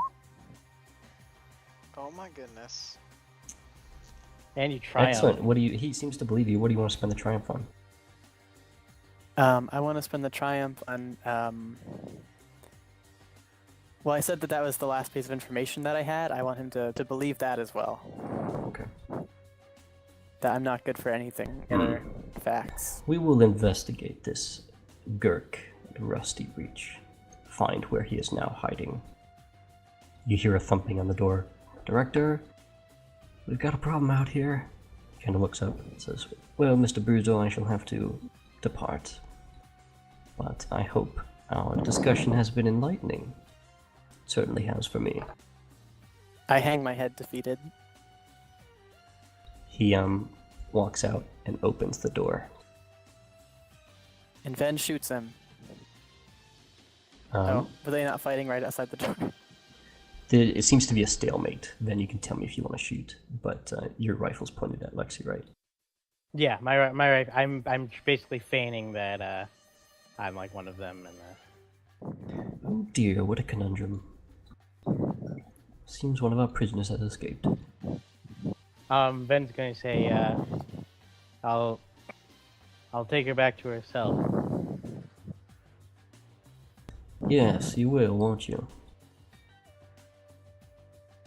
Oh my goodness. And you triumph. Excellent. What do you? He seems to believe you. What do you want to spend the triumph on? I want to spend the triumph on. Well, I said that was the last piece of information that I had. I want him to believe that as well. Okay. That I'm not good for anything. Other facts. We will investigate this Gurk at Rusty Reach. Find where he is now hiding. You hear a thumping on the door. Director, we've got a problem out here. He kind of looks up and says, well, Mr. Bruzo, I shall have to depart. But I hope our discussion has been enlightening. It certainly has for me. I hang my head defeated. He walks out and opens the door. And Ven shoots him. Um, Oh, were they not fighting right outside the door? It seems to be a stalemate. Then you can tell me if you want to shoot. But your rifle's pointed at Lexi, right? Yeah, my right. I'm basically feigning that I'm like one of them, and Oh dear, what a conundrum. Seems one of our prisoners has escaped. Ben's gonna say, I'll take her back to her cell. Yes, you will, won't you?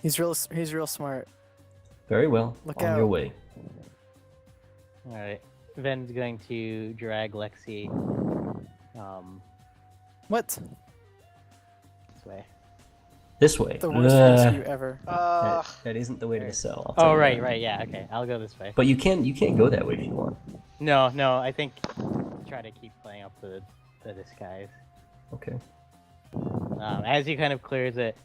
He's real smart. Very well. Look on out. your way. All right, Ben's going to drag Lexi, What? this way. This way. The worst rescue ever. That isn't the way to the cell. I'll tell Oh you right, that. right, yeah, okay. I'll go this way. But you can't go that way if you want. No, I think try to keep playing up the disguise. Okay. As he kind of clears it,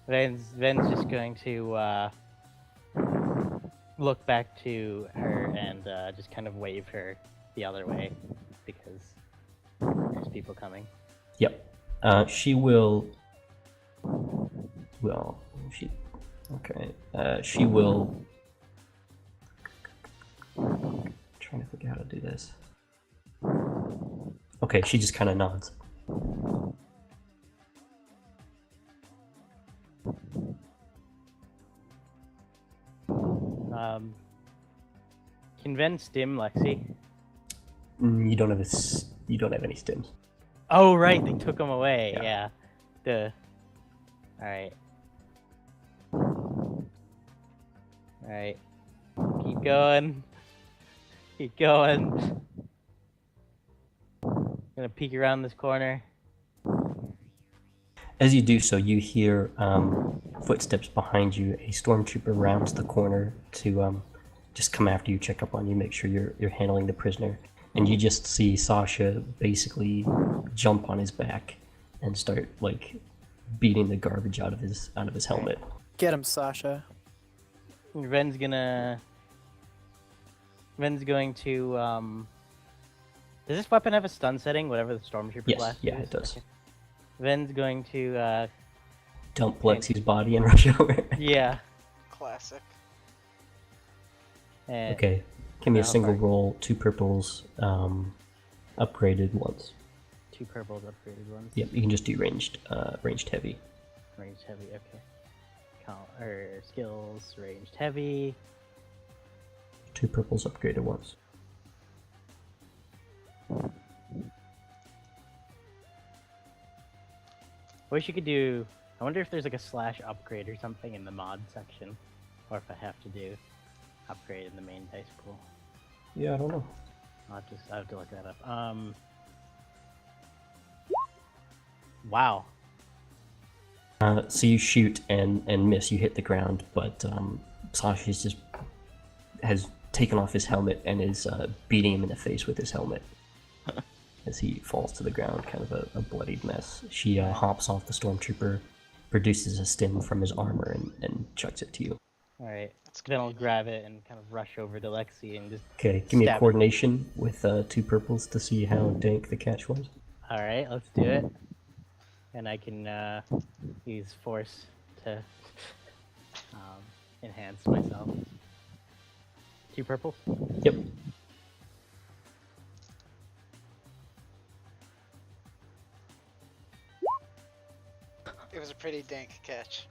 Ven's just going to look back to her and just kind of wave her the other way because there's people coming. Yep. She will. Well, she. Okay. She will. Trying to figure out how to do this. Okay, she just kind of nods. Can Ven stim Lexi? You don't have you don't have any stims. Oh right, they took him away. Yeah. Yeah. All right. Keep going. Keep going. Gonna peek around this corner. As you do so, you hear footsteps behind you. A stormtrooper rounds the corner to just come after you, check up on you, make sure you're handling the prisoner. And you just see Sasha basically jump on his back and start like beating the garbage out of his helmet. Get him, Sasha. Ven's going to does this weapon have a stun setting, whatever the stormtrooper Yes, blast yeah, is? it does. Okay. Ven's going to dump Lexi's body and rush over. Yeah. Classic. And Okay, give me a How single far? roll, 2 purples, upgraded ones. 2 purples upgraded ones. Yep, you can just do ranged heavy. Ranged heavy, okay. Skills, ranged heavy. 2 purples upgraded ones. Wish you could do. I wonder if there's like a slash upgrade or something in the mod section, or if I have to do upgrade in the main dice pool. Yeah, I don't know. I have to look that up. Wow. So you shoot and miss. You hit the ground, but Sasha's just has taken off his helmet and is beating him in the face with his helmet as he falls to the ground, kind of a bloodied mess. She hops off the stormtrooper, produces a stim from his armor, and chucks it to you. All right. That's Then I'll convenient. grab it and kind of rush over to Lexi and just. Okay, give me a Stab it. coordination with 2 purples to see how dank the catch was. All right, let's do it. And I can use force to enhance myself. 2 purples. Yep. It was a pretty dank catch.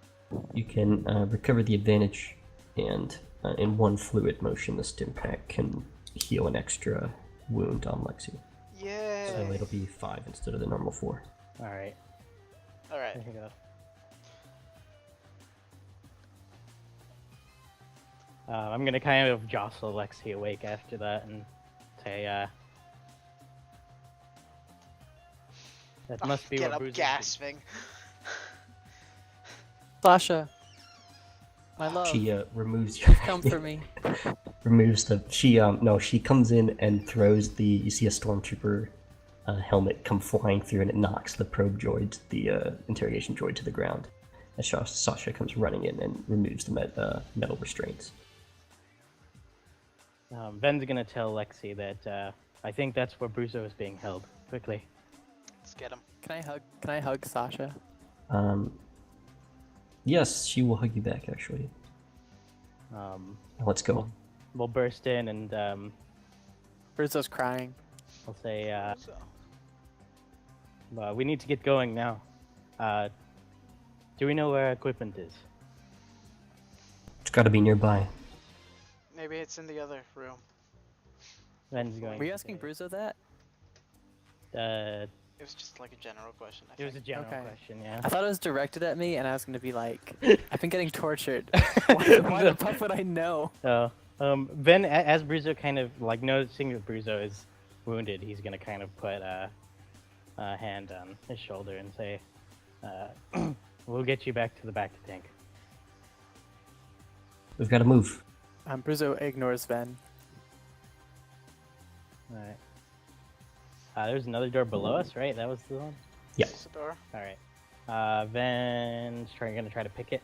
You can recover the advantage, and in one fluid motion, the stim pack can heal an extra wound on Lexi. Yay! So it'll be 5 instead of the normal 4. All right. All right. There you go. I'm gonna kind of jostle Lexi awake after that and say, that must be Get what up, Bruiser's gasping. Sasha, my love, She removes your come for me. removes the she comes in and throws the you see a stormtrooper helmet come flying through, and it knocks the probe droid, the interrogation droid, to the ground as Sasha comes running in and removes the metal restraints. Ben's gonna tell Lexi that I think that's where Bruzo is being held. Quickly. Let's get him. Can I hug Sasha? Yes, she will hug you back, actually. Let's go. We'll burst in and Bruzo's crying. I'll say, So, we need to get going now. Do we know where equipment is? It's got to be nearby. maybe it's in the other room. Ben's going. Were you to asking say, Bruzo that? It was just like a general question. I It was a think. general Okay. question, yeah. I thought it was directed at me, and I was going to be like, I've been getting tortured. Why the fuck would I know? So, Ben, as Bruzo kind of like noticing that Bruzo is wounded, he's gonna kind of put a hand on his shoulder and say, "We'll get you back to the back tank." We've got to move. Bruzo ignores Ven. All right. There's another door below us, right? That was the one. Yeah. Is this the door? All right. Ben's gonna try to pick it.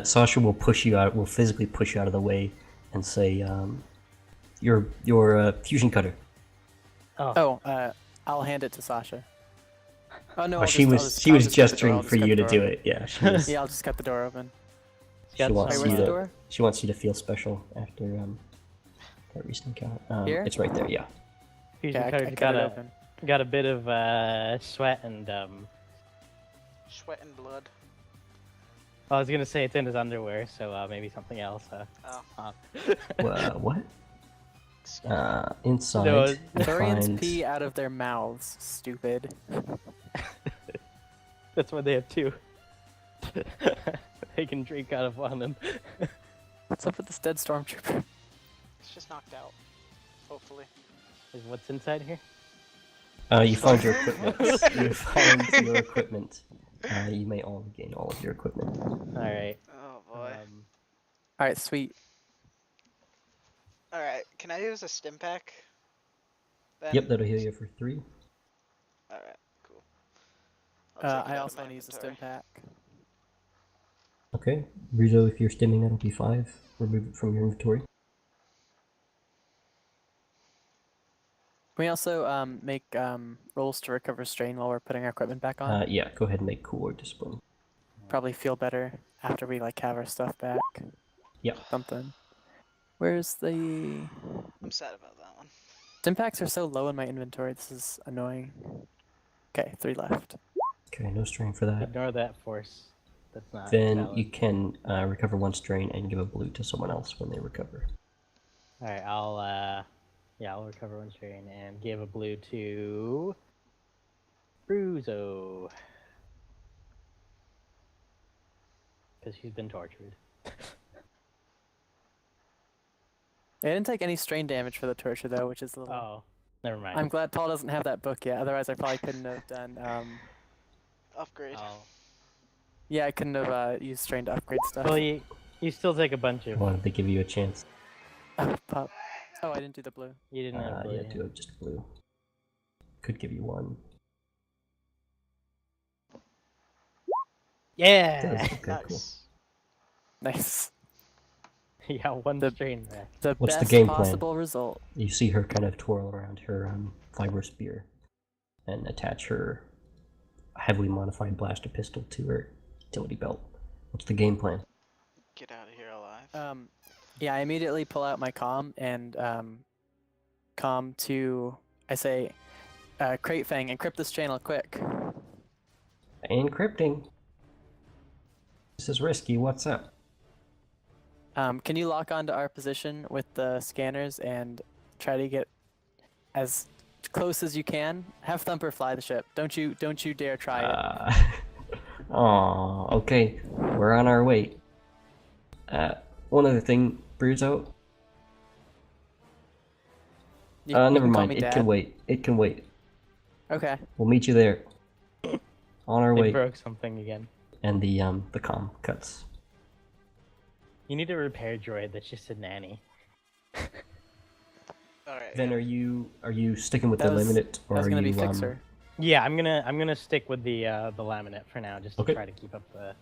Sasha will push you out. Will physically push you out of the way, and say, "Your fusion cutter." I'll hand it to Sasha. Oh no! Oh, she was gesturing for you to do it. Yeah, she was, Yeah, I'll just cut the door open. she wants Wait, you where's the to. door? She wants you to feel special after that recent encounter. Here? It's right there. Yeah. Fusion Yeah, I cutter's cut it open. got a bit of sweat and Sweat and blood. I was gonna say it's in his underwear, so maybe something else. Oh, What? excuse me. Inside. No, you Thorians find- pee out of their mouths. Stupid. That's why they have two. They can drink out of one of them. What's up with this dead stormtrooper? It's just knocked out. Hopefully. Is what's inside here? You find your equipment. You find your equipment. You may all gain all of your equipment. All right. Oh boy. All right, sweet. All right. Can I use a stim pack? Then? Yep, that'll heal you for 3. All right. Cool. I'll take it I out of also my want to use a inventory. stim pack. Okay. Rizzo, if you're stimming, that'll be 5. Remove it from your inventory. Can we also make rolls to recover strain while we're putting our equipment back on? Yeah, go ahead and make cool or discipline. probably feel better after we like have our stuff back. Yep. Something. Where's the I'm sad about that one. Stimpaks are so low in my inventory. This is annoying. Okay, 3 left. Okay, no strain for that. Ignore that force. That's not Then valid. you can recover 1 strain and give a blue to someone else when they recover. Alright, I'll recover 1 strain and give a blue to Bruzo. Because he's been tortured. I didn't take any strain damage for the torture though, which is a little. Oh, never mind. I'm glad Paul doesn't have that book yet. Otherwise, I probably couldn't have done. Upgrade. Yeah, I couldn't have used strain to upgrade stuff. Well, you still take a bunch I of. wanted to give you a chance. Oh, pup. Oh, I didn't do the blue. You didn't have blue. Yeah, do it just blue. Could give you 1. Yeah! Does. Okay, cool. Nice. Nice. Yeah, 1 The- strain back. The What's the best game plan? possible result. You see her kind of twirl around her fiber spear and attach her heavily modified blaster pistol to her utility belt. What's the game plan? Get out of here alive. Yeah, I immediately pull out my comm and comm to. I say, Crate Fang, encrypt this channel quick. Encrypting. This is risky. What's up? Can you lock onto our position with the scanners and try to get as close as you can? Have Thumper fly the ship. Don't you dare try it. Aw, okay. We're on our way. One other thing, Bruzo. You Never can call mind. me It Dad. can wait. It can wait. Okay. We'll meet you there. On our They way. broke something again. And the comm cuts. You need a repair droid that's just a nanny. Alright. Then are you sticking with That the was- laminate, or That was are gonna you be Fixer. Yeah, I'm gonna stick with the laminate for now, just to Okay. try to keep up the.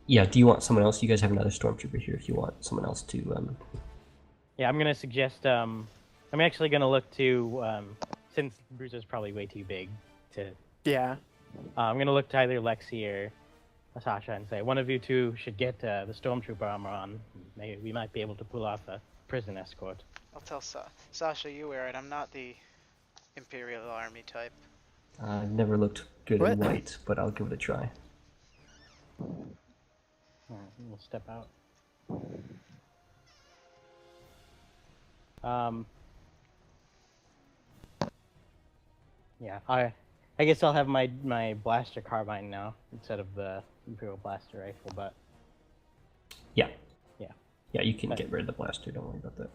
Yeah. Do you want someone else? You guys have another stormtrooper here. If you want someone else to Yeah, I'm gonna suggest. I'm actually gonna look to since Bruiser's probably way too big to. Yeah. I'm gonna look to either Lexi or Sasha and say one of you two should get the stormtrooper armor on. Maybe we might be able to pull off a prison escort. I'll tell Sasha you wear it. I'm not the Imperial Army type. I've never looked good in What? white, but I'll give it a try. Alright, we'll step out. Yeah, I guess I'll have my blaster carbine now instead of the Imperial blaster rifle, but Yeah. Yeah. Yeah, you can But- get rid of the blaster. Don't worry about that.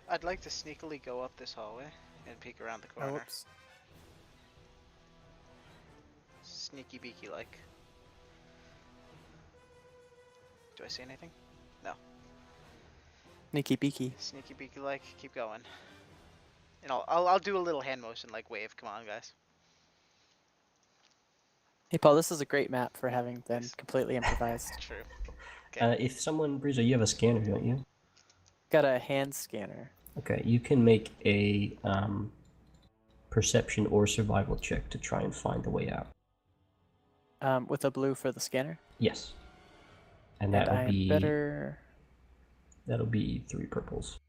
I'd like to sneakily go up this hallway and peek around the Oh, corner. whoops. Sneaky beaky like. Do I see anything? No. Sneaky beaky. Sneaky beaky like. Keep going. And I'll do a little hand motion like wave. Come on, guys. Hey Paul, this is a great map for having been Yes. completely improvised. True. Okay. If someone, Bruiser, you have a scanner, don't you? Got a hand scanner. Okay, you can make a perception or survival check to try and find the way out. With a blue for the scanner. Yes. And And that'll I'm be better. that'll be 3 purples.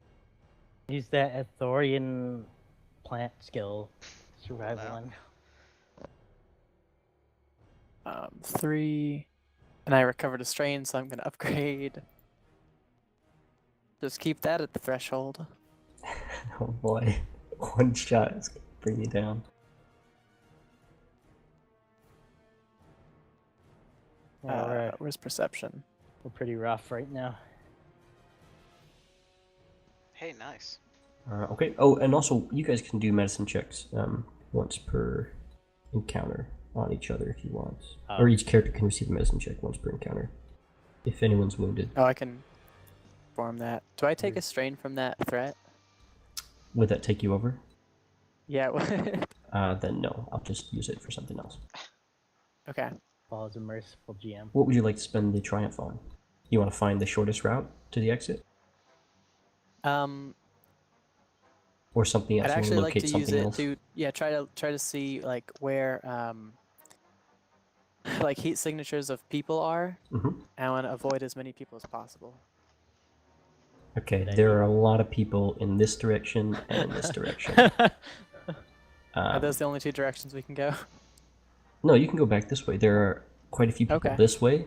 use that Athorian plant skill survival Wow. one. 3. And I recovered a strain, so I'm gonna upgrade. Just keep that at the threshold. Oh boy, one shot is gonna bring you down. Yeah, Where's perception? we're pretty rough right now. Hey, nice. Okay. Oh, and also you guys can do medicine checks once per encounter on each other if you want, or each character can receive a medicine check once per encounter if anyone's wounded. Oh, I can form that. Do I take a strain from that threat? Would that take you over? Yeah. Then no, I'll just use it for something else. Okay. Paul is a merciful GM. What would you like to spend the triumph on? You want to find the shortest route to the exit, or something else? I'd You actually want like locate to use something it else? to try to see like where like heat signatures of people are. Hmm. I want to avoid as many people as possible. Okay, Good there idea. are a lot of people in this direction and in this direction. Are those the only two directions we can go? No, you can go back this way. There are quite a few people Okay. this way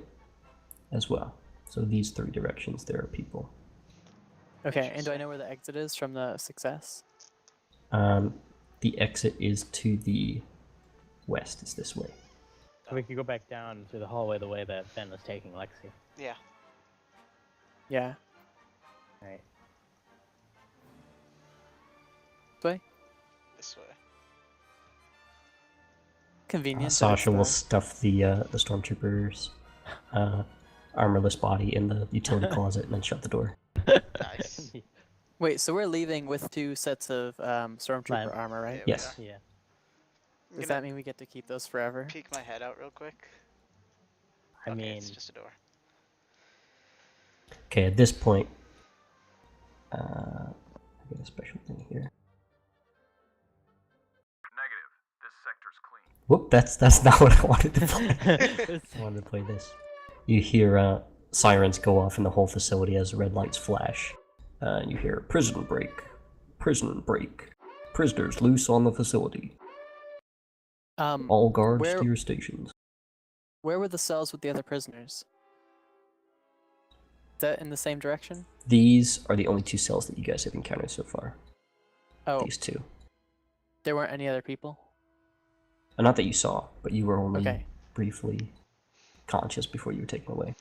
as well. So these 3 directions, there are people. Okay, and do I know where the exit is from the success? The exit is to the west. It's this way. So we could go back down through the hallway the way that Ben was taking Lexi. Yeah. Yeah. Right. This way? This way. Convenient. that Sasha will it's stuff the stormtrooper's armorless body in the utility closet and then shut the door. Nice. Wait, so we're leaving with 2 sets of stormtrooper Fine. armor, right? Yeah, we Yes. are. Yeah. I'm Does gonna that mean we get to keep those forever? peek my head out real quick? I Okay, mean, it's just a door. Okay, at this point, I got a special thing here. Negative. This sector's clean. Whoop, that's not what I wanted to play. I wanted to play this. You hear sirens go off in the whole facility as red lights flash. And you hear prison break, prisoners loose on the facility. All guards where- to your stations. Where were the cells with the other prisoners? Is that in the same direction? These are the only 2 cells that you guys have encountered so far. Oh, These 2. there weren't any other people? Not that you saw, but you were only Okay. briefly conscious before you were taken away.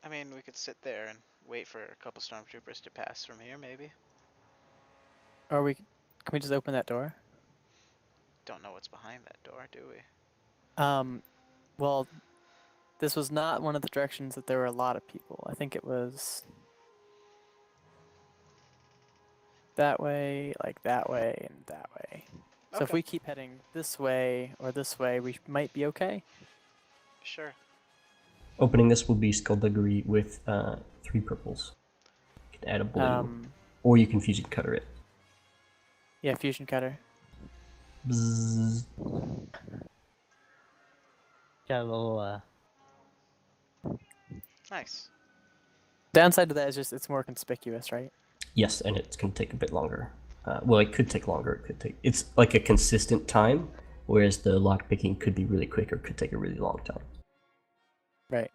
I mean, we could sit there and wait for a couple stormtroopers to pass from here, maybe. Or can we just open that door? Don't know what's behind that door, do we? Well, this was not one of the directions that there were a lot of people. I think it was that way, like that way, and that way. So if Okay. we keep heading this way or this way, we might be okay. Sure. Opening this will be skullduggery with 3 purples. You can add a blue, or you can fusion cutter it. Yeah, fusion cutter. Bzzz. got a little. Nice. Downside to that is just it's more conspicuous, right? Yes, and it's going to take a bit longer. Well, it could take longer. It could take. It's like a consistent time, whereas the lock picking could be really quick or could take a really long time. Right.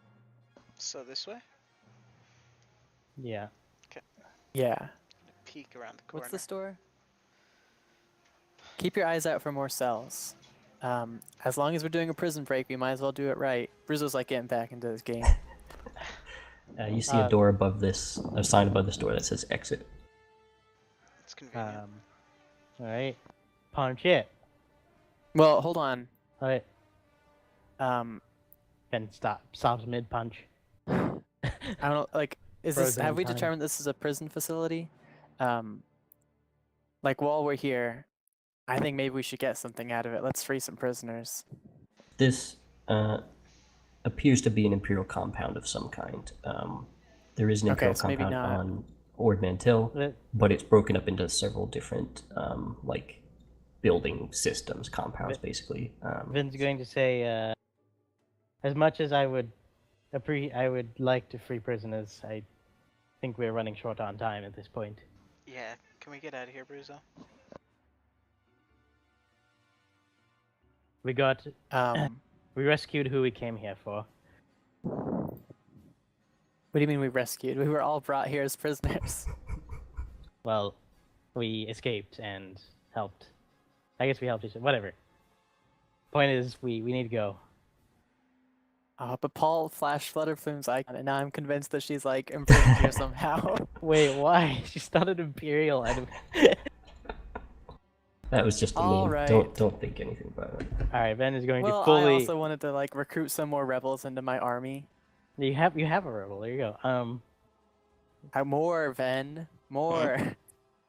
So this way? Yeah. Yeah. Peek around the corner. What's this door? Keep your eyes out for more cells. As long as we're doing a prison break, we might as well do it right. Bruzo's like getting back into this game. You see a door above this, a sign above this door that says exit. It's convenient. All right. Punch it. Well, hold on. All right. Um, Ben stops mid punch. I don't know. Like, Frozen have we in time. determined this is a prison facility? Like while we're here, I think maybe we should get something out of it. Let's free some prisoners. This appears to be an Imperial compound of some kind. There is an Okay, Imperial so maybe compound not. on Ord Mantell, Let- but it's broken up into several different like building systems, compounds, basically. Vin's going to say, as much as I would like to free prisoners, I think we're running short on time at this point. Yeah, can we get out of here, Bruzo? We got Um, we rescued who we came here for. what do you mean we rescued? We were all brought here as prisoners. Well, we escaped and helped. I guess we helped each other. Whatever. Point is, we need to go. But Paul flashed Flutterflume's icon, and now I'm convinced that she's like imprisoned here somehow. Wait, why? She's not an Imperial item. That was just a All meme. right. Don't think anything about it. All right, Ben is going Well, to fully. I also wanted to like recruit some more rebels into my army. You have a rebel. There you go. More, Ven. More.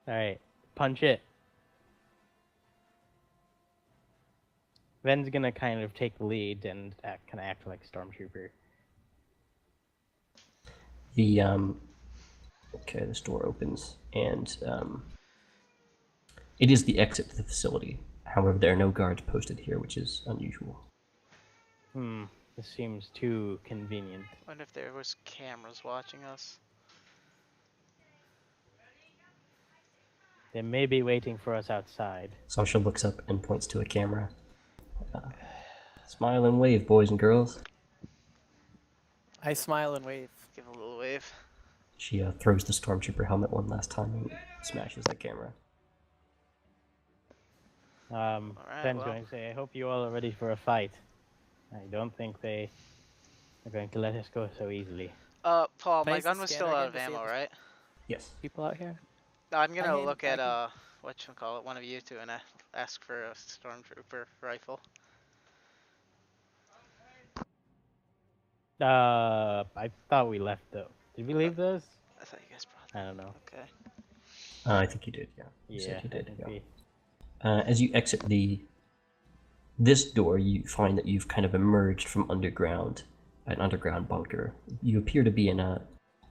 All right, punch it. Ven's gonna kind of take the lead and kind of act like a stormtrooper. The okay, this door opens and it is the exit to the facility. However, there are no guards posted here, which is unusual. This seems too convenient. Wonder if there was cameras watching us. They may be waiting for us outside. Sasha looks up and points to a camera. Smile and wave, boys and girls. I smile and wave. Give a little wave. She throws the stormtrooper helmet one last time and smashes that camera. Ben's well. going to say, I hope you all are ready for a fight. I don't think they are going to let us go so easily. Paul, Can I my use the gun was still scanner out again of to see ammo, if- right? Yes. People out here? I'm gonna mean, look I at can- whatchamacallit, one of you two, and ask for a stormtrooper rifle. I thought we left those. Did we leave those? I thought you guys brought I don't know. Okay. I think you did, yeah. You Yeah, said you I did, think yeah. we... As you exit this door, you find that you've kind of emerged from an underground bunker. You appear to be in a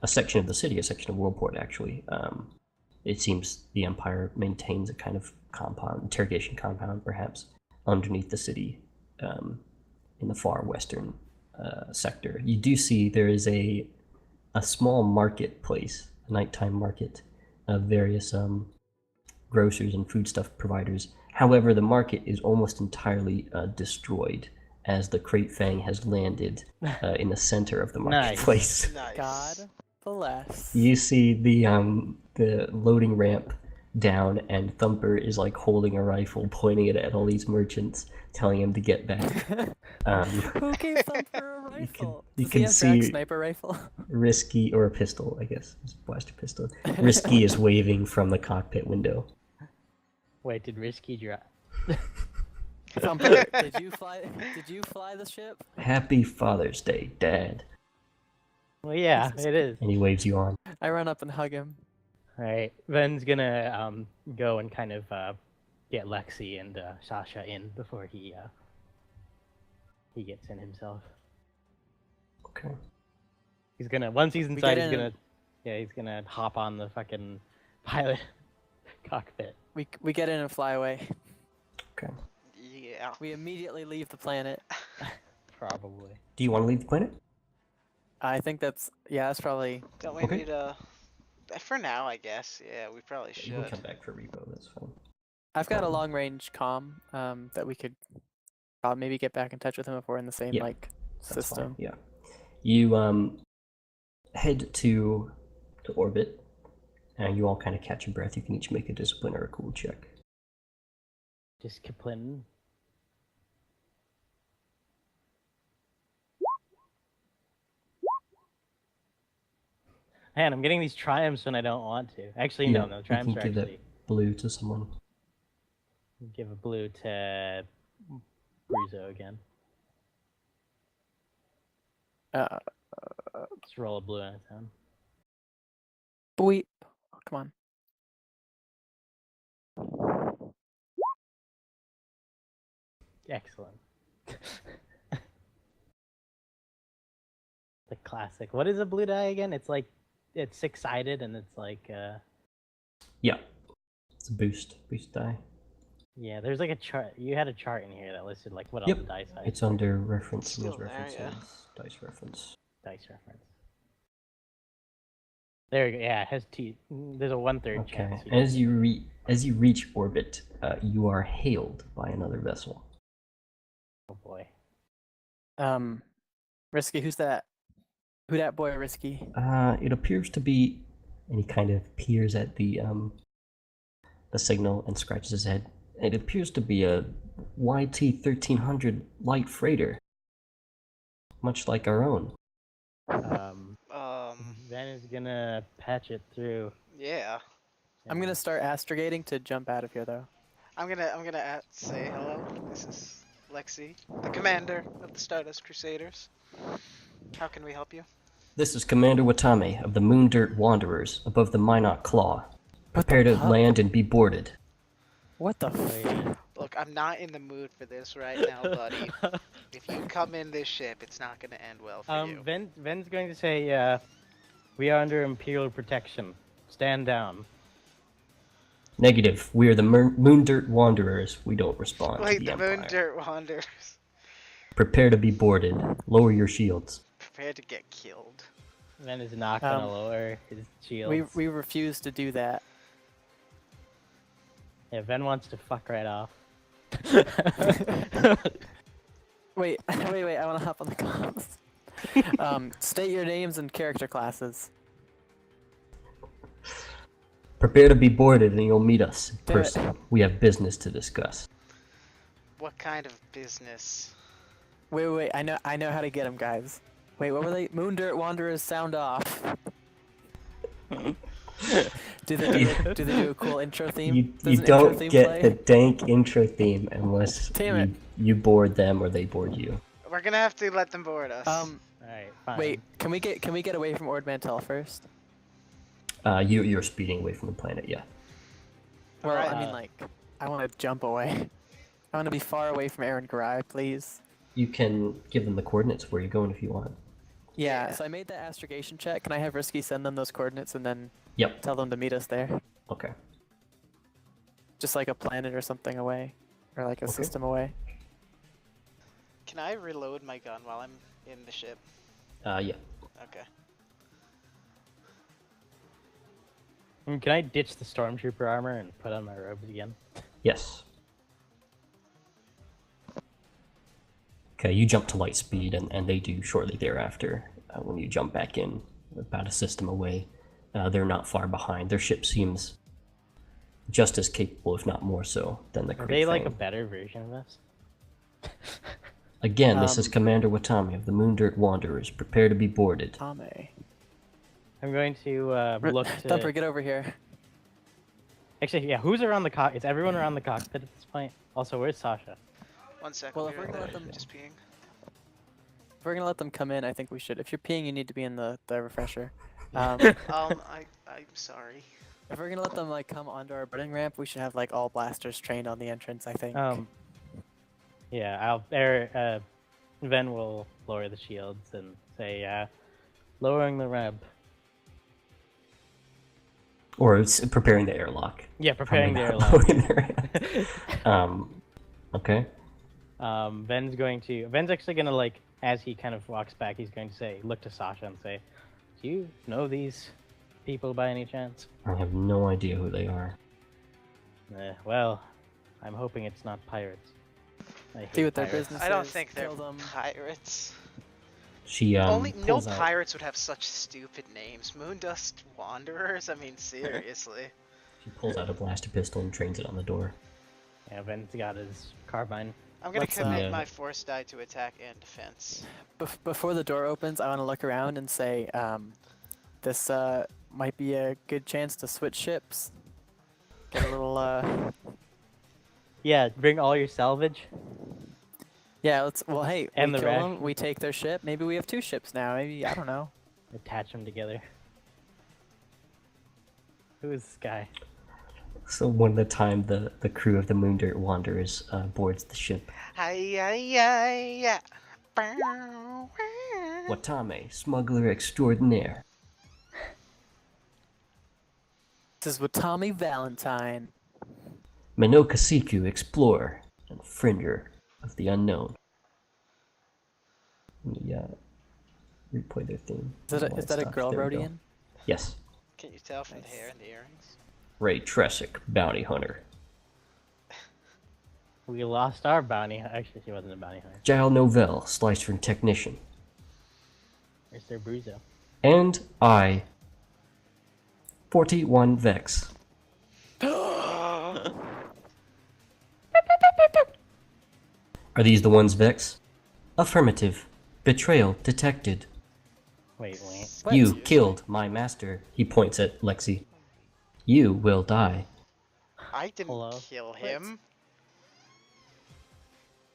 section of the city, a section of Worldport, actually. It seems the Empire maintains a kind of interrogation compound, perhaps, underneath the city, in the far western sector. You do see there is a small marketplace, a nighttime market of various grocers and foodstuff providers. However, the market is almost entirely destroyed as the Crate Fang has landed in the center of the Nice. marketplace. Nice. God bless. You see the loading ramp down, and Thumper is like holding a rifle, pointing it at all these merchants, telling him to get back. Who gave Thumper a rifle? you Does can he have Drax see- sniper rifle? Risky, or a pistol, I guess, it's a blaster pistol. Risky is waving from the cockpit window. Wait, did Risky drop? Thumper, did you fly the ship? Happy Father's Day, Dad. Well, yeah, Jesus. it is. And he waves you on. I run up and hug him. Alright, Ben's gonna go and kind of get Lexi and Sasha in before he gets in himself. Okay. He's gonna once he's We inside, get he's in- he's gonna hop on the fucking pilot cockpit. We get in and fly away. Okay. Yeah. We immediately leave the planet. Probably. Do you want to leave the planet? I think that's probably. Don't we Okay. need a... For now, I guess. Yeah, we probably You can should. come back for repo, that's fine. I've got a long range comm that we could maybe get back in touch with him if we're in the same Yeah, like That's fine, system. yeah. You head to orbit, and you all kind of catch your breath. You can each make a discipline or a cool check. Just Kaplan. Man, I'm getting these triumphs when I don't want to. Actually, Yeah, no, you triumphs can are give that actually... blue to someone. Give a blue to Bruzo again. Just roll a blue on its own. Boop. Oh, come on. Excellent. The classic. What is a blue die again? It's like it's six-sided and it's like Yeah. It's a boost die. yeah, there's like a chart. You had a chart in here that listed like what Yep. all the dice size. It's under reference, Still rules there, references, yeah. dice reference. Dice reference. There you go. Yeah, it has two. There's a 1/3 Okay. chance. As you reach orbit, you are hailed by another vessel. Oh boy. Risky, who's that? Who that boy, Risky? It appears to be, and he kind of peers at the signal and scratches his head. It appears to be a YT 1300 light freighter, much like our own. Ben is gonna patch it through. Yeah. I'm gonna start astrogating to jump out of here though. I'm gonna say hello. This is Lexi, the commander of the Stardust Crusaders. How can we help you? This is Commander Watame of the Moondirt Wanderers above the Minot Claw. Prepare to fuck? land and be boarded. What the? Wait. Look, I'm not in the mood for this right now, buddy. If you come in this ship, it's not gonna end well for you. Ben's going to say, we are under Imperial protection. Stand down. Negative. We are the Moondirt Wanderers. We don't respond Wait, to the the Empire. Moon Dirt Wanderers. Prepare to be boarded. Lower your shields. Prepare to get killed. Ven is not gonna Um, lower his shields. We refuse to do that. Yeah, Ven wants to fuck right off. Wait, wait, I want to hop on the comms. State your names and character classes. Prepare to be boarded and you'll meet us in Damn it. person. We have business to discuss. What kind of business? Wait, I know how to get them, guys. Wait, what were they? Moondirt Wanderers sound off. do they do a cool intro theme? You Does an intro don't theme get play? the dank intro theme unless Damn it. you board them or they board you. We're gonna have to let them board us. Alright, fine. Wait, can we get away from Ord Mantell first? You're speeding away from the planet, yeah. Well, Alright. I mean, like, I want to jump away. I want to be far away from Aaron Garai, please. You can give them the coordinates where you're going if you want. Yeah, Yeah. so I made that astrogation check. Can I have Risky send them those coordinates and then Yep. tell them to meet us there? Okay. Just like a planet or something away. Or like a Okay. system away. Can I reload my gun while I'm in the ship? Yeah. Okay. Can I ditch the stormtrooper armor and put on my robes again? Yes. Okay, you jump to light speed, and they do shortly thereafter. When you jump back in, about a system away, they're not far behind. Their ship seems just as capable, if not more so, than the Are Kree they like a Fang. better version of us? Again, this is Um, Commander Watami of the Moondirt Wanderers. Prepare to be boarded. Tame. I'm going to look to... Thumper, get over here. Actually, yeah, who's around the cock? Is everyone around the cockpit at this point? Also, where's Sasha? 1 second. Well, if be we're right gonna back. let them- Just peeing. If we're gonna let them come in, I think we should. If you're peeing, you need to be in the refresher. I'm sorry. If we're gonna let them like come onto our boarding ramp, we should have like all blasters trained on the entrance. I think. Yeah, Ven will lower the shields and say, lowering the ramp. Or it's preparing the airlock. Yeah, preparing the Probably not airlock. lowering the okay. Ven's actually gonna, like, as he kind of walks back, he's going to say, look to Sasha and say, do you know these people by any chance? I have no idea who they are. Well, I'm hoping it's not pirates. I hate See what their pirates. business I don't is, think they're kill them. pirates. She Only no pulls out- pirates would have such stupid names. Moondust Wanderers. I mean, seriously. She pulls out a blaster pistol and trains it on the door. Yeah, Ven's got his carbine. I'm gonna Let's, commit Yeah. my force die to attack and defense. Before the door opens, I want to look around and say, this might be a good chance to switch ships. Get a little Yeah, bring all your salvage. Yeah, let's. Well, hey, And we the kill rash. them. We take their ship. Maybe we have 2 ships now. Maybe I don't know. Attach them together. Who is this guy? So one of the time the crew of the Moondirt Wanderers boards the ship. Hi. Watame, smuggler extraordinaire. This is Watami Valentine. Minoka Siku, explorer and friender of the unknown. Let me replay their theme. Is that Why a, is it that a stopped. girl There we go. Rhodian? Yes. Can you tell from the Nice. hair and the earrings? Ray Tressick, bounty hunter. We lost our bounty. Actually, she wasn't a bounty hunter. Giles Novell, slicer technician. Where's their Bruzo? And I, 41 Vex. Are these the ones, Vex? Affirmative. Betrayal detected. Wait. What? You killed my master. He points at Lexi. You will die. I didn't Hello? kill him.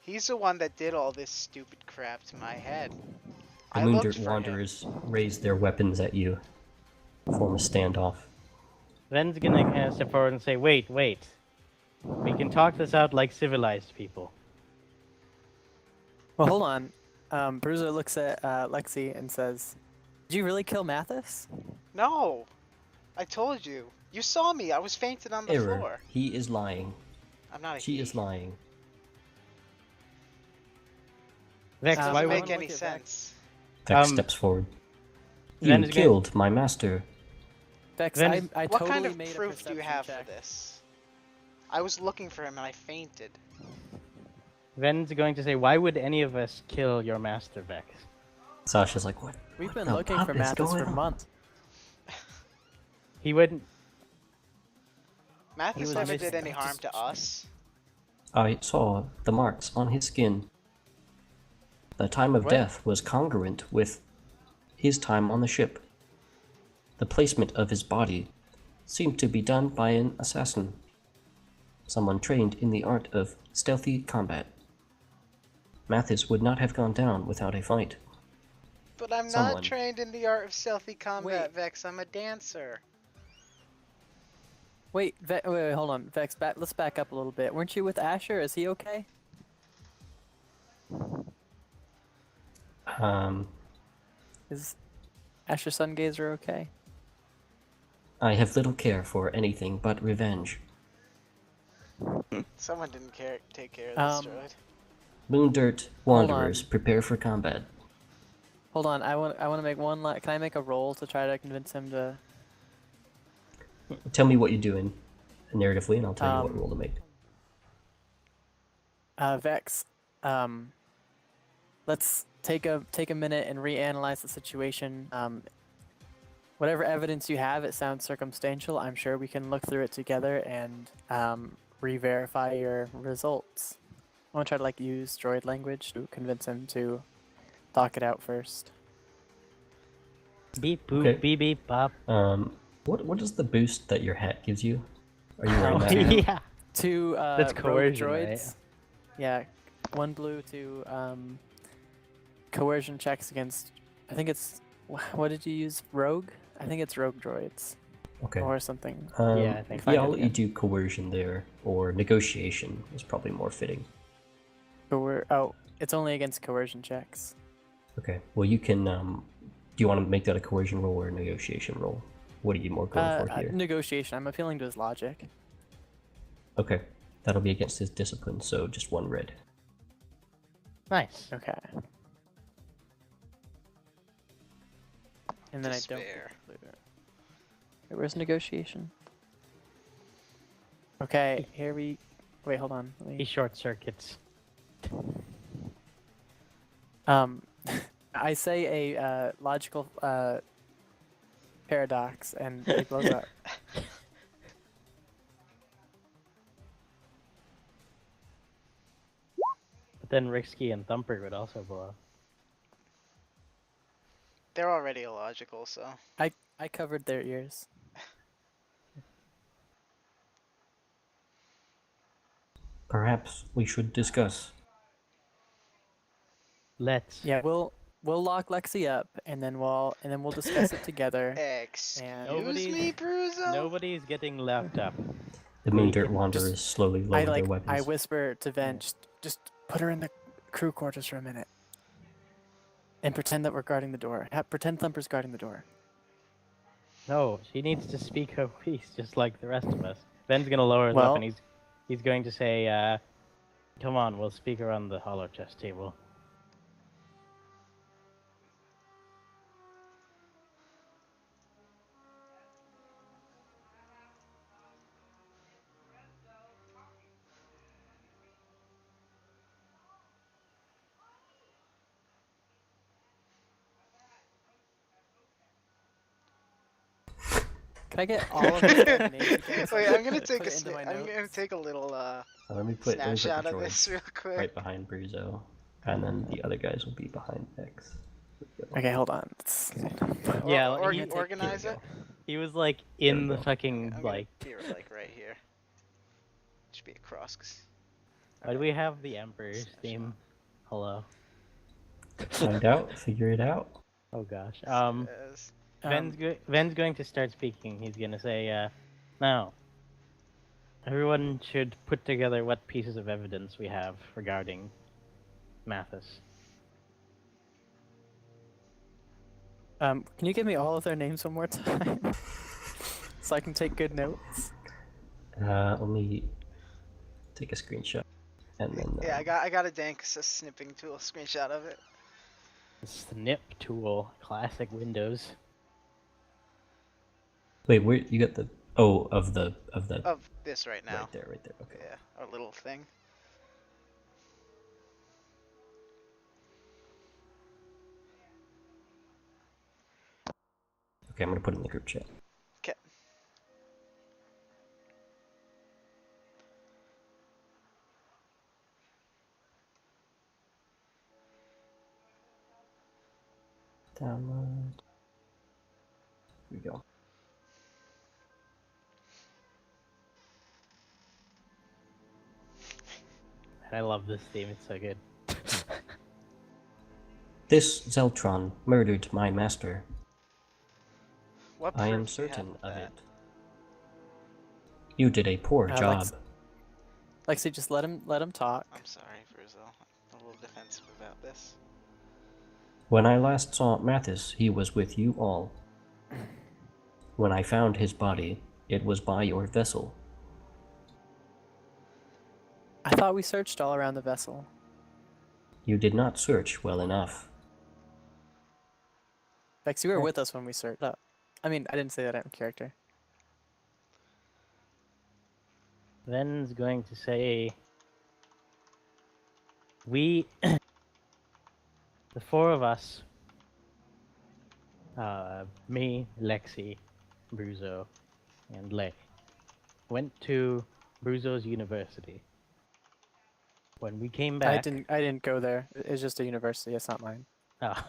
He's the one that did all this stupid crap to my head. The I looked Moondirt for him. Wanderers raise their weapons at you. Form a standoff. Ven's gonna kind of step forward and say, wait. We can talk this out like civilized people. Well, hold on. Bruiser looks at Lexi and says, "Did you really kill Mathis?" No! I told you. You saw me. I was fainted on the Error. floor. He is lying. I'm not a She he. is lying. Vex, Doesn't why I make wanna any look at Vex. sense. Vex Um, steps forward. Ven You is killed my master. Vex, Then I, is- I What totally kind of made a proof do you perception have check. for this? I was looking for him and I fainted. Ven's going to say, why would any of us kill your master, Vex? Sasha's like, what? We've what been the looking fuck for is Mathis going for on? months. He wouldn't. Mathis was never missing- did any harm to us. I saw the marks on his skin. The time of What? death was congruent with his time on the ship. The placement of his body seemed to be done by an assassin, someone trained in the art of stealthy combat. Mathis would not have gone down without a fight. But I'm Someone. not trained in the art of stealthy combat, Wait. Vex. I'm a dancer. Wait, wait, hold on, Vex. Let's back up a little bit. Weren't you with Asher? Is he okay? Is Asher Sungazer okay? I have little care for anything but revenge. Someone didn't take care of this droid. Moondirt Hold wanderers, on. prepare for combat. Hold on, I want to make one. Can I make a roll to try to convince him to? Tell me what you're doing narratively, and I'll tell you what Um, roll to make. Vex, let's take a minute and reanalyze the situation. Whatever evidence you have, it sounds circumstantial. I'm sure we can look through it together and re-verify your results. I want to try to use droid language to convince him to talk it out first. Beep boop, Okay. beep beep bop. What is the boost that your hat gives you? Are you wearing Oh, that? now? yeah. Two That's rogue coercion, droids. right? Yeah, one blue to coercion checks against. I think it's. What did you use? Rogue? I think it's rogue droids Okay. or something. Yeah, I think Yeah, so. I'll let you do coercion there, or negotiation is probably more fitting. It's only against coercion checks. Okay. Well, you can. Do you want to make that a coercion roll or a negotiation roll? What are you more going for here? Negotiation. I'm appealing to his logic. Okay. That'll be against his discipline, so just one red. Nice. Okay. And then Despair. I don't include it. Wait, where's negotiation? Okay, here we. Wait, hold on. Let He me... short circuits. I say a logical paradox, and it blows up. But then Rixky and Thumper would also blow up. They're already illogical, so. I covered their ears. Perhaps we should discuss. Let's. Yeah, we'll lock Lexi up, and then we'll discuss it together. Excuse Nobody's- me, Bruzo? Nobody's getting left up. The Moondirt wanderers slowly lower I their weapons. I whisper to Ven, just put her in the crew quarters for a minute, and pretend that we're guarding the door. Pretend Thumper's guarding the door. No, she needs to speak her piece just like the rest of us. Ben's gonna lower his Well- weapon. He's going to say, "Come on, we'll speak around the hollow chest table." Can I get all of his dead names again? so I Wait, can I'm gonna put take a it into my I'm gonna notes? take a little Let me put the snapshot of droids this real quick. right behind Bruzo, and then the other guys will be behind X. Okay, hold on. Let's- Yeah, or he- organize Here we it. go. He was like in we the go. fucking I'm gonna like. be like right here. Should be across. Why do we have the Emperor's theme? Hello. Find out, figure it out. Oh gosh. Says- Ven's going to start speaking. He's gonna say, now, everyone should put together what pieces of evidence we have regarding Mathis. Can you give me all of their names one more time, so I can take good notes? Let me take a screenshot. and then Yeah, I got a Dankus snipping tool screenshot of it. Snip tool, classic Windows. wait, where you got the of the Of this right now. right there. Okay. Yeah, our little thing. Okay, I'm gonna put it in the group chat. Okay. Download. Here we go. I love this theme, it's so good. This Zeltron murdered my master. What I am proof do you have certain of that? it. You did a poor job. Lexi, just let him talk. I'm sorry, Frizzle. I'm a little defensive about this. When I last saw Mathis, he was with you all. When I found his body, it was by your vessel. I thought we searched all around the vessel. You did not search well enough. Bex, you were with us when we searched up. I mean, I didn't say that out in character. Ven's going to say, we, the four of us, me, Lexi, Bruzo, and Lay, went to Bruzo's university. When we came back, I didn't go there. It's just a university. It's not mine. oh,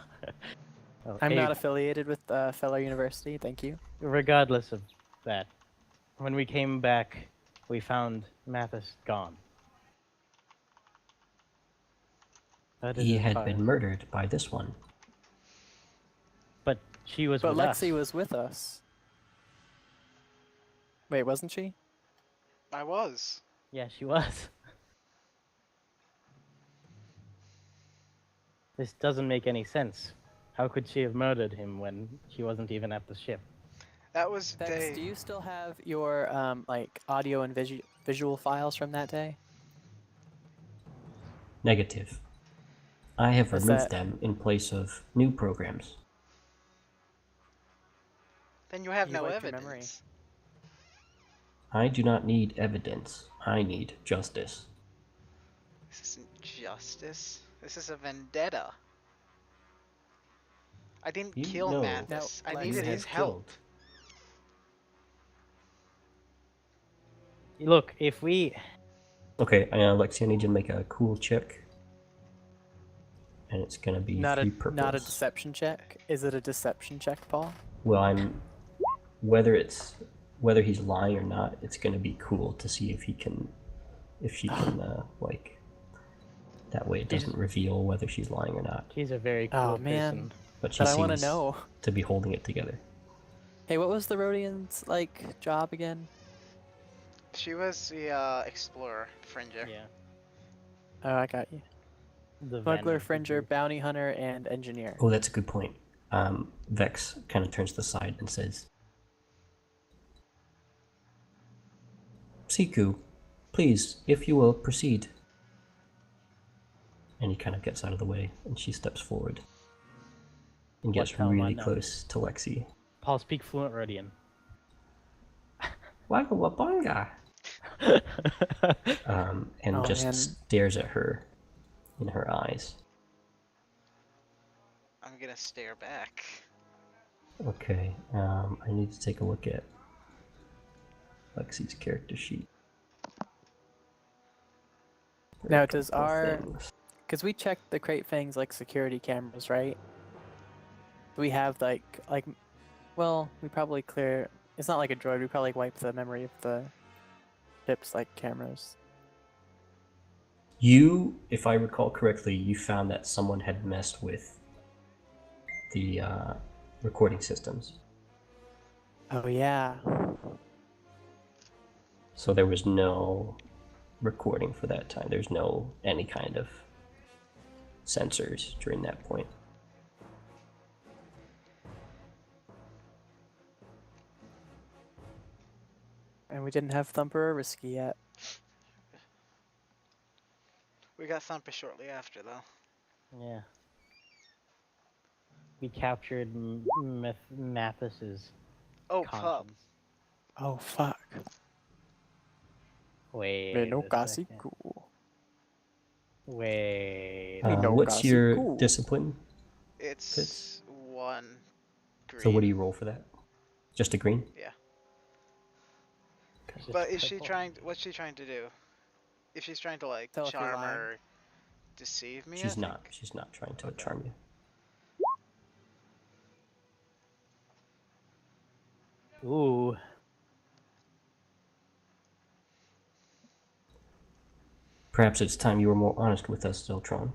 I'm not affiliated with fellow university. Thank you. regardless of that, when we came back, we found Mathis gone. He had been murdered by this one. But she was But with Lexi us. was with us. Wait, wasn't she? I was. Yeah, she was. This doesn't make any sense. How could she have murdered him when she wasn't even at the ship? That was Bex, day. do you still have your like audio and visual files from that day? Negative. I have Is removed that- them in place of new programs. Then you have You no wiped your memory. evidence. I do not need evidence. I need justice. This isn't justice. This is a vendetta. I didn't You kill know Mathis. No, I Lex, needed you his have help. killed. Look, if we... Okay, Lexi, I need you to make a cool check. And it's gonna be Not 3 a purples. not a deception check. Is it a deception check, Paul? Well, whether he's lying or not, it's gonna be cool to see if she can, like, that way it doesn't reveal whether she's lying or not. She's a very Oh, cool man. person. But she But I seems want to know. to be holding it together. Hey, what was the Rhodian's like job again? She was the explorer, Fringer. Yeah. Oh, I got you. The Smuggler, Venom Fringer, figure. bounty hunter, and engineer. Oh, that's a good point. Vex kind of turns to the side and says, Siku, please, if you will, proceed. And he kind of gets out of the way, and she steps forward. And gets What time really I know? close to Lexi. Paul, speak fluent Rhodian. Wagawabanga! And Oh, just man. stares at her in her eyes. I'm gonna stare back. Okay, I need to take a look at Lexi's character sheet. There are Now, a does couple of our- things. Because we checked the Crate Fangs like security cameras, right? We have like, well, we probably clear. It's not like a droid. We probably wipe the memory of the ship's like cameras. You, if I recall correctly, you found that someone had messed with the recording systems. Oh yeah. So there was no recording for that time. There's no any kind of sensors during that point. And we didn't have Thumper or Risky yet. We got Thumper shortly after, though. Yeah. We captured Mathis's Oh, Pup. conscience. Oh fuck. Wait a second. Menokasiku. Wait. What's your Menokasiku. discipline? It's 1 green. So what do you roll for that? Just a green? Yeah. It's just But is she purple. what's she trying to do? If she's trying to, like, Tell if you're charm lying. or deceive me, I She's think? not. She's not trying to Okay. charm you. Ooh. Perhaps it's time you were more honest with us, Zeltron.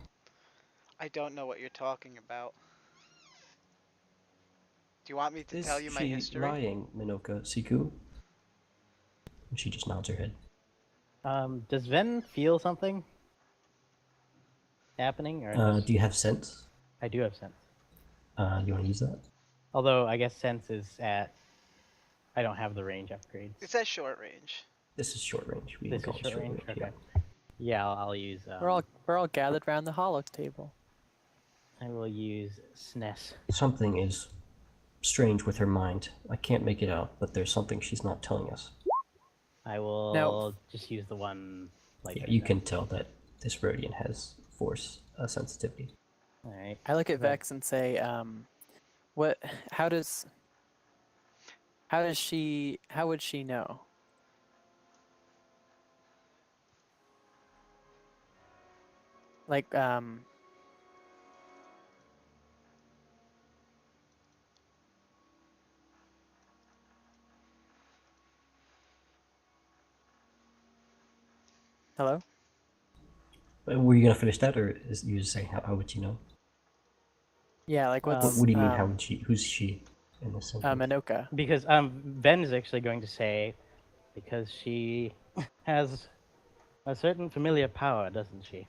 I don't know what you're talking about. Do you want me to tell you my she history? lying, Minoka Siku? She just nods her head. Does Ven feel something happening, or does... Do you have sense? I do have sense. You want to use that? Although I guess sense is at... I don't have the range upgrades. It's at short range. This is short range. We This can is call it short range. yeah. Okay. Yeah, I'll use. We're all gathered around the hollow table. I will use SNES. Something is strange with her mind. I can't make it out, but there's something she's not telling us. I will Now- just use the one. Like Yeah, you can tell that this Rhodian has force sensitivity. All right. I look at Right. Vex and say, what? How would she know? Like, hello? Were you gonna finish that, or is you just saying how would you know? Yeah, like what's What do you mean? How would she? Who's she in this sentence? Minoka? Because Ben is actually going to say, because she has a certain familiar power, doesn't she?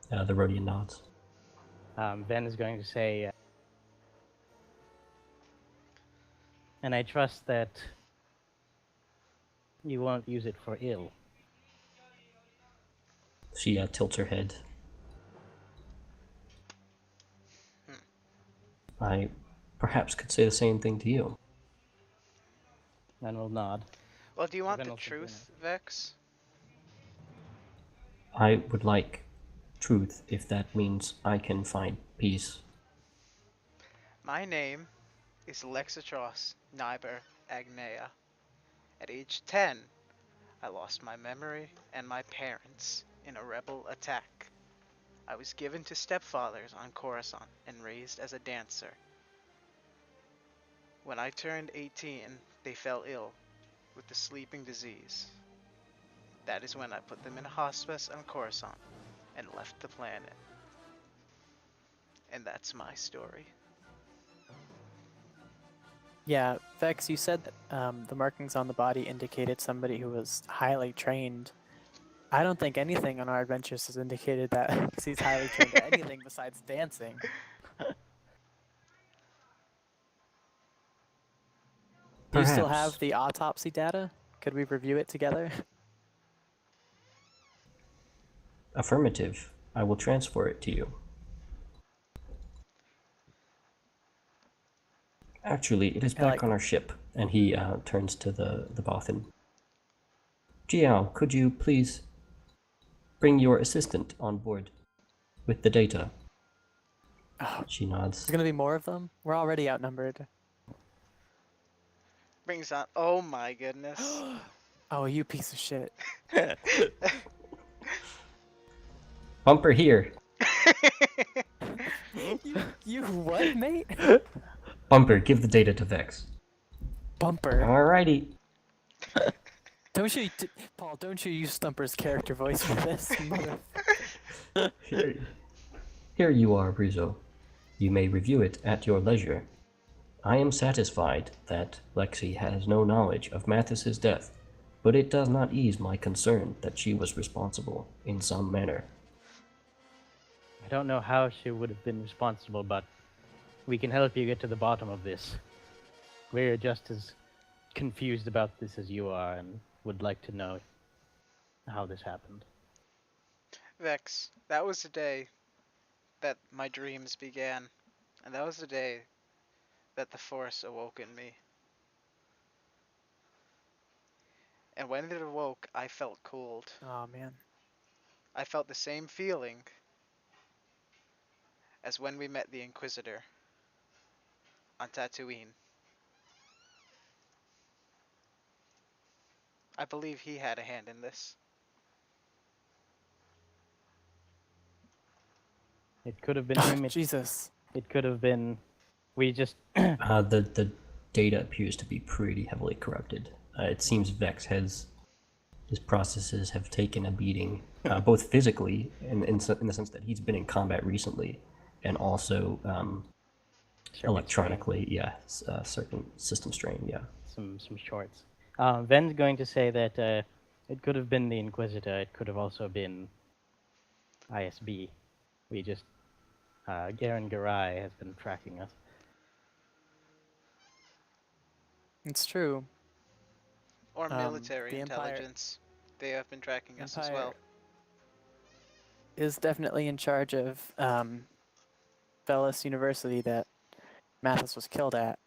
The Rhodian nods. Ben is going to say, and I trust that you won't use it for ill. She tilts her head. I perhaps could say the same thing to you. And will nod. Well, do you want Then the I'll continue. truth, Vex? I would like truth if that means I can find peace. My name is Lexatros Niber Agnea. At age 10, I lost my memory and my parents in a rebel attack. I was given to stepfathers on Coruscant and raised as a dancer. When I turned 18, they fell ill with the sleeping disease. That is when I put them in a hospice on Coruscant and left the planet. And that's my story. Yeah, Vex, you said that the markings on the body indicated somebody who was highly trained. I don't think anything on our adventures has indicated that he's highly trained at anything besides dancing. Do you still Perhaps. have the autopsy data? Could we review it together? Affirmative. I will transfer it to you. Actually, it is I back like- on our ship, and he turns to the Bothan. Jiao, could you please bring your assistant on board with the data? Oh, She nods. there's gonna be more of them? We're already outnumbered. Brings on. Oh my goodness. Oh, you piece of shit. Bumper here. You what, mate? Bumper, give the data to Vex. Bumper. Alrighty. Paul, don't you use Stumper's character voice for this, mother. Here you are, Brizo. You may review it at your leisure. I am satisfied that Lexi has no knowledge of Mathis's death, but it does not ease my concern that she was responsible in some manner. I don't know how she would have been responsible, but we can help you get to the bottom of this. We're just as confused about this as you are and would like to know how this happened. Vex, that was the day that my dreams began, and that was the day that the Force awoke in me. And when it awoke, I felt cold. Oh man. I felt the same feeling as when we met the Inquisitor on Tatooine. I believe he had a hand in this. It could have been him. Jesus. It could have been. We just. The data appears to be pretty heavily corrupted. It seems Vex has his processes have taken a beating, both physically in the sense that he's been in combat recently, and also electronically. Yeah, certain system strain. Yeah. Some shorts. Ven's going to say that it could have been the Inquisitor. It could have also been ISB. We just Garen Garai has been tracking us. It's true. Or military the Empire- intelligence. They have been tracking us as Empire well. is definitely in charge of Velis University that Mathis was killed at.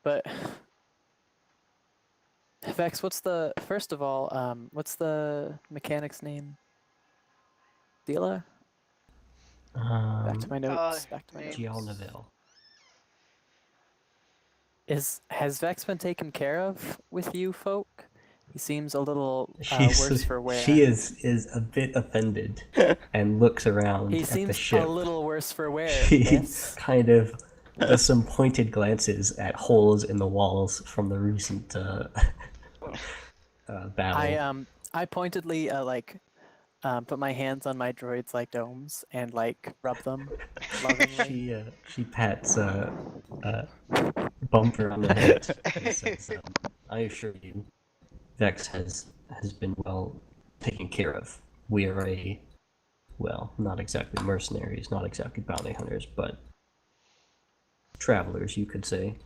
But Vex, what's the what's the mechanic's name? Dila? Back to my notes. Back to my notes. Gial Neville. Has Vex been taken care of with you folk? He seems a little worse for wear. She is a bit offended and looks around He at the seems ship. a little worse for wear. She Yes. kind of does some pointed glances at holes in the walls from the recent battle. I pointedly put my hands on my droid's domes and rub them lovingly. She pats Bumper on the head and says, "I assure you, Vex has been well taken care of. We are not exactly mercenaries, not exactly bounty hunters, but travelers, you could say."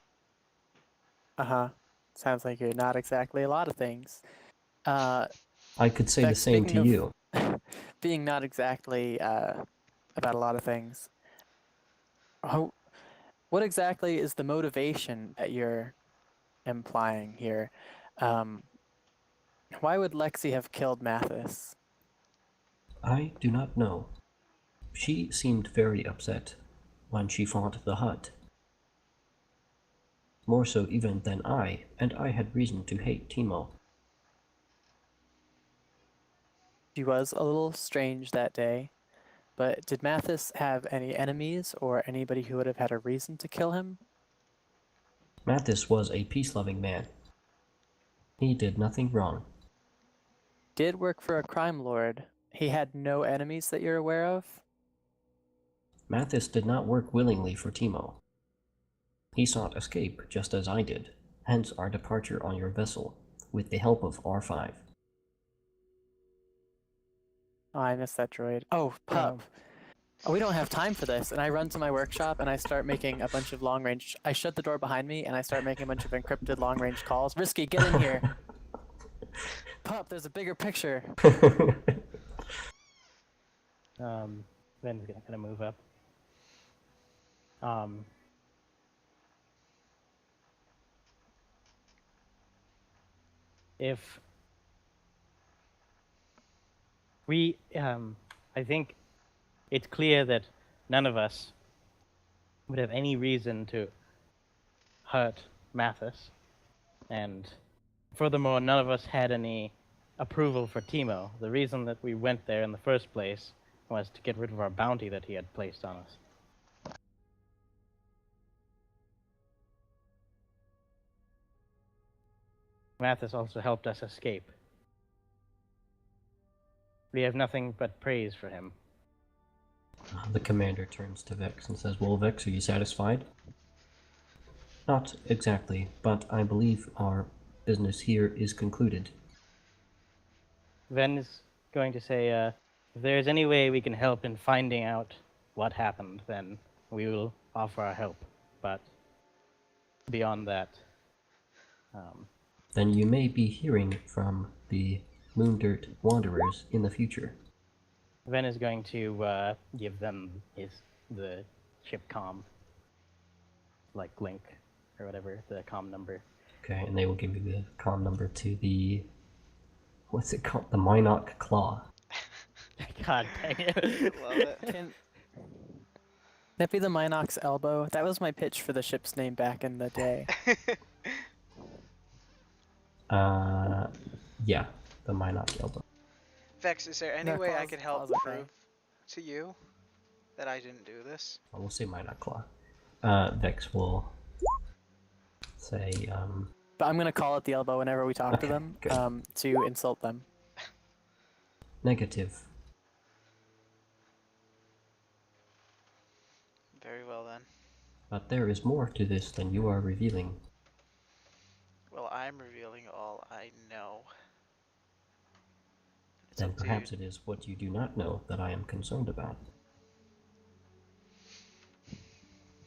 Sounds like you're not exactly a lot of things. I could say the Vex, same to speaking you. Being not exactly about a lot of things. What exactly is the motivation that you're implying here? Why would Lexi have killed Mathis? I do not know. She seemed very upset when she fought the Hutt. More so even than I, and I had reason to hate Timo. She was a little strange that day, but did Mathis have any enemies or anybody who would have had a reason to kill him? Mathis was a peace-loving man. He did nothing wrong. Did work for a crime lord. He had no enemies that you're aware of? Mathis did not work willingly for Timo. He sought escape just as I did, hence our departure on your vessel, with the help of R5. Oh, I missed that droid. Oh, Pup. Oh, we don't have time for this. And I run to my workshop and I start making a bunch of long-range... I shut the door behind me and I start making a bunch of encrypted long-range calls. Risky, get in here. Pup, there's a bigger picture. Ven's gonna kind of move up. If we, I think it's clear that none of us would have any reason to hurt Mathis, and furthermore, none of us had any approval for Timo. The reason that we went there in the first place was to get rid of our bounty that he had placed on us. Mathis also helped us escape. We have nothing but praise for him. The commander turns to Vex and says, "Well, Vex, are you satisfied?" "Not exactly, but I believe our business here is concluded." Ven is going to say, if there's any way we can help in finding out what happened, then we will offer our help. But beyond that, Then you may be hearing from the Moondirt Wanderers in the future. Ven is going to give them the ship comm, like link or whatever, the comm number. Okay, and they will give you the comm number to the... What's it called? The Minoc Claw. God dang it! Love it. Can that be the Minox elbow? That was my pitch for the ship's name back in the day. Yeah, the Minoc Elbow. Vex, is there any No, way I claws- could help claws are prove to you that I didn't do this? Oh, we'll say Minoc Claw. Vex will say, But I'm gonna call it the elbow whenever we talk to Okay, them, good. to insult them. negative. Very well then. But there is more to this than you are revealing. Well, I'm revealing all I know. It's Then up to you. perhaps it is what you do not know that I am concerned about.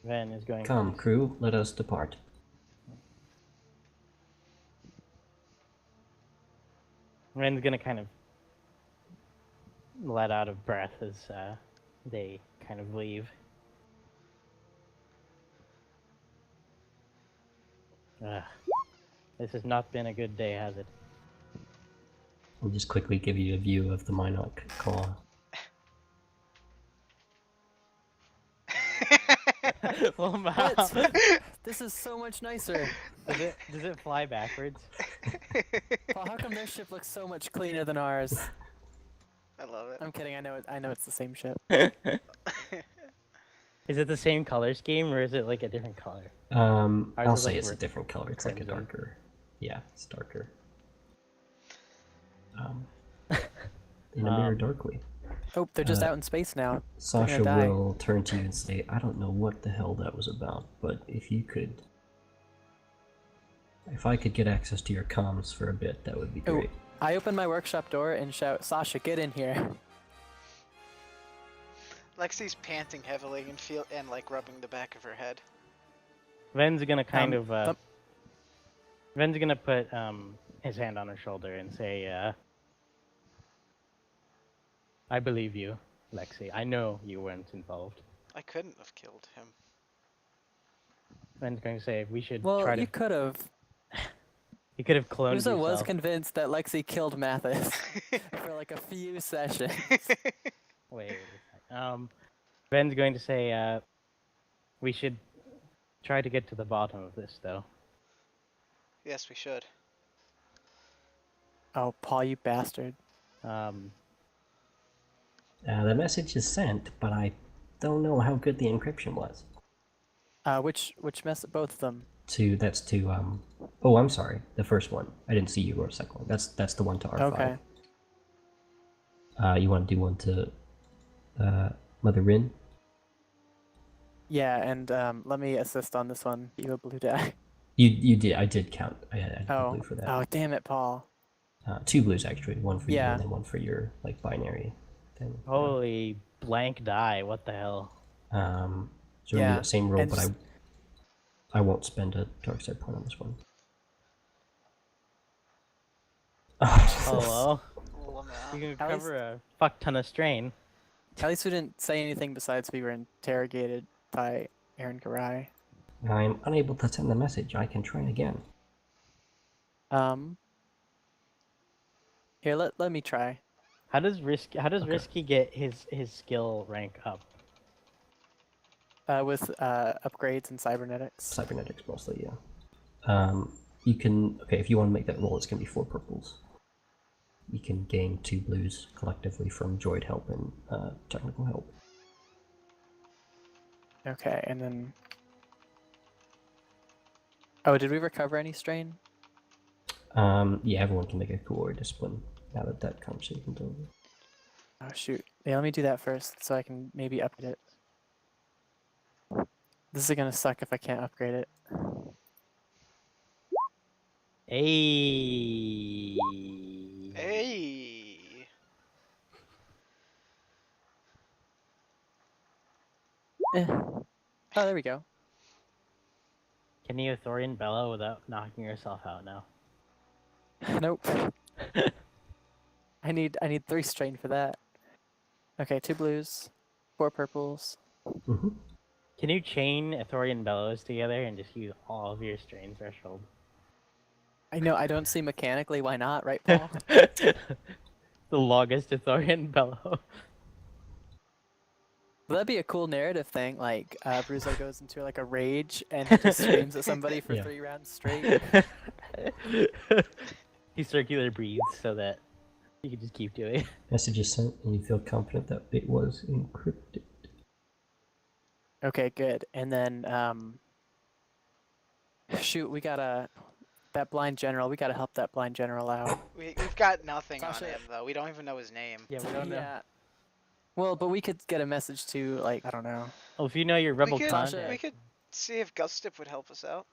Ven is going Come, to crew, let us depart. Ven's gonna kind of let out of breath as they kind of leave. This has not been a good day, has it? I'll just quickly give you a view of the Minoc Claw. Full mouth. What? This is so much nicer. Does it fly backwards? Paul, how come their ship looks so much cleaner than ours? I love it. I'm kidding. I know it's the same ship. Is it the same color scheme or is it like a different color? I'll is say like it's a red- different color. It's like a crimson. darker. Yeah, it's darker. In a mirror darkly. Oh, they're just out in space now. They're Sasha gonna die. will turn to you and say, I don't know what the hell that was about, but if you could... If I could get access to your comms for a bit, that would be Oh, great. I open my workshop door and shout, "Sasha, get in here!" Lexi's panting heavily and like rubbing the back of her head. Ven's gonna kind Um, of Ven's gonna put his hand on her shoulder and say, I believe you, Lexi. I know you weren't involved. I couldn't have killed him. Ven's going to say we should Well, try you to. could have. You could have cloned Uzo was yourself. convinced that Lexi killed Mathis for like a few sessions. Wait a second. Ven's going to say we should try to get to the bottom of this, though. Yes, we should. Oh, Paul, you bastard! The message is sent, but I don't know how good the encryption was. Which both of them? That's to, oh, I'm sorry, the first one. I didn't see you or second one. That's the one to R5. Okay. You want to do one to, Mother Rin? Yeah, and let me assist on this one. You a blue die. You did, I did count. I had a Oh, blue for that. oh, damn it, Paul. 2 blues actually, one for you Yeah. and then one for your, like, binary thing. Holy blank die! What the hell? So we'll do Yeah, that same roll, and but just- I won't spend a dark side point on this one. Hello. Well, You no. can At cover a fuck ton of strain. At least we didn't say anything besides we were interrogated by Aaron Garai. I'm unable to send the message. I can try again. Here, let me try. How does Risky get his skill rank up? With upgrades and cybernetics. Cybernetics mostly, yeah. You can, okay, if you want to make that roll, it's going to be 4 purples. You can gain 2 blues collectively from droid help and technical help. Okay, and then. Oh, did we recover any strain? Yeah, everyone can make a cool or discipline now that that conversation's over. Oh shoot. Yeah, let me do that first so I can maybe upgrade it. This is gonna suck if I can't upgrade it. Hey. Hey. Eh. Oh, there we go. Can you Thorian bellow without knocking yourself out now? Nope. I need 3 strain for that. Okay, 2 blues, 4 purples. Hmm. Can you chain Thorian bellows together and just use all of your strain threshold? I know I don't see mechanically why not, right, Paul? The longest Thorian bellow. Well, that'd be a cool narrative thing. Like, Bruzo goes into like a rage and he just screams at somebody for Yeah. 3 rounds straight. He circular breathes so that you can just keep doing it. Message is sent, and you feel confident that it was encrypted. Okay, good. And then, shoot, we gotta that blind general. We gotta help that blind general out. We've got nothing on Sasha- him though. We don't even know his name. Yeah, we don't know. Yeah. Well, but we could get a message to like I don't know. Oh, if you know your rebel we could contact. we could see if Gustip would help us out.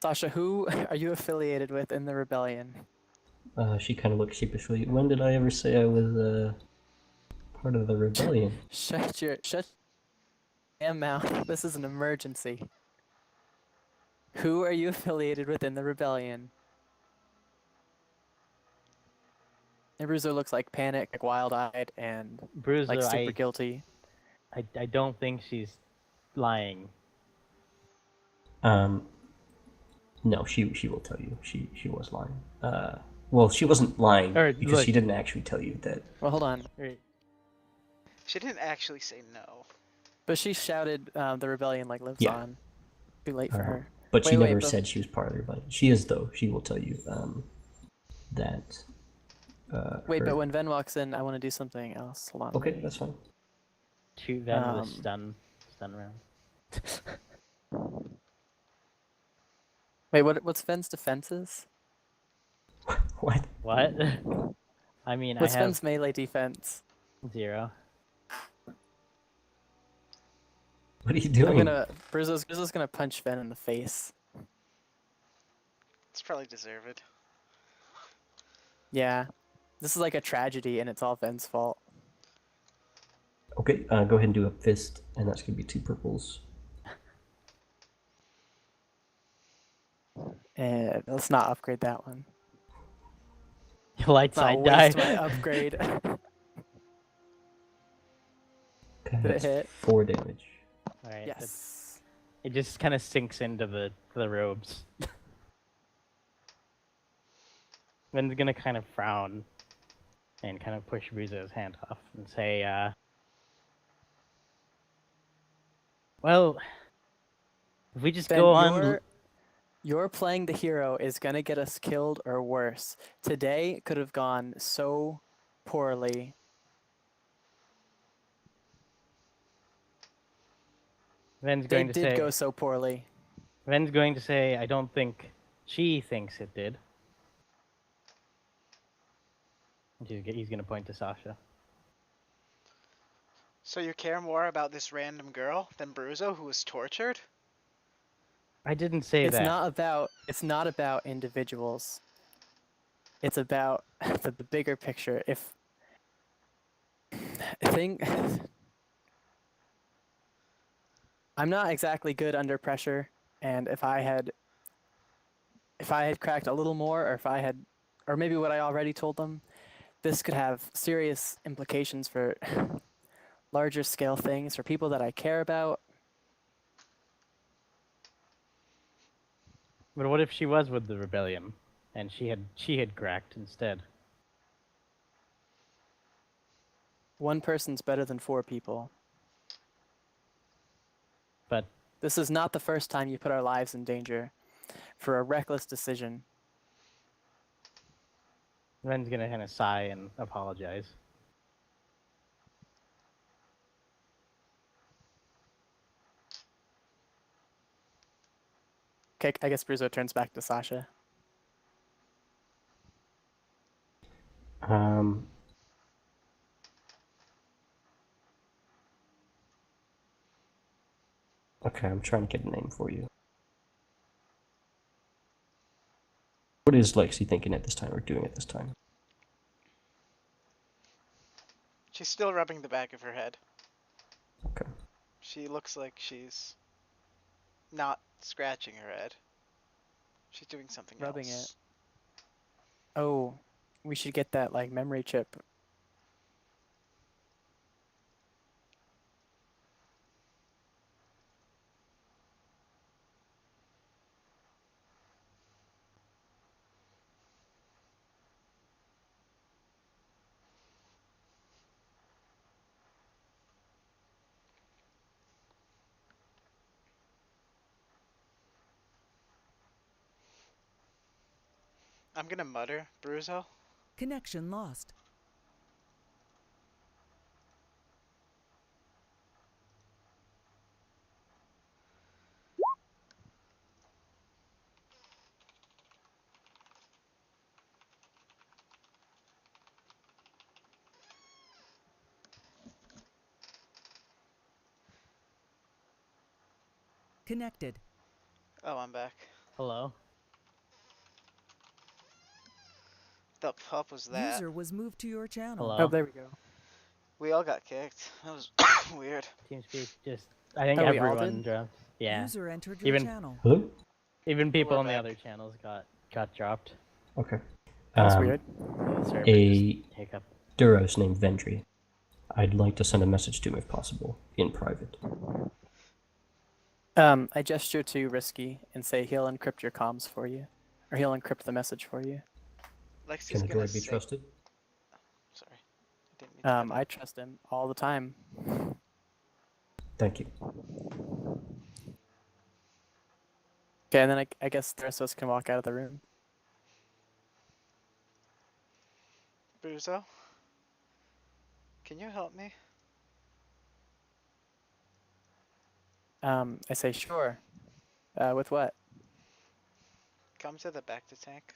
Sasha, who are you affiliated with in the rebellion? She kind of looks sheepishly. When did I ever say I was part of the rebellion? Shut your damn mouth. This is an emergency. Who are you affiliated with in the rebellion? Aruzo looks like panicked, like wild-eyed, and Bruiser, like super guilty. I don't think she's lying. No, she will tell you. She was lying. Well, she wasn't lying Or, because look- she didn't actually tell you that. Well, hold on. Right. She didn't actually say no. But she shouted, "The rebellion like lives Yeah. on." Too late for her. But she Wait, never but- said she was part of the rebellion. She is though. She will tell you that. Wait, her- but when Ven walks in, I want to do something else. Hold on. Okay, that's fine. Shoot them with Um, a stun round. Wait, what's Ven's defenses? What? What? I mean, What's I have Ven's melee defense? 0. What are you doing? Bruzo's gonna punch Ven in the face. It's probably deserved. Yeah. This is like a tragedy, and it's all Ven's fault. Okay, go ahead and do a fist, and that's gonna be 2 purples. And let's not upgrade that one. Light Let's not side die. waste my upgrade. Okay, Did it that's hit? 4 damage. Alright, Yes. it just kind of sinks into the robes. Ven's gonna kind of frown and kind of push Bruzo's hand off and say, well, if we just Ben, go on. your playing the hero is gonna get us killed or worse. Today could have gone so poorly. Ven's They going to did say, go so poorly. Ven's going to say, I don't think she thinks it did. He's going to point to Sasha. So you care more about this random girl than Bruzo, who was tortured? I didn't say It's that. not about individuals. It's about the bigger picture. If I think I'm not exactly good under pressure, and if I had cracked a little more, or maybe what I already told them, this could have serious implications for larger scale things for people that I care about. But what if she was with the rebellion and she had cracked instead? One person's better than 4 people. But This is not the first time you put our lives in danger for a reckless decision. Ven's gonna kind of sigh and apologize. Okay, I guess Bruzo turns back to Sasha. Okay, I'm trying to get a name for you. What is Lexi thinking at this time, or doing at this time? She's still rubbing the back of her head. Okay. She looks like she's not scratching her head. She's doing something Rubbing else. Oh, we should get that like memory chip. I'm gonna mutter, Bruzo. Connection lost. Connected. Oh, I'm back. Hello. The pup was that? User was moved to your channel. Hello. Oh, there we go. We all got kicked. That was weird. TeamSpeak just. I think Oh, we all everyone did? dropped. Yeah. User entered your Even- channel. Hello? Even people We're on the back. other channels got dropped. Okay. That's weird. The server A just hiccup. Duros named Vendry. I'd like to send a message to him if possible, in private. I gesture to Risky and say he'll encrypt your comms for you, or he'll encrypt the message for you. Lexi's Can a gonna droid be say. trusted? Sorry. I didn't mean to cut I in. trust him all the time. Thank you. Okay, and then I guess the rest of us can walk out of the room. Bruzo, can you help me? I say sure. With what? Come to the back to tank.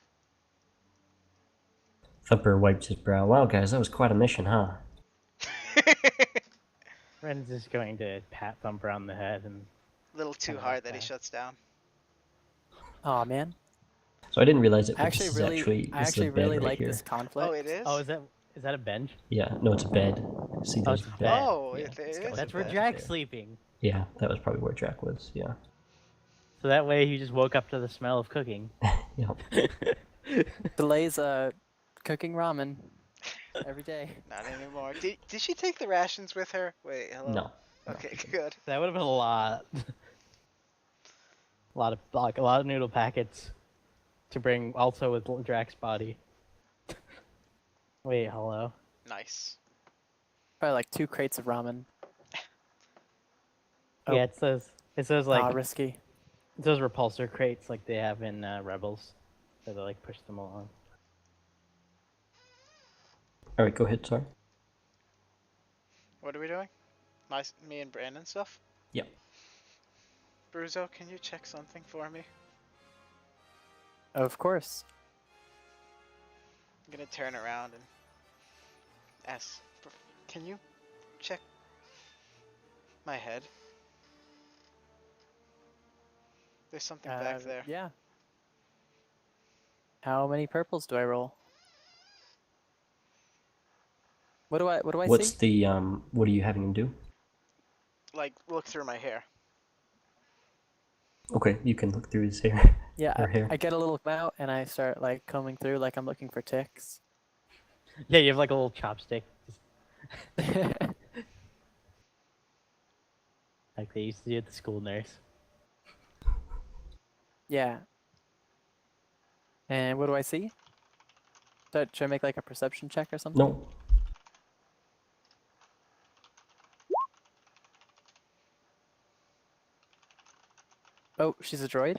Thumper wiped his brow. Wow, guys, that was quite a mission, huh? Ren's just going to pat Thumper on the head and. Little too Kinda hard like that he that. shuts down. Aw, man. So I didn't realize it, I but actually this is really, actually, I this actually is a bed really right like here. this conflict. Oh, it is? Oh, is that a bench? Yeah, no, it's a bed. See, there's it's a a bed. bed. Oh, Yeah, it it's got is like a That's a where bed. bed Jack's there. sleeping. Yeah, that was probably where Jack was, yeah. So that way he just woke up to the smell of cooking. Yeah. Delay's cooking ramen every day. Not anymore. Did she take the rations with her? Wait, hello? No. Okay, good. That would have been a lot. a lot of noodle packets to bring also with Drax's body. Wait, hello. Nice. Probably like 2 crates of ramen. Oh. Yeah, it says like Risky. it says repulsor crates like they have in Rebels, so they like push them along. Alright, go ahead, sorry. What are we doing? Me and Brandon stuff? Yep. Bruzo, can you check something for me? Of course. I'm gonna turn around and ask, can you check my head? There's something back there. Yeah. How many purples do I roll? What do I What's see? the, what are you having him do? Like, look through my hair. Okay, you can look through his hair. Yeah, Her hair. I get a little out and I start like combing through like I'm looking for ticks. Yeah, you have like a little chopstick, like they used to do at the school nurse. Yeah. And what do I see? Should I make like a perception check or something? No. Oh, she's a droid?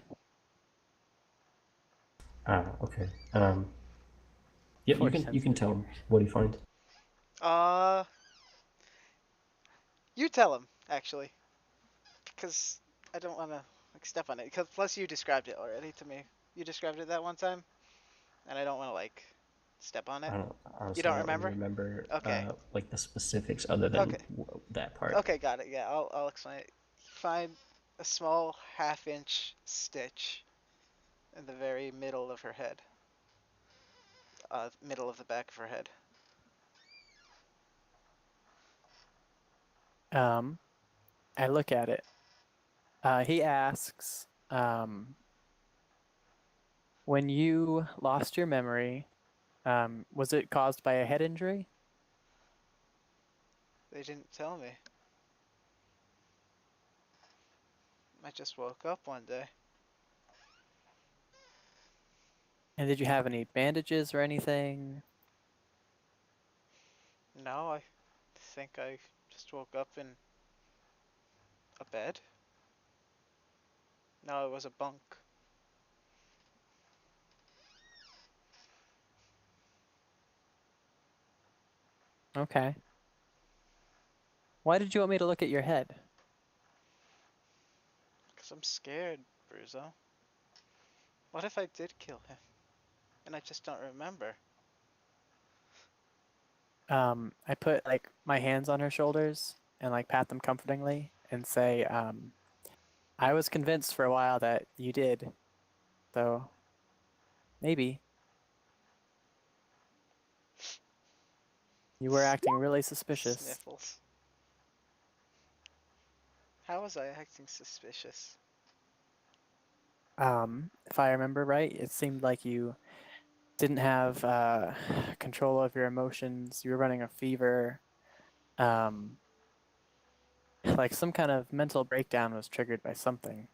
Ah, okay. Yeah, Force you can tell him what you find. You tell him, actually. Because I don't want to like step on it. Because plus you described it already to me. You described it that one time, and I don't want to like step on it. I don't, honestly, don't I don't really remember? remember Okay. like the specifics other than Okay. that part. Okay, got it. Yeah, I'll explain it. Find a small half-inch stitch in the very middle of her head. Middle of the back of her head. I look at it. He asks, when you lost your memory, was it caused by a head injury? They didn't tell me. I just woke up one day. And did you have any bandages or anything? No, I think I just woke up in a bed. No, it was a bunk. Okay. Why did you want me to look at your head? Because I'm scared, Bruzo. What if I did kill him? And I just don't remember. I put like my hands on her shoulders and like pat them comfortingly and say, I was convinced for a while that you did, so maybe you were acting really suspicious. Sniffles. How was I acting suspicious? If I remember right, it seemed like you didn't have control of your emotions. You were running a fever. Um, like some kind of mental breakdown was triggered by something.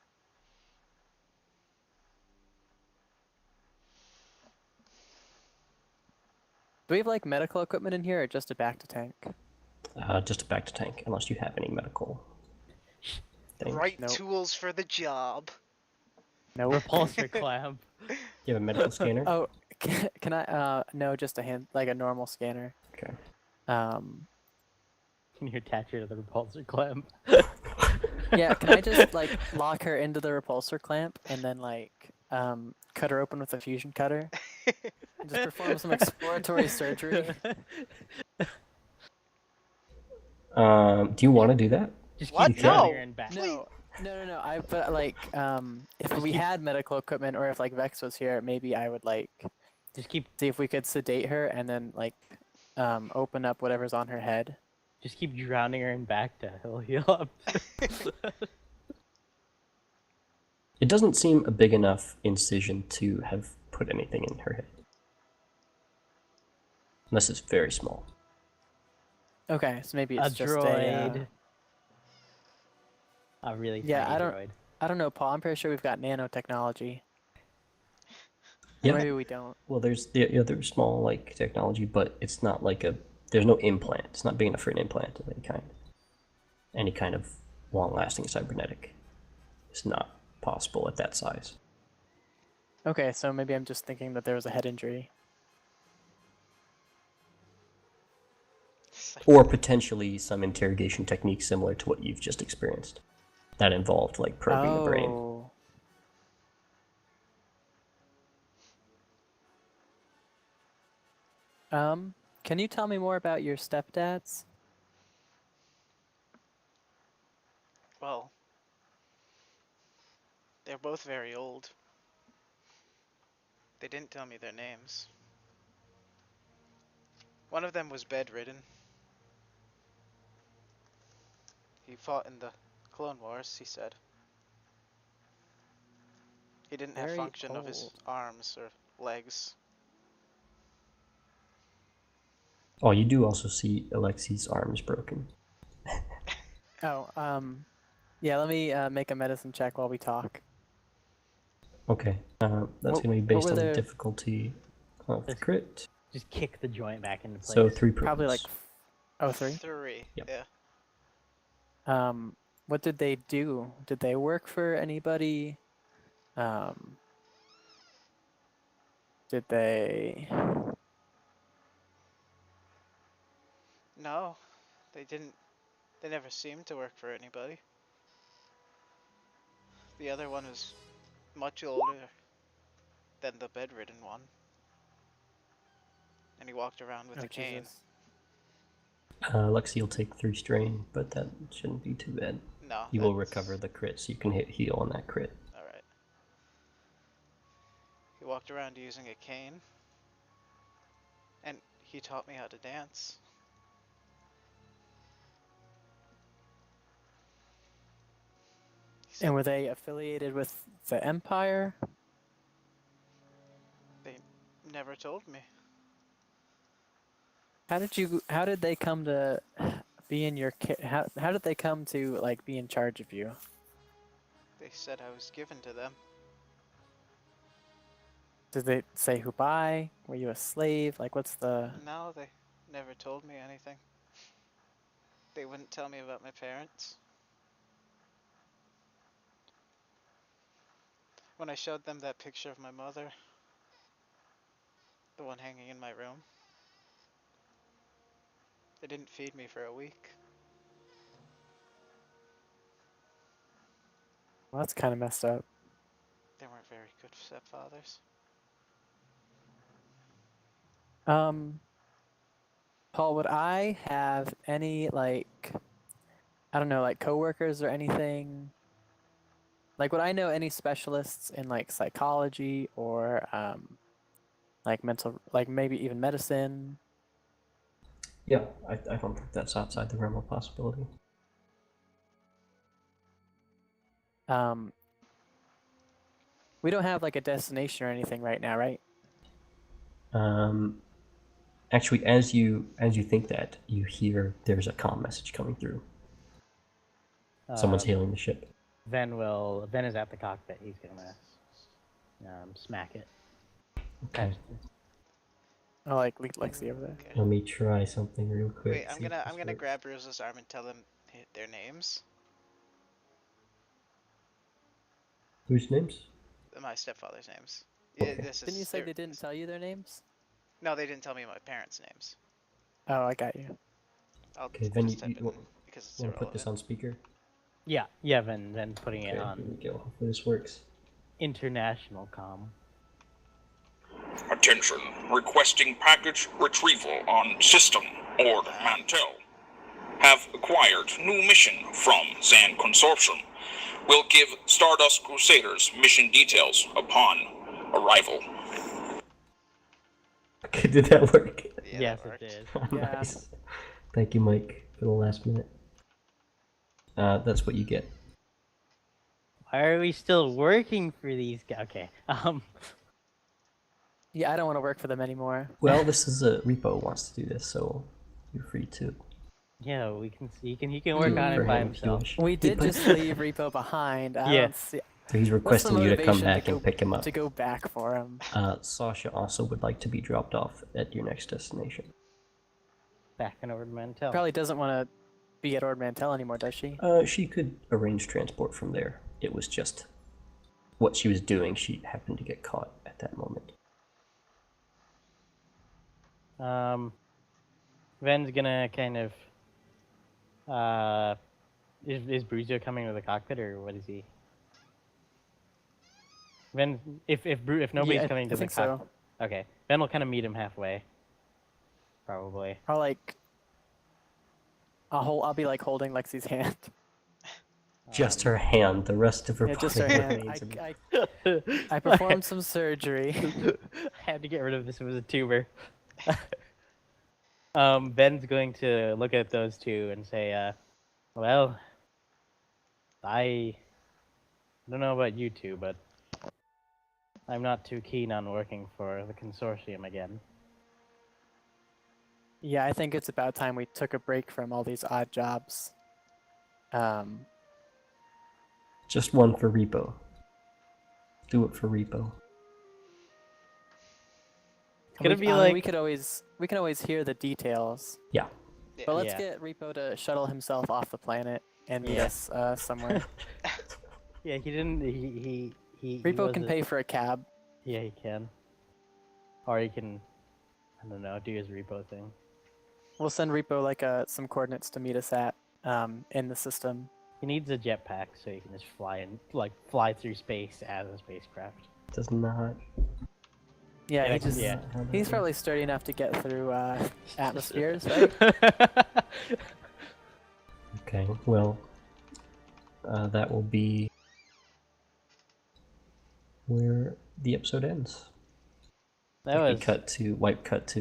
Do we have like medical equipment in here or just a back to tank? Just a back to tank, unless you have any medical things. Right Nope. tools for the job. Nope. Repulsor clamp. You have a medical scanner? Oh, can I? No, just a hand, like a normal scanner. Okay. Can you attach it to the repulsor clamp? Yeah, can I just like lock her into the repulsor clamp and then like cut her open with a fusion cutter and just perform some exploratory surgery? Do you want to do that? Just What? keep No. drowning her in back. No, no. But like, if we had medical equipment or if like Vex was here, maybe I would like Just keep see if we could sedate her and then like open up whatever's on her head. drowning her in back to heal up. It doesn't seem a big enough incision to have put anything in her head. Unless it's very small. Okay, so maybe A it's just droid. A really Yeah, tiny I don't- droid. I don't know, Paul. I'm pretty sure we've got nanotechnology. Yeah. Maybe we don't. Well, there's the other small like technology, but it's not like there's no implant. It's not big enough for an implant of any kind. Any kind of long-lasting cybernetic is not possible at that size. Okay, so maybe I'm just thinking that there was a head injury. Or potentially some interrogation technique similar to what you've just experienced. That involved like probing the brain. Oh. Can you tell me more about your stepdads? Well, they're both very old. They didn't tell me their names. One of them was bedridden. He fought in the Clone Wars, he said. He didn't have Very function of his old. arms or legs. Oh, you do also see Alexi's arms broken. Oh, yeah, let me make a medicine check while we talk. Okay, that's What- going to be what based were on the their- difficulty of the This- crit. Just kick the joint back into place. So 3 Probably like prudence. 3. 3, Yep. yeah. What did they do? Did they work for anybody? Did they? No, they didn't. They never seemed to work for anybody. The other one was much older than the bedridden one. And he walked around with Oh, a cane. Jesus. Lexi will take 3 strain, but that shouldn't be too bad. No. You will that's- recover the crit, so you can hit heal on that crit. Alright. He walked around using a cane. And he taught me how to dance. He And were they affiliated with the Empire? They never told me. How did they come to be in your how did they come to like be in charge of you? They said I was given to them. Did they say who by? Were you a slave? Like what's the No, they never told me anything. They wouldn't tell me about my parents. When I showed them that picture of my mother, the one hanging in my room, they didn't feed me for a week. Well, that's kind of messed up. They weren't very good stepfathers. Paul, would I have any like I don't know, like coworkers or anything? Like would I know any specialists in like psychology or like mental like maybe even medicine? Yeah, I don't think that's outside the realm of possibility. We don't have like a destination or anything right now, right? Actually, as you think that, you hear there's a comm message coming through. Someone's hailing the ship. Ven is at the cockpit. He's gonna smack it. Okay. Oh, like Lexi over there. Okay. Let me try something real quick. Wait, see if I'm this gonna works. grab Rosa's arm and tell them their names. Whose names? My stepfather's names. Okay. Yeah, this is. Didn't you say they didn't tell you their names? No, they didn't tell me my parents' names. Oh, I got you. I'll Okay, then just you type it want in because it's to put this irrelevant. on speaker? Yeah, Ven putting Okay, it here on we go. Hopefully this works. international comm. Attention, requesting package retrieval on system or Mantel. Have acquired new mission from Zan Consortium. Will give Stardust Crusaders mission details upon arrival. Okay, did that work? Yeah, Yes, that it worked. did. Yeah. Nice. Thank you, Mike, for the last minute. That's what you get. Why are we still working for these guys? Okay. Yeah, I don't want to work for them anymore. Well, this is a Repo wants to do this, so you're free to. Yeah, we can. He can work do on for it by him if you himself. wish. We did But- just leave Repo behind. I Yeah. don't see. So he's What's the requesting you to come motivation back and pick him up. to go back for him? Sasha also would like to be dropped off at your next destination. Back and over to Mantel. Probably doesn't want to be at Ord Mantell anymore, does she? She could arrange transport from there. It was just what she was doing. She happened to get caught at that moment. Ven's gonna kind of. Is Bruzio coming to the cockpit or what is he? Ven, if nobody's Yeah, coming to I the think cockpit, so. okay. Ven will kind of meet him halfway. Probably. Or like, I'll be like holding Lexi's hand. Just her hand. The rest of her Yeah, body just her hand. remains in- I performed some surgery. Had to get rid of this. It was a tumor. Ben's going to look at those two and say, well, I don't know about you two, but I'm not too keen on working for the consortium again. Yeah, I think it's about time we took a break from all these odd jobs. Just one for Repo. Do it for Repo. Gonna we, be I mean, like- we can always hear the details. Yeah. But let's Yeah. get Repo to shuttle himself off the planet and meet Yeah. us somewhere. Yeah, he didn't. He Repo can wasn't- pay for a cab. Yeah, he can. Or he can, I don't know, do his repo thing. We'll send Repo like some coordinates to meet us at in the system. He needs a jetpack so he can just fly through space as a spacecraft. Does not. Yeah, Yeah, he just yeah. he's probably sturdy enough to get through atmospheres, right? Okay, well, that will be where the episode ends. That We was cut to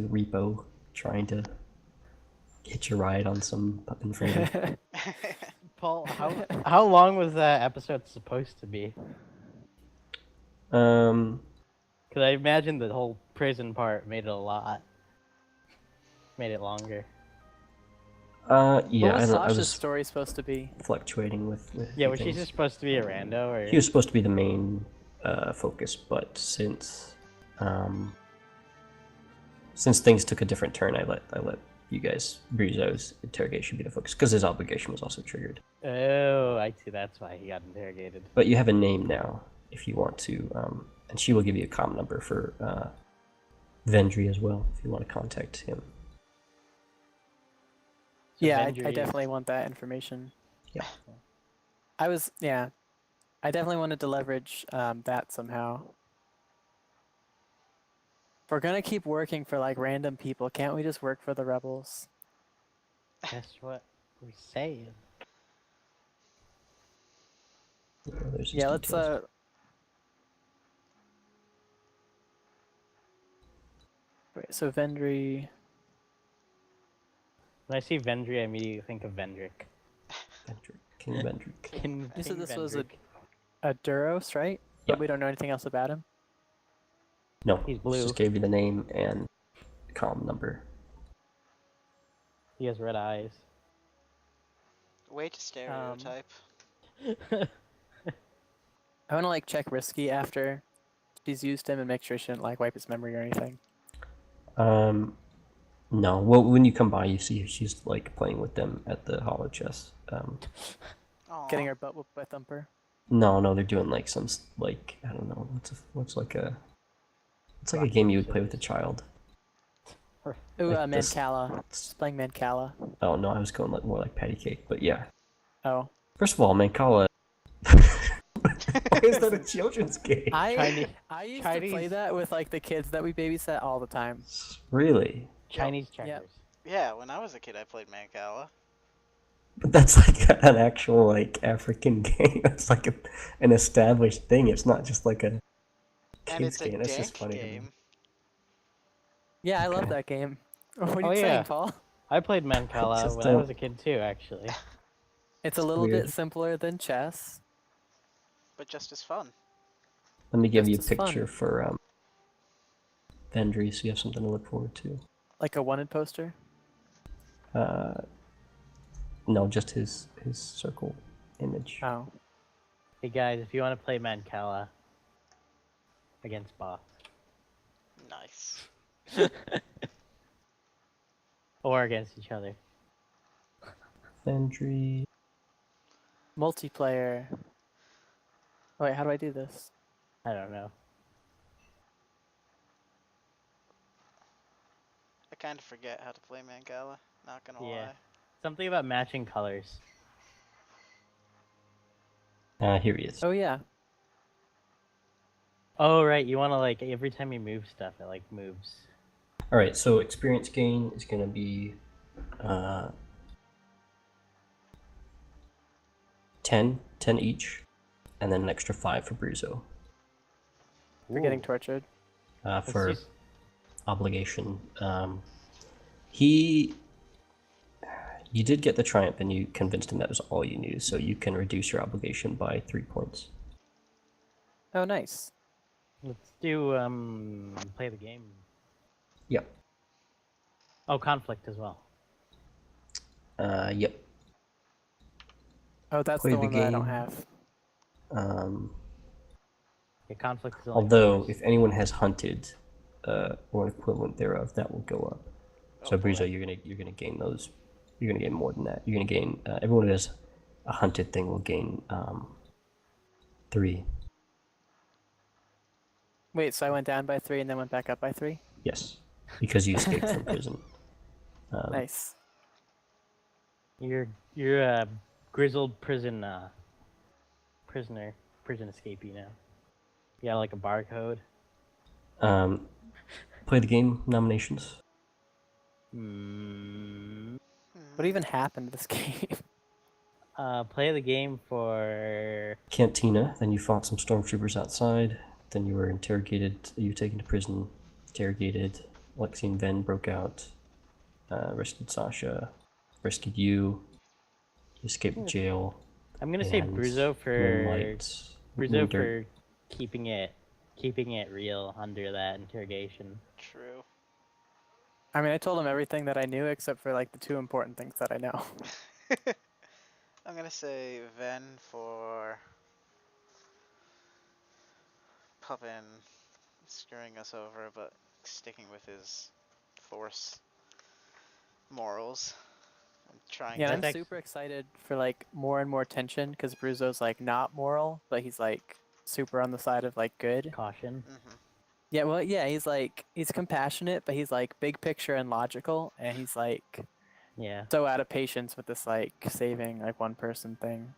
Repo trying to hitch a ride on some puppet inflator. Paul, how long was that episode supposed to be? Um, Because I imagine the whole prison part made it longer. yeah, what I was don't. I Sasha's was story supposed to be? fluctuating with Yeah, a was few she things. just supposed to be a rando, or He was supposed to be the main focus, but since things took a different turn, I let you guys Brizo's interrogation be the focus because his obligation was also triggered. oh, I see. That's why he got interrogated. But you have a name now if you want to, and she will give you a comm number for Vendry as well if you want to contact him. So Yeah, I Vendry is- definitely want that information. Yeah. I definitely wanted to leverage that somehow. If we're gonna keep working for like random people, can't we just work for the rebels? That's what we're saying. There's his Yeah, let's details. Wait, so Vendry. When I see Vendry, I immediately think of Vendrick. Vendrick, King Vendrick. King, You said King this was a- Vendrick. A Duros, right? Yeah. But we don't know anything else about him. No, He's she blue. just gave you the name and comm number. He has red eyes. Way to stereotype. I want to like check Risky after she's used him and make sure she didn't like wipe his memory or anything. No. Well, when you come by, you see she's like playing with them at the hollow chest. Aw. Getting her butt whooped by Thumper. No, they're doing like some like I don't know what's like a Rocky game you would play with a Pacific. child. Ooh, Like this- Mancala. Just playing Mancala. Oh no, I was going like more like patty cake, but yeah. Oh. First of all, Mancala. Why is that a children's game? I used to play Chinese- that with like the kids that we babysat all the time. Really? Chinese checkers. Yeah, when I was a kid, I played Mancala. But that's like an actual like African game. It's like an established thing. It's not just like a And kids it's a game. That's just dank funny. to me. game. Yeah, I love Okay. that game. What are you Oh, saying, yeah. Paul? I played Mancala Just when I don't- was a kid too, actually. It's a little weird. bit simpler than chess. But just as fun. Let me give Just you a as fun. picture for Vendry, so you have something to look forward to. Like a wanted poster. No, just his circle image. Oh. Hey guys, if you want to play Mancala against bots Nice. or against each other, Vendry. Multiplayer. Wait, how do I do this? I don't know. I kind of forget how to play Mancala. Not gonna Yeah. lie. Something about matching colors. Here he is. Oh yeah. Oh right, you want to like every time you move stuff, it like moves. All right, so experience gain is going to be 10 each, and then an extra 5 for Bruzo We're getting Ooh. tortured. Let's for just- obligation. You did get the triumph, and you convinced him that was all you knew, so you can reduce your obligation by 3 points. Oh nice. Let's do play the game. Yep. Oh, conflict as well. Yep. Oh, that's Play the the one that I don't game. have. Yeah, conflict is only Although, first. if anyone has hunted, or an equivalent thereof, that will go up. So Oh, boy. Brizo, you're gonna gain those. You're gonna gain more than that. You're gonna gain. Everyone who has a hunted thing will gain 3. Wait, so I went down by 3 and then went back up by 3? Yes, because you escaped from prison. Nice. You're a grizzled prison escapee now. You got like a barcode. Play the game nominations. What even happened to this game? Play the game for Cantina. Then you fought some stormtroopers outside. Then you were interrogated. You were taken to prison. Interrogated. Lexi and Ven broke out. Rescued Sasha. Rescued you. You escaped jail. I'm gonna say and Bruzo Moonlight. for keeping it real under that interrogation. True. I mean, I told him everything that I knew except for like the two important things that I know. I'm gonna say Ven for Puppin screwing us over, but sticking with his force morals and trying Yeah, to. I'm That's super excited for like more and more tension because Bruzo's like not moral, but he's like super on the side of like good. Caution. Hmm. Yeah, well, yeah, he's compassionate, but he's like big picture and logical, and he's like Yeah. so out of patience with this like saving like one person thing.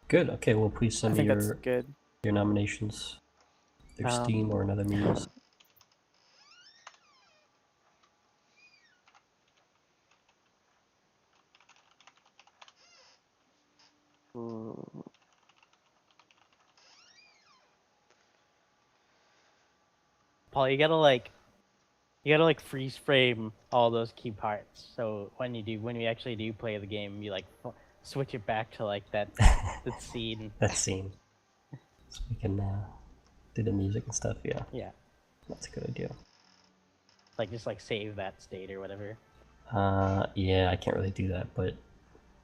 Good. Okay, well, please I send me think that's your good. nominations through Steam or another means. Paul, you gotta like freeze frame all those key parts. So when we actually do play the game, you like switch it back to like that scene. That scene. So we can do the music and stuff. Yeah, Yeah. that's a good idea. Like just like save that state or whatever. Yeah, I can't really do that, but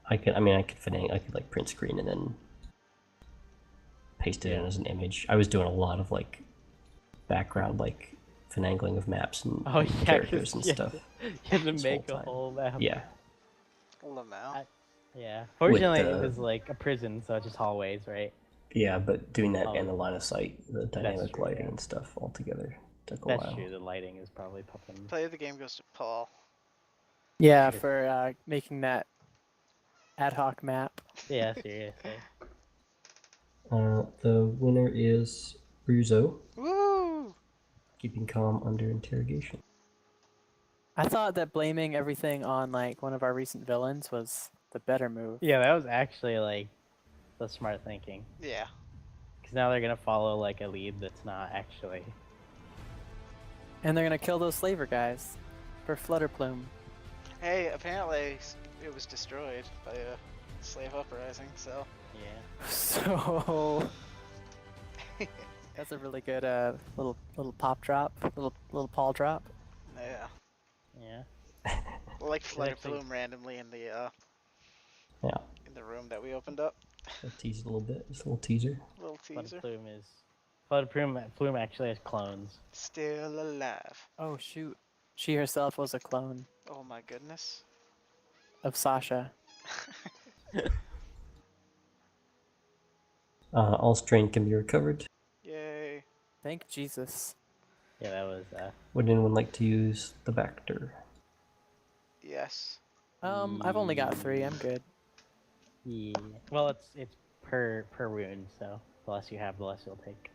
I could. I mean, I could like print screen and then paste it in Yeah. as an image. I was doing a lot of like background, like finagling of maps and Oh yeah, characters 'cause and you stuff. You had to this make whole a time. whole map. Yeah, Lamau. Yeah. Fortunately, it the- was like a prison, so it's just hallways, right? yeah, but doing that Oh. and the line of sight, the dynamic true, lighting yeah. and stuff all together took a That's while. true. The lighting is probably popping. Play of the game goes to Paul. Yeah, Sure. for making that ad hoc map. Yeah, seriously. The winner is Bruzo, Woo! keeping calm under interrogation. I thought that blaming everything on like one of our recent villains was the better move. Yeah, that was actually like the smart thinking. Yeah. Because now they're gonna follow like a lead that's not actually. And they're gonna kill those slaver guys for Flutterplume. Hey, apparently it was destroyed by a slave uprising, so. Yeah. So that's a really good little pop drop, little Paul drop. Yeah. Yeah. Like Flutter actually- Plume randomly in the Yeah, in the room that we opened up. I teased a little bit. Just a little teaser. Little teaser. Plume actually has clones. Still alive. Oh shoot, she herself was a clone Oh my goodness. of Sasha. All strain can be recovered. Yay. Thank Jesus. Yeah, that was. Would anyone like to use the Bacter? Yes. I've only got 3. I'm good. Yeah. Well, it's per wound, so the less you have, the less you'll take.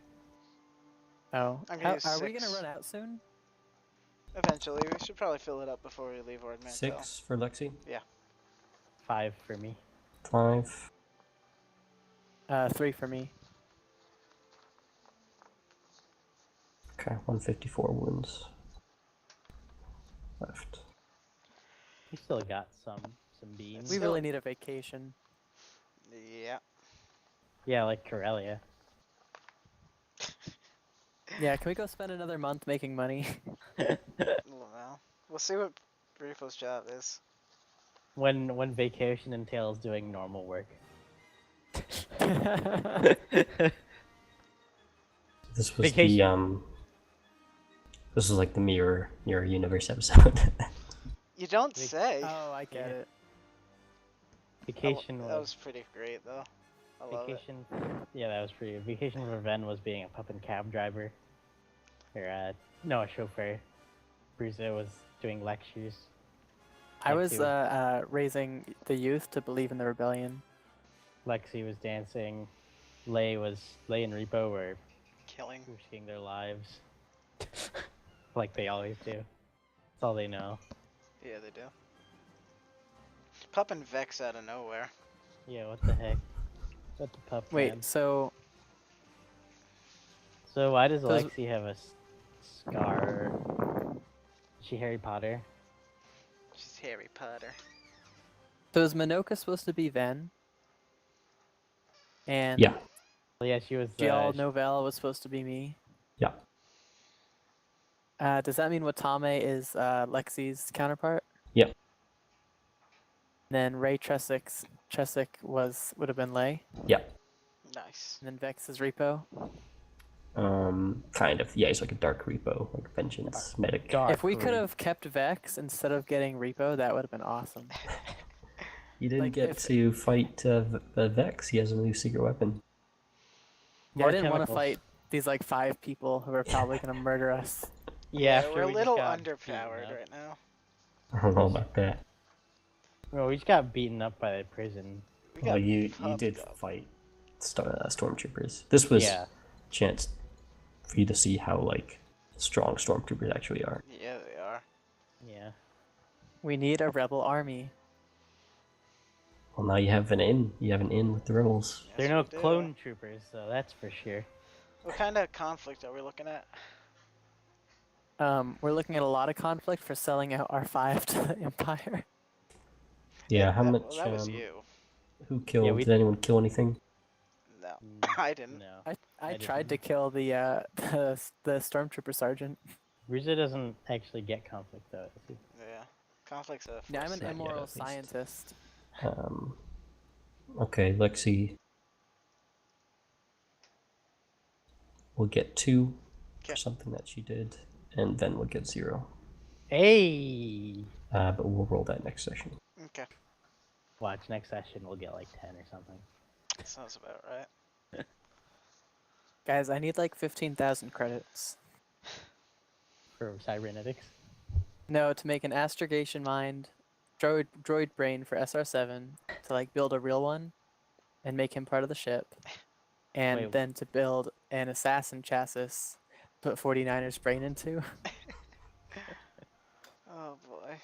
Oh, I'm gonna use are we gonna 6. run out soon? Eventually, we should probably fill it up before we leave Ord Mantell. 6 for Lexi. 5 for me. 5. 3 for me. Okay, 154 wounds left. You still got some beams. We Still- really need a vacation. Yeah. Yeah, like Corellia. Yeah, can we go spend another month making money? Well, we'll see what Rifo's job is. When vacation entails doing normal work. This was Vacation. This was like the mirror universe episode. You don't Vac- say. Oh, I get it. Vacation That was was pretty great, though. I love it. vacation. Yeah, that was pretty good. Vacation for Ven was being a pup and cab driver. Or no, a chauffeur. Bruzo was doing lectures. I was Lexi raising the youth to believe in the rebellion. Lexi was dancing. Lay and Repo were Killing. risking their lives. Like they always do. That's all they know. Yeah, they do. Pup and Vex out of nowhere. Yeah, what the heck? What the pup Wait, man? so So why does Those- Lexi have a scar? Is she Harry Potter? Harry Potter. So is Minoka supposed to be Ven? And Yeah, Well, yeah, she was. Gial Novell was supposed to be me. yeah. Does that mean Watame is Lexi's counterpart? Yep. Then Ray Tressick would have been Lay, Nice. and then Vex is Repo. Kind of. Yeah, he's like a dark repo, like vengeance medic. Dark If we could Reaper. have kept Vex instead of getting Repo, that would have been awesome. You didn't like, get if- to fight Vex. He has a new secret weapon. Yeah, More I didn't want to chemicals. fight these like 5 people who are probably gonna murder us. Yeah, after we're a we just little got beaten underpowered up. right now. I don't know about that. Well, we just got beaten up by the prison. We Well, got you pumped did up. fight stormtroopers. This was Yeah. a chance for you to see how like strong stormtroopers actually are. Yeah, they are. Yeah. We need a rebel army. Well, now you have an in. You have an in with the rebels. They're Yes, no we do. clone troopers, so that's for sure. What kind of conflict are we looking at? We're looking at a lot of conflict for selling out R5 to the Empire. Yeah. How that, much? Well, that was you. Who killed? we- Did anyone kill anything? No, Mm, I didn't. No. I I tried to didn't. kill the the stormtrooper sergeant. Riza doesn't actually get conflict though. does he? Yeah. Conflict's a Yeah, I'm force an Not yet, of- immoral at least. scientist. Okay, Lexi. We'll get 2 for Okay. something that she did, and then we'll get 0. Hey! But we'll roll that next session. Okay. Watch, next session we'll get like 10 or something. Sounds about right. Guys, I need like 15,000 credits. For cybernetics. No, to make an astrogation mind droid brain for SR7 to like build a real one and make him part of the ship. And Wait. then to build an assassin chassis put 49er's brain into. Oh boy.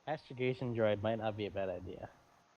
Astrogation droid might not be a bad idea.